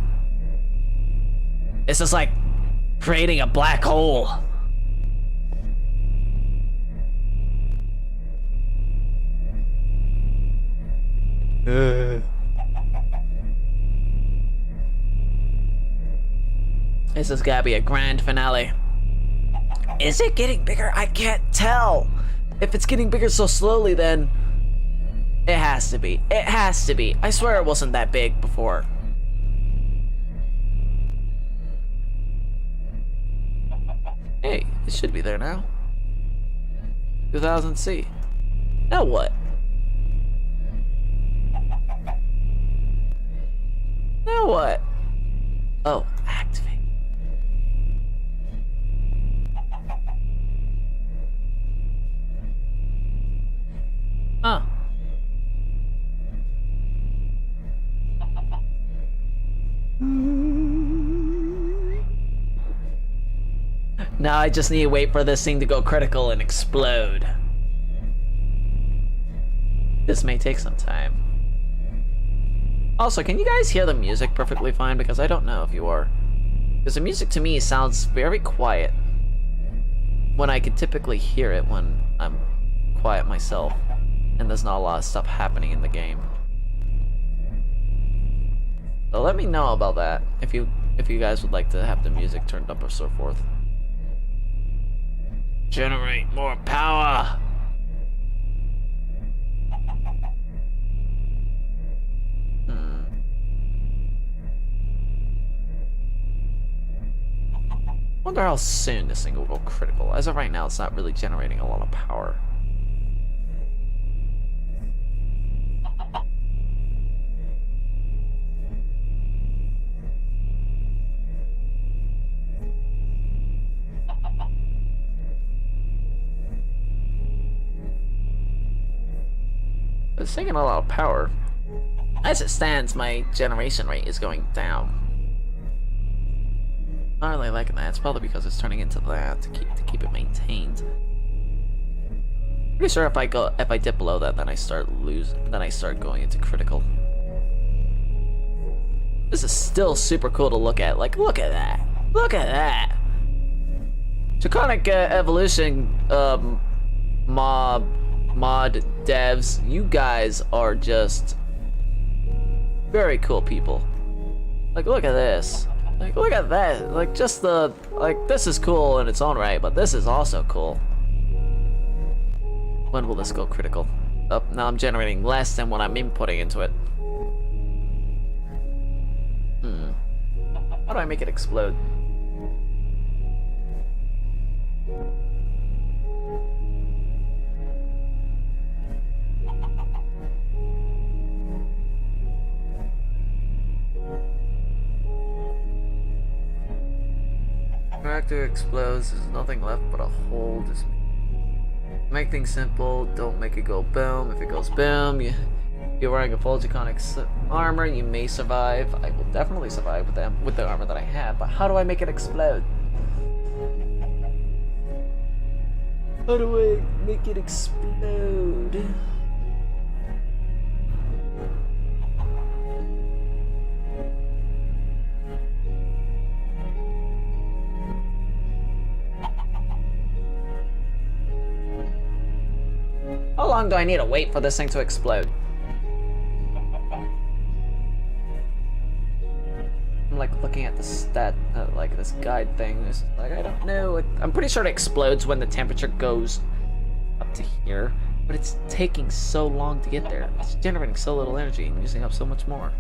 This is like creating a black hole. This has gotta be a grand finale. Is it getting bigger? I can't tell. If it's getting bigger so slowly, then it has to be. It has to be. I swear it wasn't that big before. Hey, it should be there now. 2000 C. Now what? Now what? Oh, activate. Huh. Now I just need to wait for this thing to go critical and explode. This may take some time. Also, can you guys hear the music perfectly fine? Because I don't know if you are. Because the music to me sounds very quiet. When I can typically hear it when I'm quiet myself. And there's not a lot of stuff happening in the game. So let me know about that. If you guys would like to have the music turned up or so forth. Generate more power! Wonder how soon this thing will go critical. As of right now, it's not really generating a lot of power. It's taking a lot of power. As it stands, my generation rate is going down. Not really liking that. It's probably because it's turning into that to keep it maintained. Pretty sure if I dip below that, then I start going into critical. This is still super cool to look at. Like, look at that. Look at that. Draconic evolution mod devs, you guys are just very cool people. Like, look at this. Like, look at that. Like, just the, like, this is cool in its own right, but this is also cool. When will this go critical? Oh, now I'm generating less than what I'm inputting into it. How do I make it explode? Reactor explodes, there's nothing left but a hole. Just make things simple, don't make it go boom. If it goes boom, you're wearing a full draconic armor, you may survive. I will definitely survive with the armor that I have, but how do I make it explode? How do I make it explode? How long do I need to wait for this thing to explode? I'm like looking at the stat, like this guide thing. It's like, I don't know. I'm pretty sure it explodes when the temperature goes up to here, but it's taking so long to get there. It's generating so little energy and using up so much more.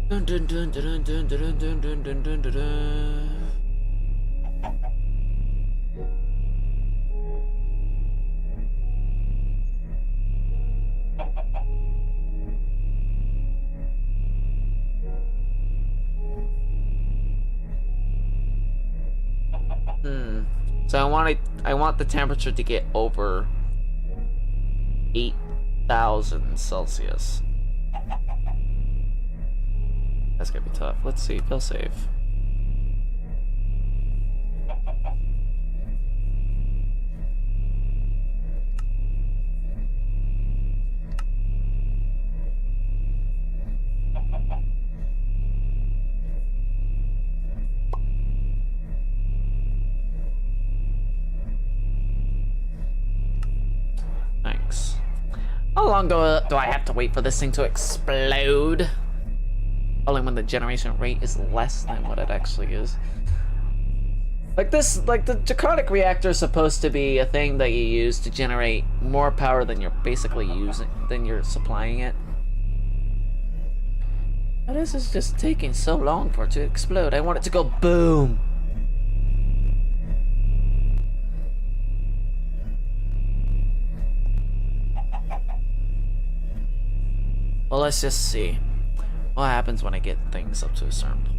Dun dun dun dun dun dun dun dun dun dun dun dun. So I want the temperature to get over 8,000 Celsius. That's gonna be tough. Let's see, fail save. How long do I have to wait for this thing to explode? Only when the generation rate is less than what it actually is. Like the Draconic reactor is supposed to be a thing that you use to generate more power than you're basically than you're supplying it. But this is just taking so long for it to explode. I want it to go boom. Well, let's just see what happens when I get things up to a certain point.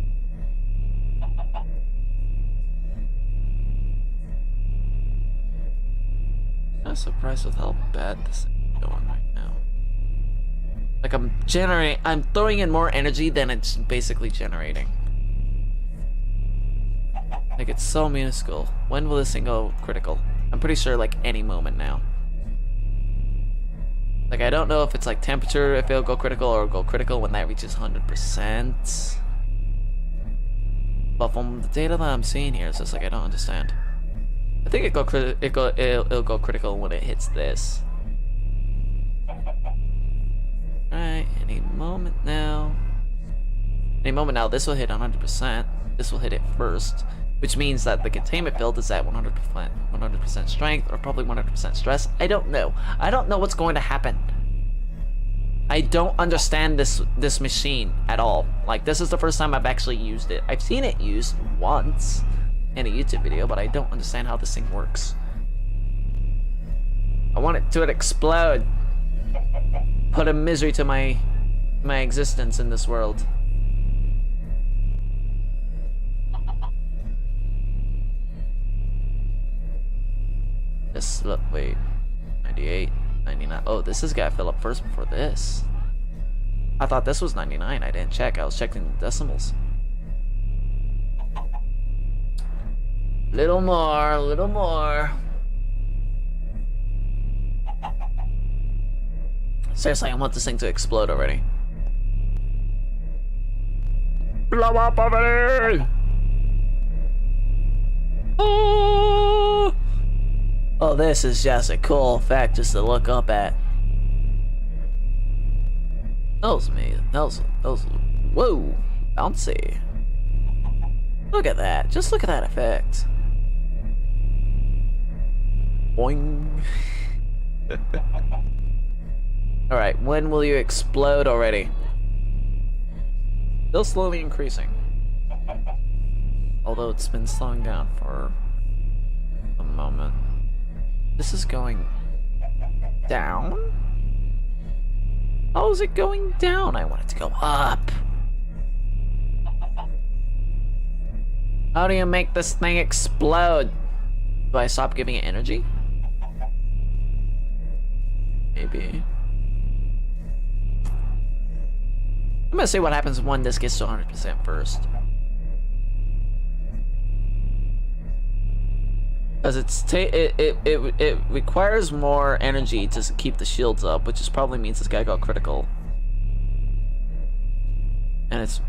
I'm surprised with how bad this is going right now. Like I'm throwing in more energy than it's basically generating. Like it's so minuscule. When will this thing go critical? I'm pretty sure like any moment now. Like I don't know if it's like temperature, if it'll go critical, or go critical when that reaches 100%. But from the data that I'm seeing here, it's just like I don't understand. I think it'll go critical when it hits this. Alright, any moment now. Any moment now, this will hit 100%. This will hit it first, which means that the containment field is at 100% strength, or probably 100% stress. I don't know. I don't know what's going to happen. I don't understand this machine at all. Like, this is the first time I've actually used it. I've seen it used once in a YouTube video, but I don't understand how this thing works. I want it to explode. Put a misery to my existence in this world. This, look, wait. 98, 99. Oh, this has got to fill up first before this. I thought this was 99. I didn't check. I was checking the decimals. Little more, little more. Seriously, I want this thing to explode already. Blow up already! Oh! Oh, this is just a cool effect just to look up at. That was whoa, bouncy. Look at that, just look at that effect. Boing. Alright, when will you explode already? Still slowly increasing. Although it's been slowing down for a moment. This is going down? How is it going down? I want it to go up. How do you make this thing explode? Do I stop giving it energy? Maybe. I'm gonna see what happens when this gets to 100% first. Because it requires more energy to keep the shields up, which probably means this guy got critical. And it's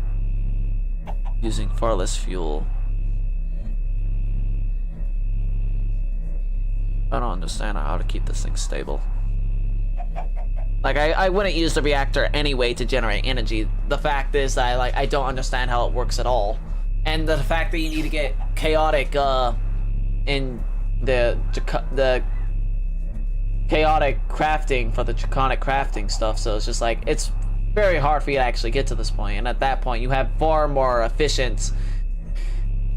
using far less fuel. I don't understand how to keep this thing stable. Like, I wouldn't use the reactor anyway to generate energy. The fact is that I don't understand how it works at all. And the fact that you need to get chaotic in the chaotic crafting for the draconic crafting stuff, so it's just like, it's very hard for you to actually get to this point, and at that point you have far more efficient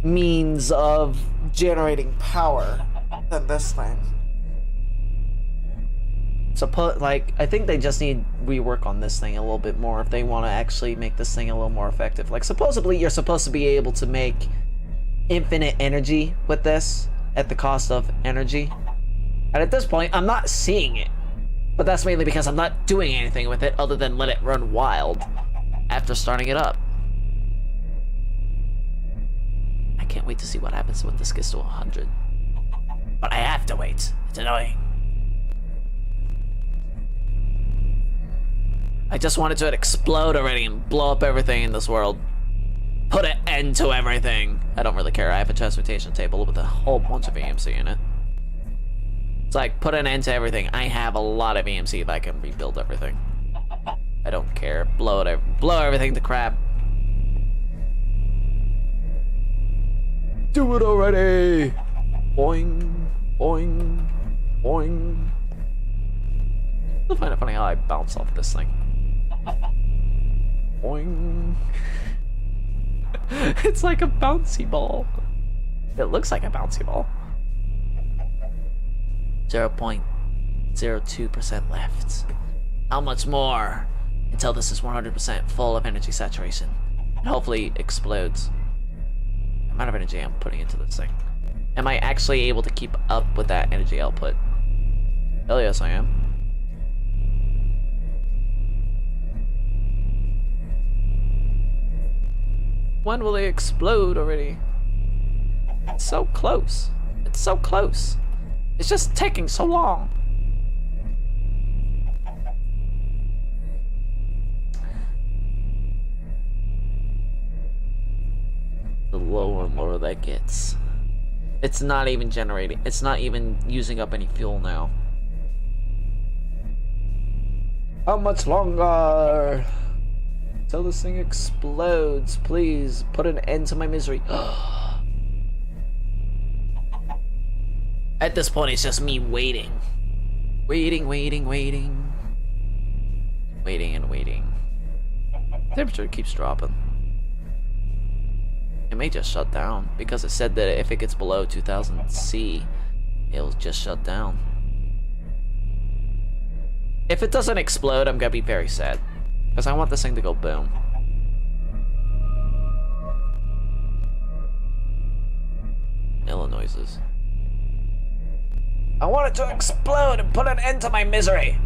means of generating power than this thing. So, like, I think they just need rework on this thing a little bit more if they want to actually make this thing a little more effective. Like, supposedly you're supposed to be able to make infinite energy with this at the cost of energy. And at this point, I'm not seeing it. But that's mainly because I'm not doing anything with it other than let it run wild after starting it up. I can't wait to see what happens when this gets to 100. But I have to wait. It's annoying. I just wanted to explode already and blow up everything in this world. Put an end to everything. I don't really care. I have a transportation table with a whole bunch of AMC in it. It's like, put an end to everything. I have a lot of EMC that I can rebuild everything. I don't care. Blow everything to crap. Do it already! Boing, boing, boing. I still find it funny how I bounce off this thing. Boing. It's like a bouncy ball. It looks like a bouncy ball. 0.02% left. How much more until this is 100% full of energy saturation? And hopefully explodes. The amount of energy I'm putting into this thing. Am I actually able to keep up with that energy output? Hell yes, I am. When will they explode already? It's so close. It's so close. It's just taking so long. The lower and lower that gets. It's not even generating. It's not even using up any fuel now. How much longer? Till this thing explodes. Please put an end to my misery. At this point, it's just me waiting. Waiting. Waiting and waiting. Temperature keeps dropping. It may just shut down, because it said that if it gets below 2000 C, it'll just shut down. If it doesn't explode, I'm gonna be very sad, because I want this thing to go boom. Illinoises. I want it to explode and put an end to my misery!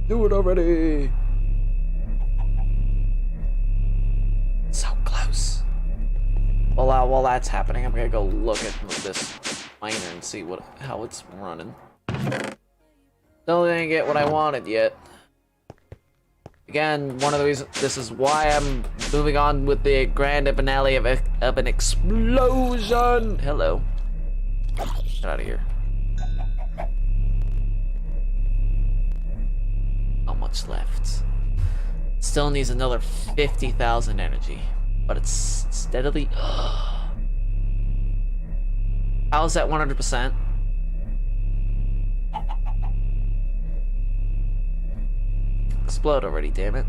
Do it already! So close. Well, while that's happening, I'm gonna go look at this miner and see how it's running. Still didn't get what I wanted yet. Again, one of the reasons. This is why I'm moving on with the grand finale of an explosion. Hello. Get out of here. Not much left. Still needs another 50,000 energy, but it's steadily. How's that 100%? Explode already, damn it.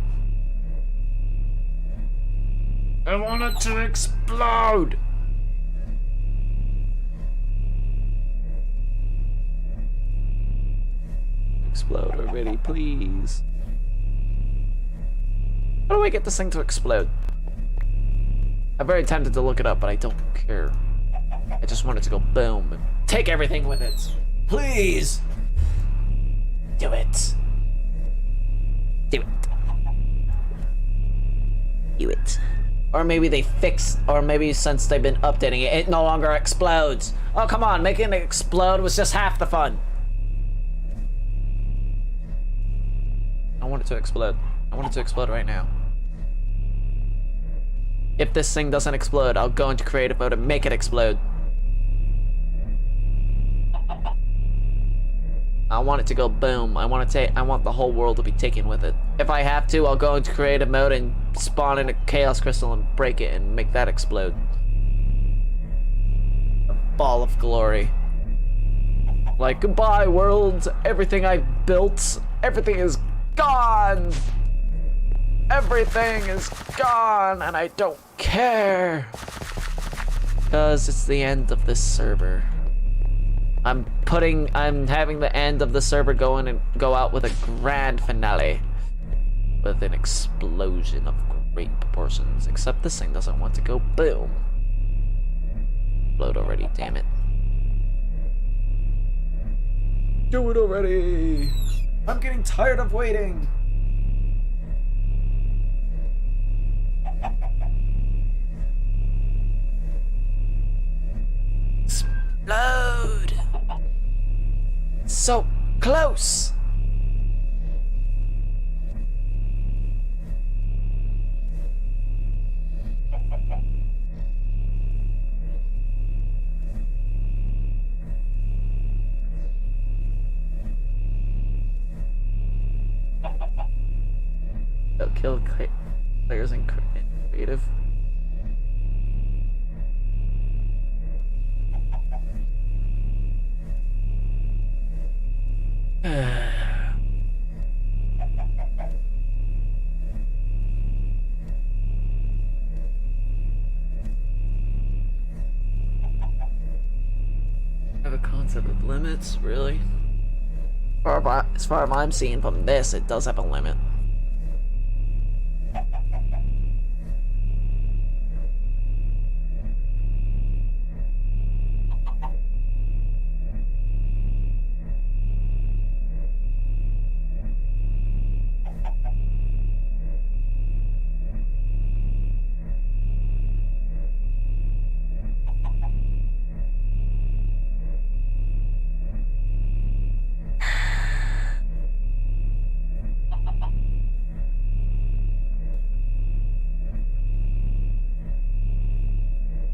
I want it to explode! Explode already, please. How do I get this thing to explode? I'm very tempted to look it up, but I don't care. I just want it to go boom and take everything with it. Please! Do it. Do it. Do it. Or maybe they fixed, or maybe since they've been updating it, it no longer explodes. Oh, come on, making it explode was just half the fun. I want it to explode. I want it to explode right now. If this thing doesn't explode, I'll go into creative mode and make it explode. I want it to go boom. I want the whole world to be taken with it. If I have to, I'll go into creative mode and spawn in a chaos crystal and break it and make that explode. A ball of glory. Like, goodbye world. Everything I've built, everything is gone. Everything is gone and I don't care. Because it's the end of this server. I'm having the end of the server go out with a grand finale. With an explosion of great proportions. Except this thing doesn't want to go boom. Explode already, damn it. Do it already! I'm getting tired of waiting! Explode! So close! Kill players in creative. Have a concept of limits, really? As far as I'm seeing from this, it does have a limit.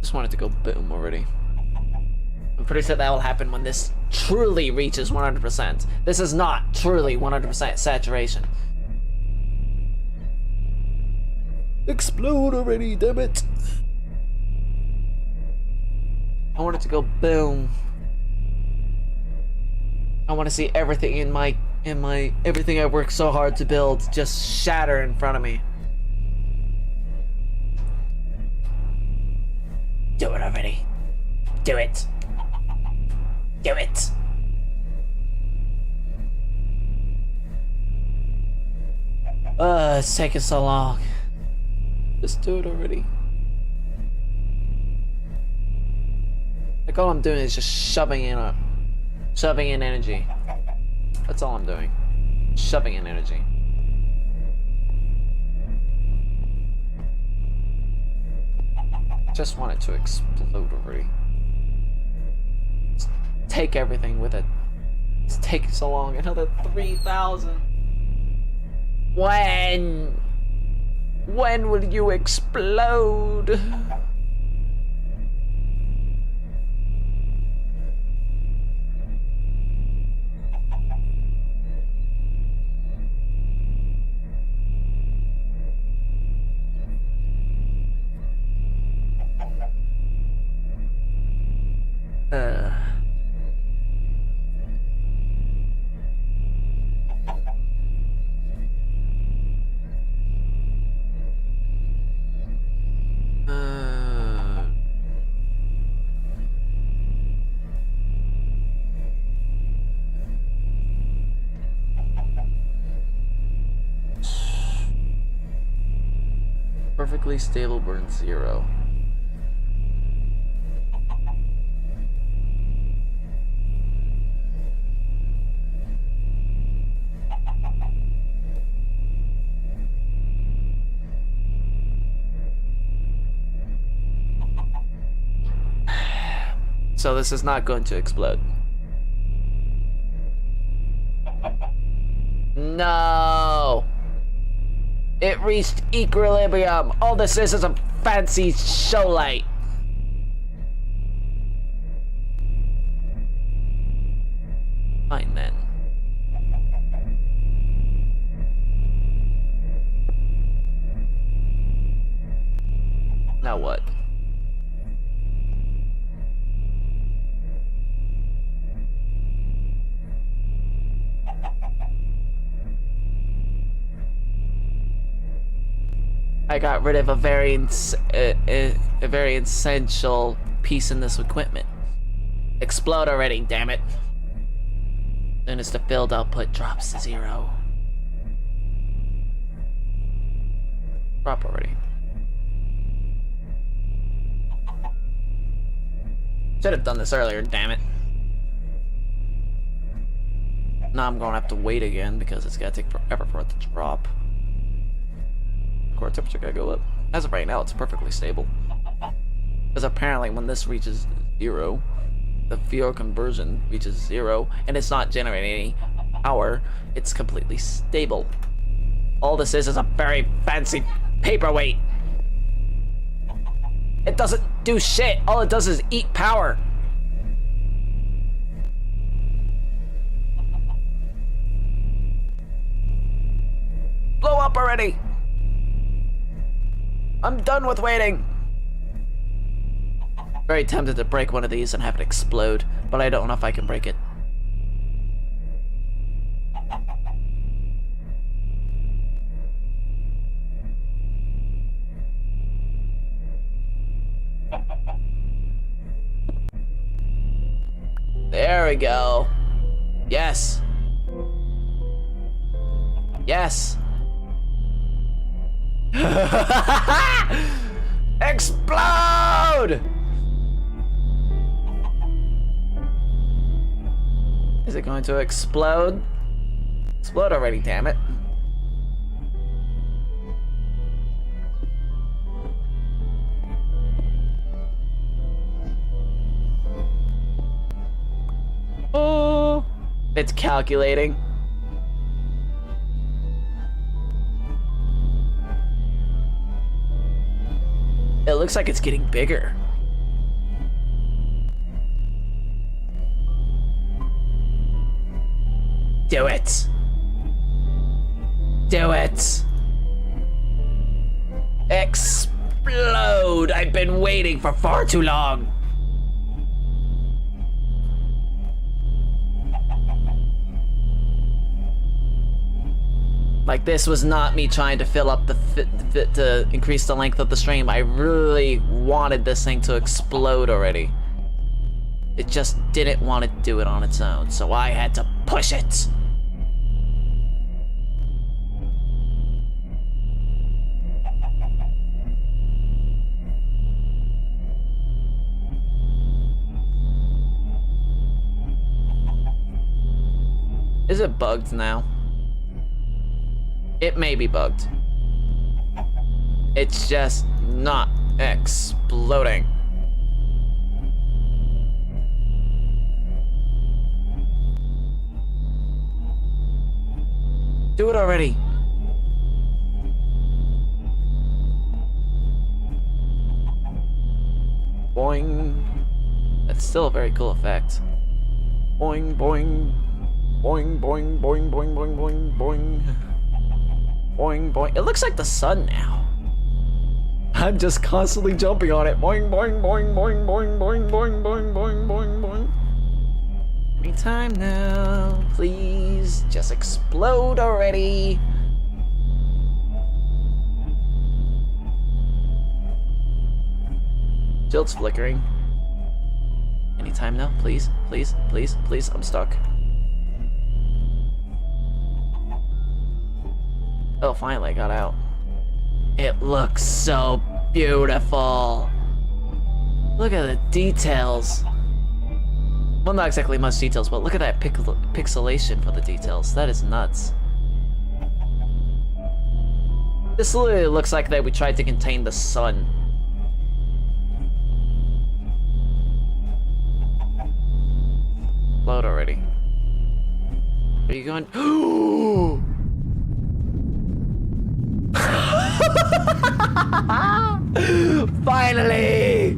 Just want it to go boom already. I'm pretty sure that will happen when this truly reaches 100%. This is not truly 100% saturation. Explode already, damn it! I want it to go boom. I want to see everything in my everything I worked so hard to build just shatter in front of me. Do it already. Do it. Do it. It's taking so long. Just do it already. Like all I'm doing is just shoving in energy. That's all I'm doing. Shoving in energy. Just want it to explode already. Just take everything with it. It's taking so long. Another 3,000. When will you explode? Perfectly stable burn 0. So this is not going to explode. No! It reached equilibrium. All this is a fancy show light. Fine then. Now what? I got rid of a very essential piece in this equipment. Explode already, damn it. Soon as the build output drops to 0. Drop already. Should have done this earlier, damn it. Now I'm gonna have to wait again because it's gonna take forever for it to drop. Core temperature gotta go up. As of right now, it's perfectly stable. Because apparently when this reaches 0, the VO conversion reaches 0, and it's not generating any power, it's completely stable. All this is a very fancy paperweight. It doesn't do shit. All it does is eat power. Blow up already. I'm done with waiting! Very tempted to break one of these and have it explode, but I don't know if I can break it. There we go. Yes. Yes. Explode! Is it going to explode? Explode already, damn it. Oh, it's calculating. It looks like it's getting bigger. Do it. Do it. Explode. I've been waiting for far too long. Like, this was not me trying to fill up the fit to increase the length of the stream. I really wanted this thing to explode already. It just didn't want to do it on its own, so I had to push it. Is it bugged now? It may be bugged. It's just not exploding. Do it already. Boing. That's still a very cool effect. Boing, boing. Boing, boing, boing, boing, boing, boing, boing. Boing, boing. It looks like the sun now. I'm just constantly jumping on it. Boing, boing, boing, boing, boing, boing, boing, boing, boing, boing, boing. Anytime now, please. Just explode already. Jilt's flickering. Anytime now, please, please, please, please. I'm stuck. Oh, finally I got out. It looks so beautiful. Look at the details. Well, not exactly much details, but look at that pixelation for the details. That is nuts. This literally looks like that we tried to contain the sun. Load already. Are you going? Finally!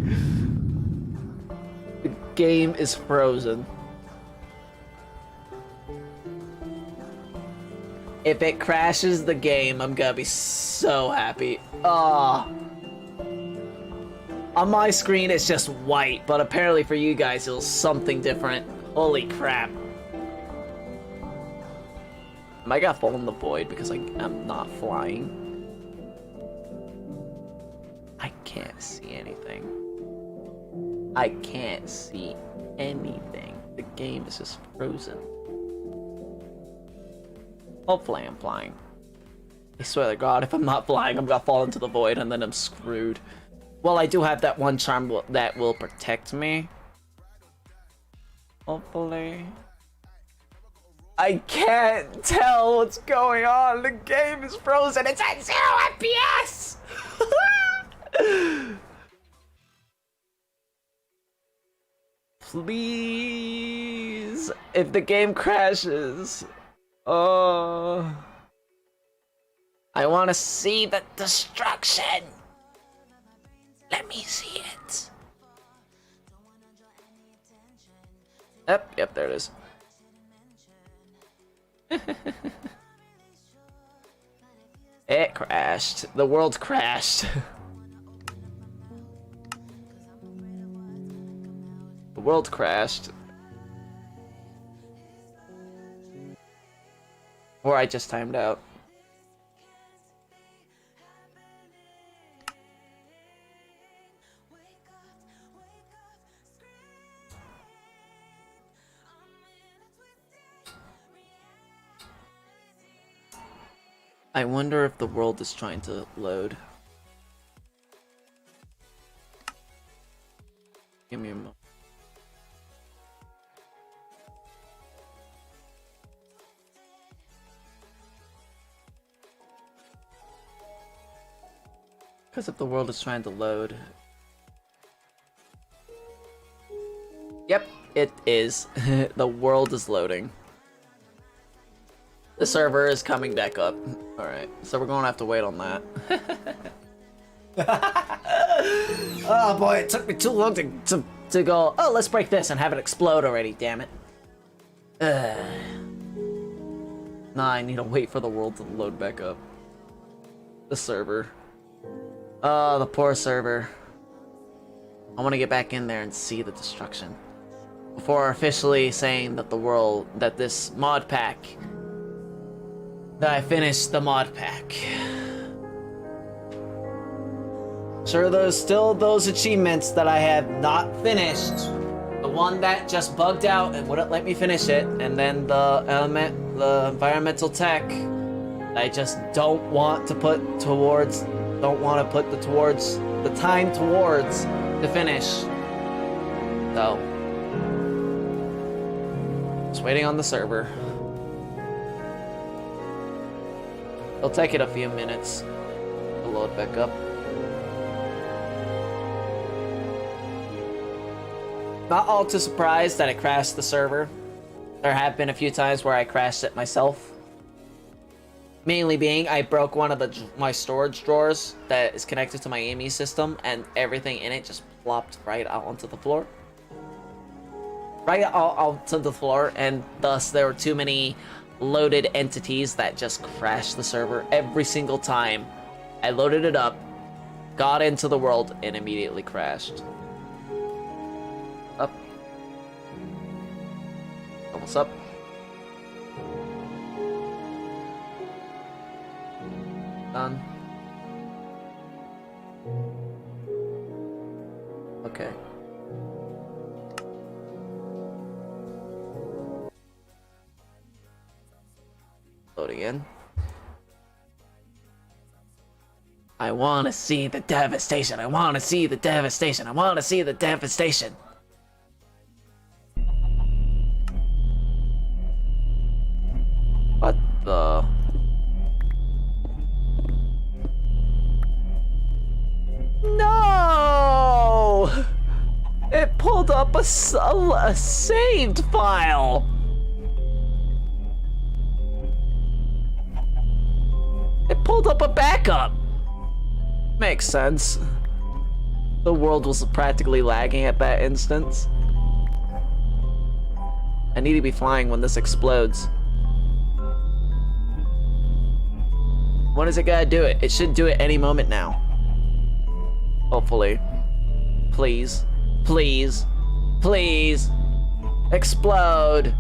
The game is frozen. If it crashes the game, I'm gonna be so happy. Ah. On my screen, it's just white, but apparently for you guys, it was something different. Holy crap. Am I gonna fall in the void because I'm not flying? I can't see anything. I can't see anything. The game is just frozen. Hopefully I'm flying. I swear to God, if I'm not flying, I'm gonna fall into the void and then I'm screwed. Well, I do have that one charm that will protect me. Hopefully. I can't tell what's going on. The game is frozen. It's at 0 FPS! Please, if the game crashes, oh, I want to see the destruction. Let me see it. Yep, there it is. It crashed. The world crashed. world crashed. Or I just timed out. I wonder if the world is trying to load. Give me a moment. Because if the world is trying to load. Yep, it is. The world is loading. The server is coming back up. Alright, so we're gonna have to wait on that. Oh boy, it took me too long to go, oh, let's break this and have it explode already, damn it. Nah, I need to wait for the world to load back up. The server. Oh, the poor server. I want to get back in there and see the destruction. Before officially saying that the world, that this mod pack, that I finished the mod pack. Sure, there's still those achievements that I have not finished. The one that just bugged out and wouldn't let me finish it, and then the environmental tech that I just don't want to put towards, the time towards to finish. So, just waiting on the server. It'll take it a few minutes to load back up. Not all too surprised that it crashed the server. There have been a few times where I crashed it myself. Mainly being, I broke one of my storage drawers that is connected to my AME system, and everything in it just plopped right out onto the floor. Right out onto the floor, and thus there were too many loaded entities that just crashed the server every single time. I loaded it up, got into the world, and immediately crashed. Up. Almost up. Done. Okay. Loading in. I want to see the devastation. I want to see the devastation. I want to see the devastation. What the? No! It pulled up a saved file. It pulled up a backup. Makes sense. The world was practically lagging at that instance. I need to be flying when this explodes. When is it gonna do it? It should do it any moment now. Hopefully. Please. Please. Please. Explode.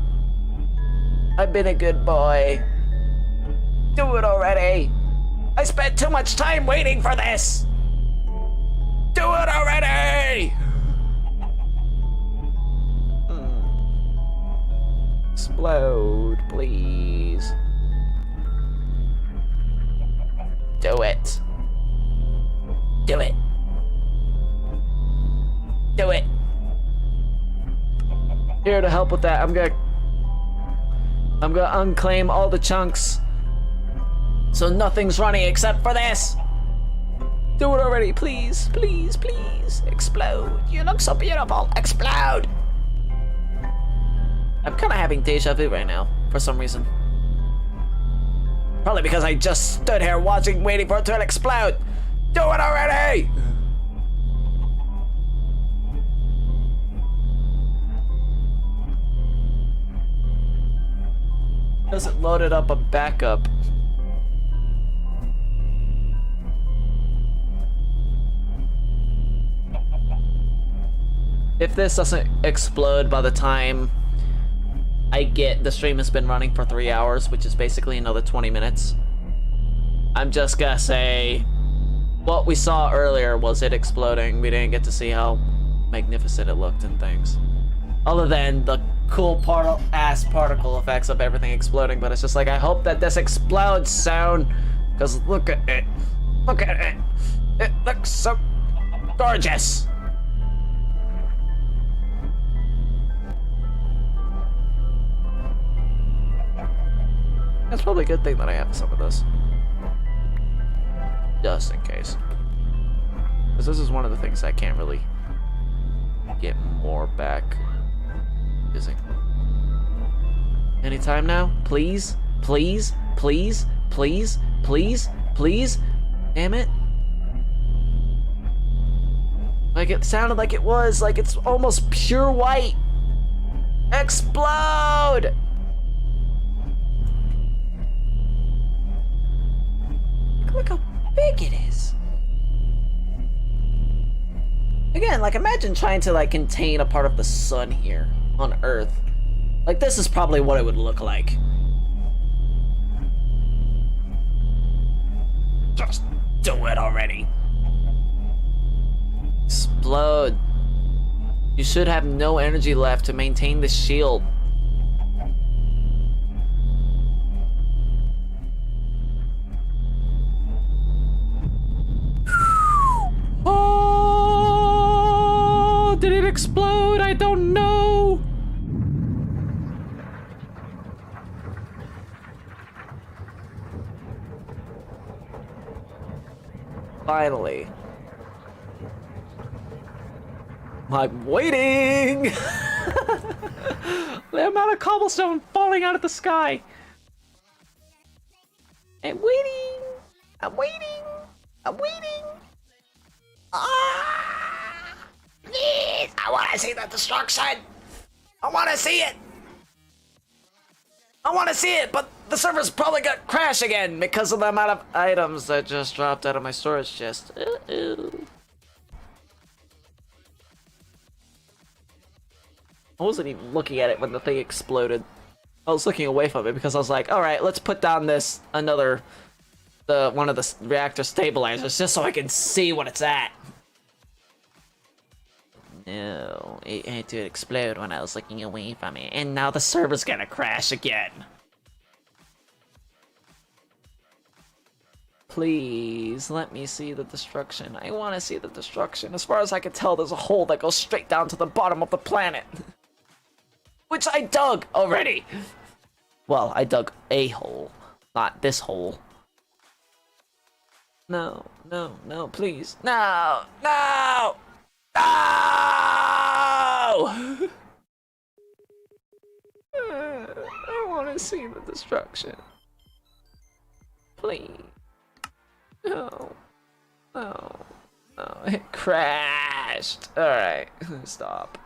I've been a good boy. Do it already. I spent too much time waiting for this. Do it already. Explode, please. Do it. Do it. Do it. Here to help with that, I'm gonna unclaim all the chunks. So nothing's running except for this. Do it already, please, please, please. Explode. You look so beautiful. Explode. I'm kind of having deja vu right now, for some reason. Probably because I just stood here watching, waiting for it to explode. Do it already! Doesn't load it up a backup. if this doesn't explode by the time the stream has been running for 3 hours, which is basically another 20 minutes. I'm just gonna say, what we saw earlier was it exploding. We didn't get to see how magnificent it looked and things. Other than the cool ass particle effects of everything exploding, but it's just like, I hope that this explodes soon, because look at it. Look at it. It looks so gorgeous. That's probably a good thing that I have some of this. Just in case. Because this is one of the things I can't really get more back using. Anytime now? Please? Please? Please? Please? Please? Please? Damn it. Like, it sounded like it was. Like, it's almost pure white. Explode! Look how big it is. Again, like, imagine trying to, like, contain a part of the sun here on Earth. Like, this is probably what it would look like. Just do it already. Explode. You should have no energy left to maintain the shield. Oh, did it explode? I don't know. Finally. I'm waiting! The amount of cobblestone falling out of the sky. I'm waiting. I'm waiting. I'm waiting. Ah! Please! I want to see the destruction. I want to see it. I want to see it, but the server's probably gonna crash again because of the amount of items that just dropped out of my storage chest. Uh-oh. I wasn't even looking at it when the thing exploded. I was looking away from it because I was like, alright, let's put down this, one of the reactor stabilizers just so I can see what it's at. No, it had to explode when I was looking away from it, and now the server's gonna crash again. Please, let me see the destruction. I want to see the destruction. As far as I can tell, there's a hole that goes straight down to the bottom of the planet. Which I dug already. Well, I dug a hole, not this hole. No, no, no, please. No, no, no! I want to see the destruction. Please. No, no, no, it crashed. Alright, stop.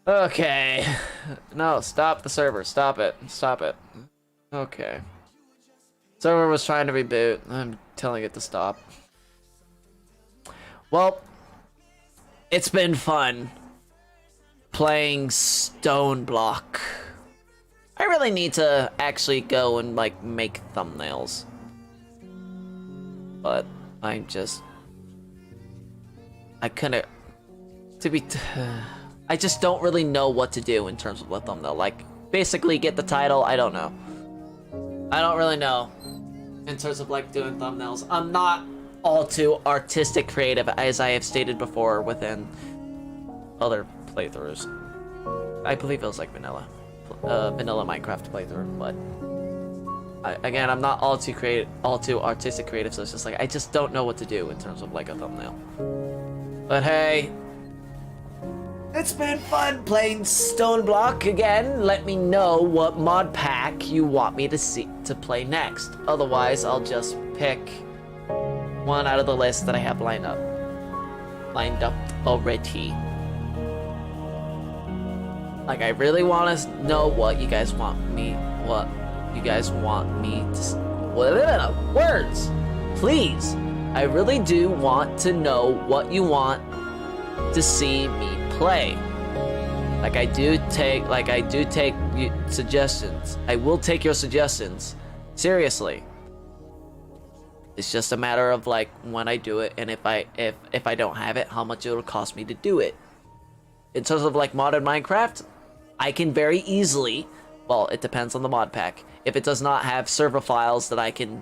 Okay. No, stop the server. Stop it. Stop it. Okay. Server was trying to reboot. I'm telling it to stop. Well, it's been fun playing Stoneblock. I really need to actually go and, like, make thumbnails. But I'm just... I couldn't... I just don't really know what to do in terms of a thumbnail. Like, basically get the title, I don't know. I don't really know in terms of, like, doing thumbnails. I'm not all too artistic creative, as I have stated before within other playthroughs. I believe it was, like, vanilla Minecraft playthrough, but... Again, I'm not all too artistic creative, so it's just like, I just don't know what to do in terms of, like, a thumbnail. But hey... It's been fun playing Stoneblock again. Let me know what mod pack you want me to play next. Otherwise, I'll just pick one out of the list that I have lined up already. Like, I really want to know what you guys want me to words. Please. I really do want to know what you want to see me play. Like I do take suggestions. I will take your suggestions seriously. It's just a matter of like when I do it, and if I don't have it, how much it'll cost me to do it. In terms of like modded Minecraft, I can very easily, well, it depends on the mod pack. If it does not have server files that I can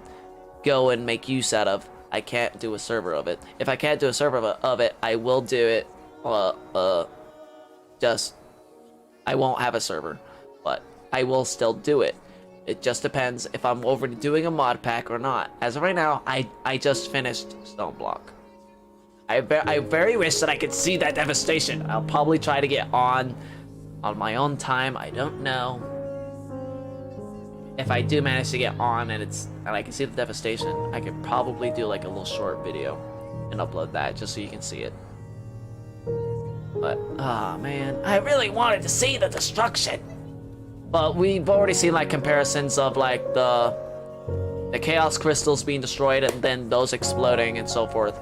go and make use out of, I can't do a server of it. If I can't do a server of it, I will do it, I won't have a server, but I will still do it. It just depends if I'm over doing a mod pack or not. As of right now, I just finished Stoneblock. I very wish that I could see that devastation. I'll probably try to get on my own time. I don't know if I do manage to get on and I can see the devastation. I could probably do like a little short video and upload that just so you can see it. But ah, man, I really wanted to see the destruction. But we've already seen like comparisons of like the chaos crystals being destroyed and then those exploding and so forth.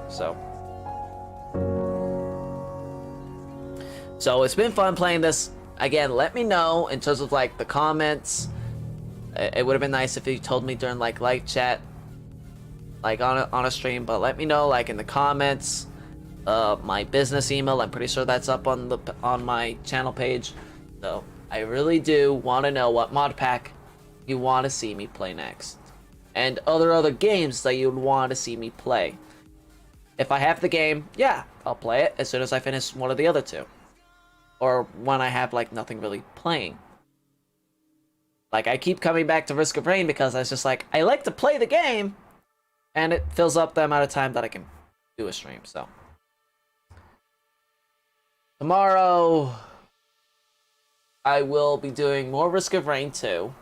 So it's been fun playing this. Again, let me know in terms of like the comments. It would have been nice if you told me during like live chat, like on a stream. But let me know like in the comments. My business email, I'm pretty sure that's up on my channel page. So I really do want to know what mod pack you want to see me play next, and other games that you'd want to see me play. If I have the game, yeah, I'll play it as soon as I finish one of the other two, or when I have like nothing really playing. Like I keep coming back to Risk of Rain because I was just like, I like to play the game, and it fills up the amount of time that I can do a stream. So tomorrow I will be doing more Risk of Rain 2.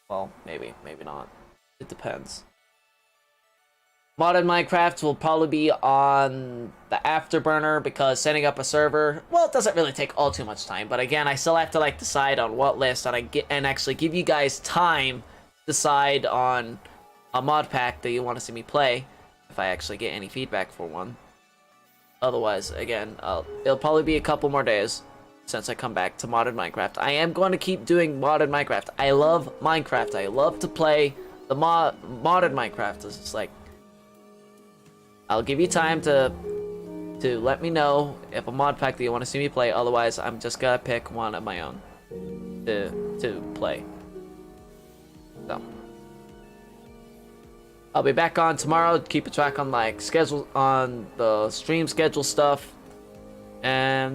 Well, maybe not. It depends. Modded Minecraft will probably be on the afterburner because setting up a server, well, it doesn't really take all too much time. But again, I still have to like decide on what list that I get and actually give you guys time to decide on a mod pack that you want to see me play if I actually get any feedback for one. Otherwise, again, it'll probably be a couple more days since I come back to modded Minecraft. I am going to keep doing modded Minecraft. I love Minecraft. I love to play the modded Minecraft. It's just like, I'll give you time to let me know if a mod pack that you want to see me play. Otherwise, I'm just gonna pick one of my own to play. So I'll be back on tomorrow to keep a track on like schedule on the stream schedule stuff, and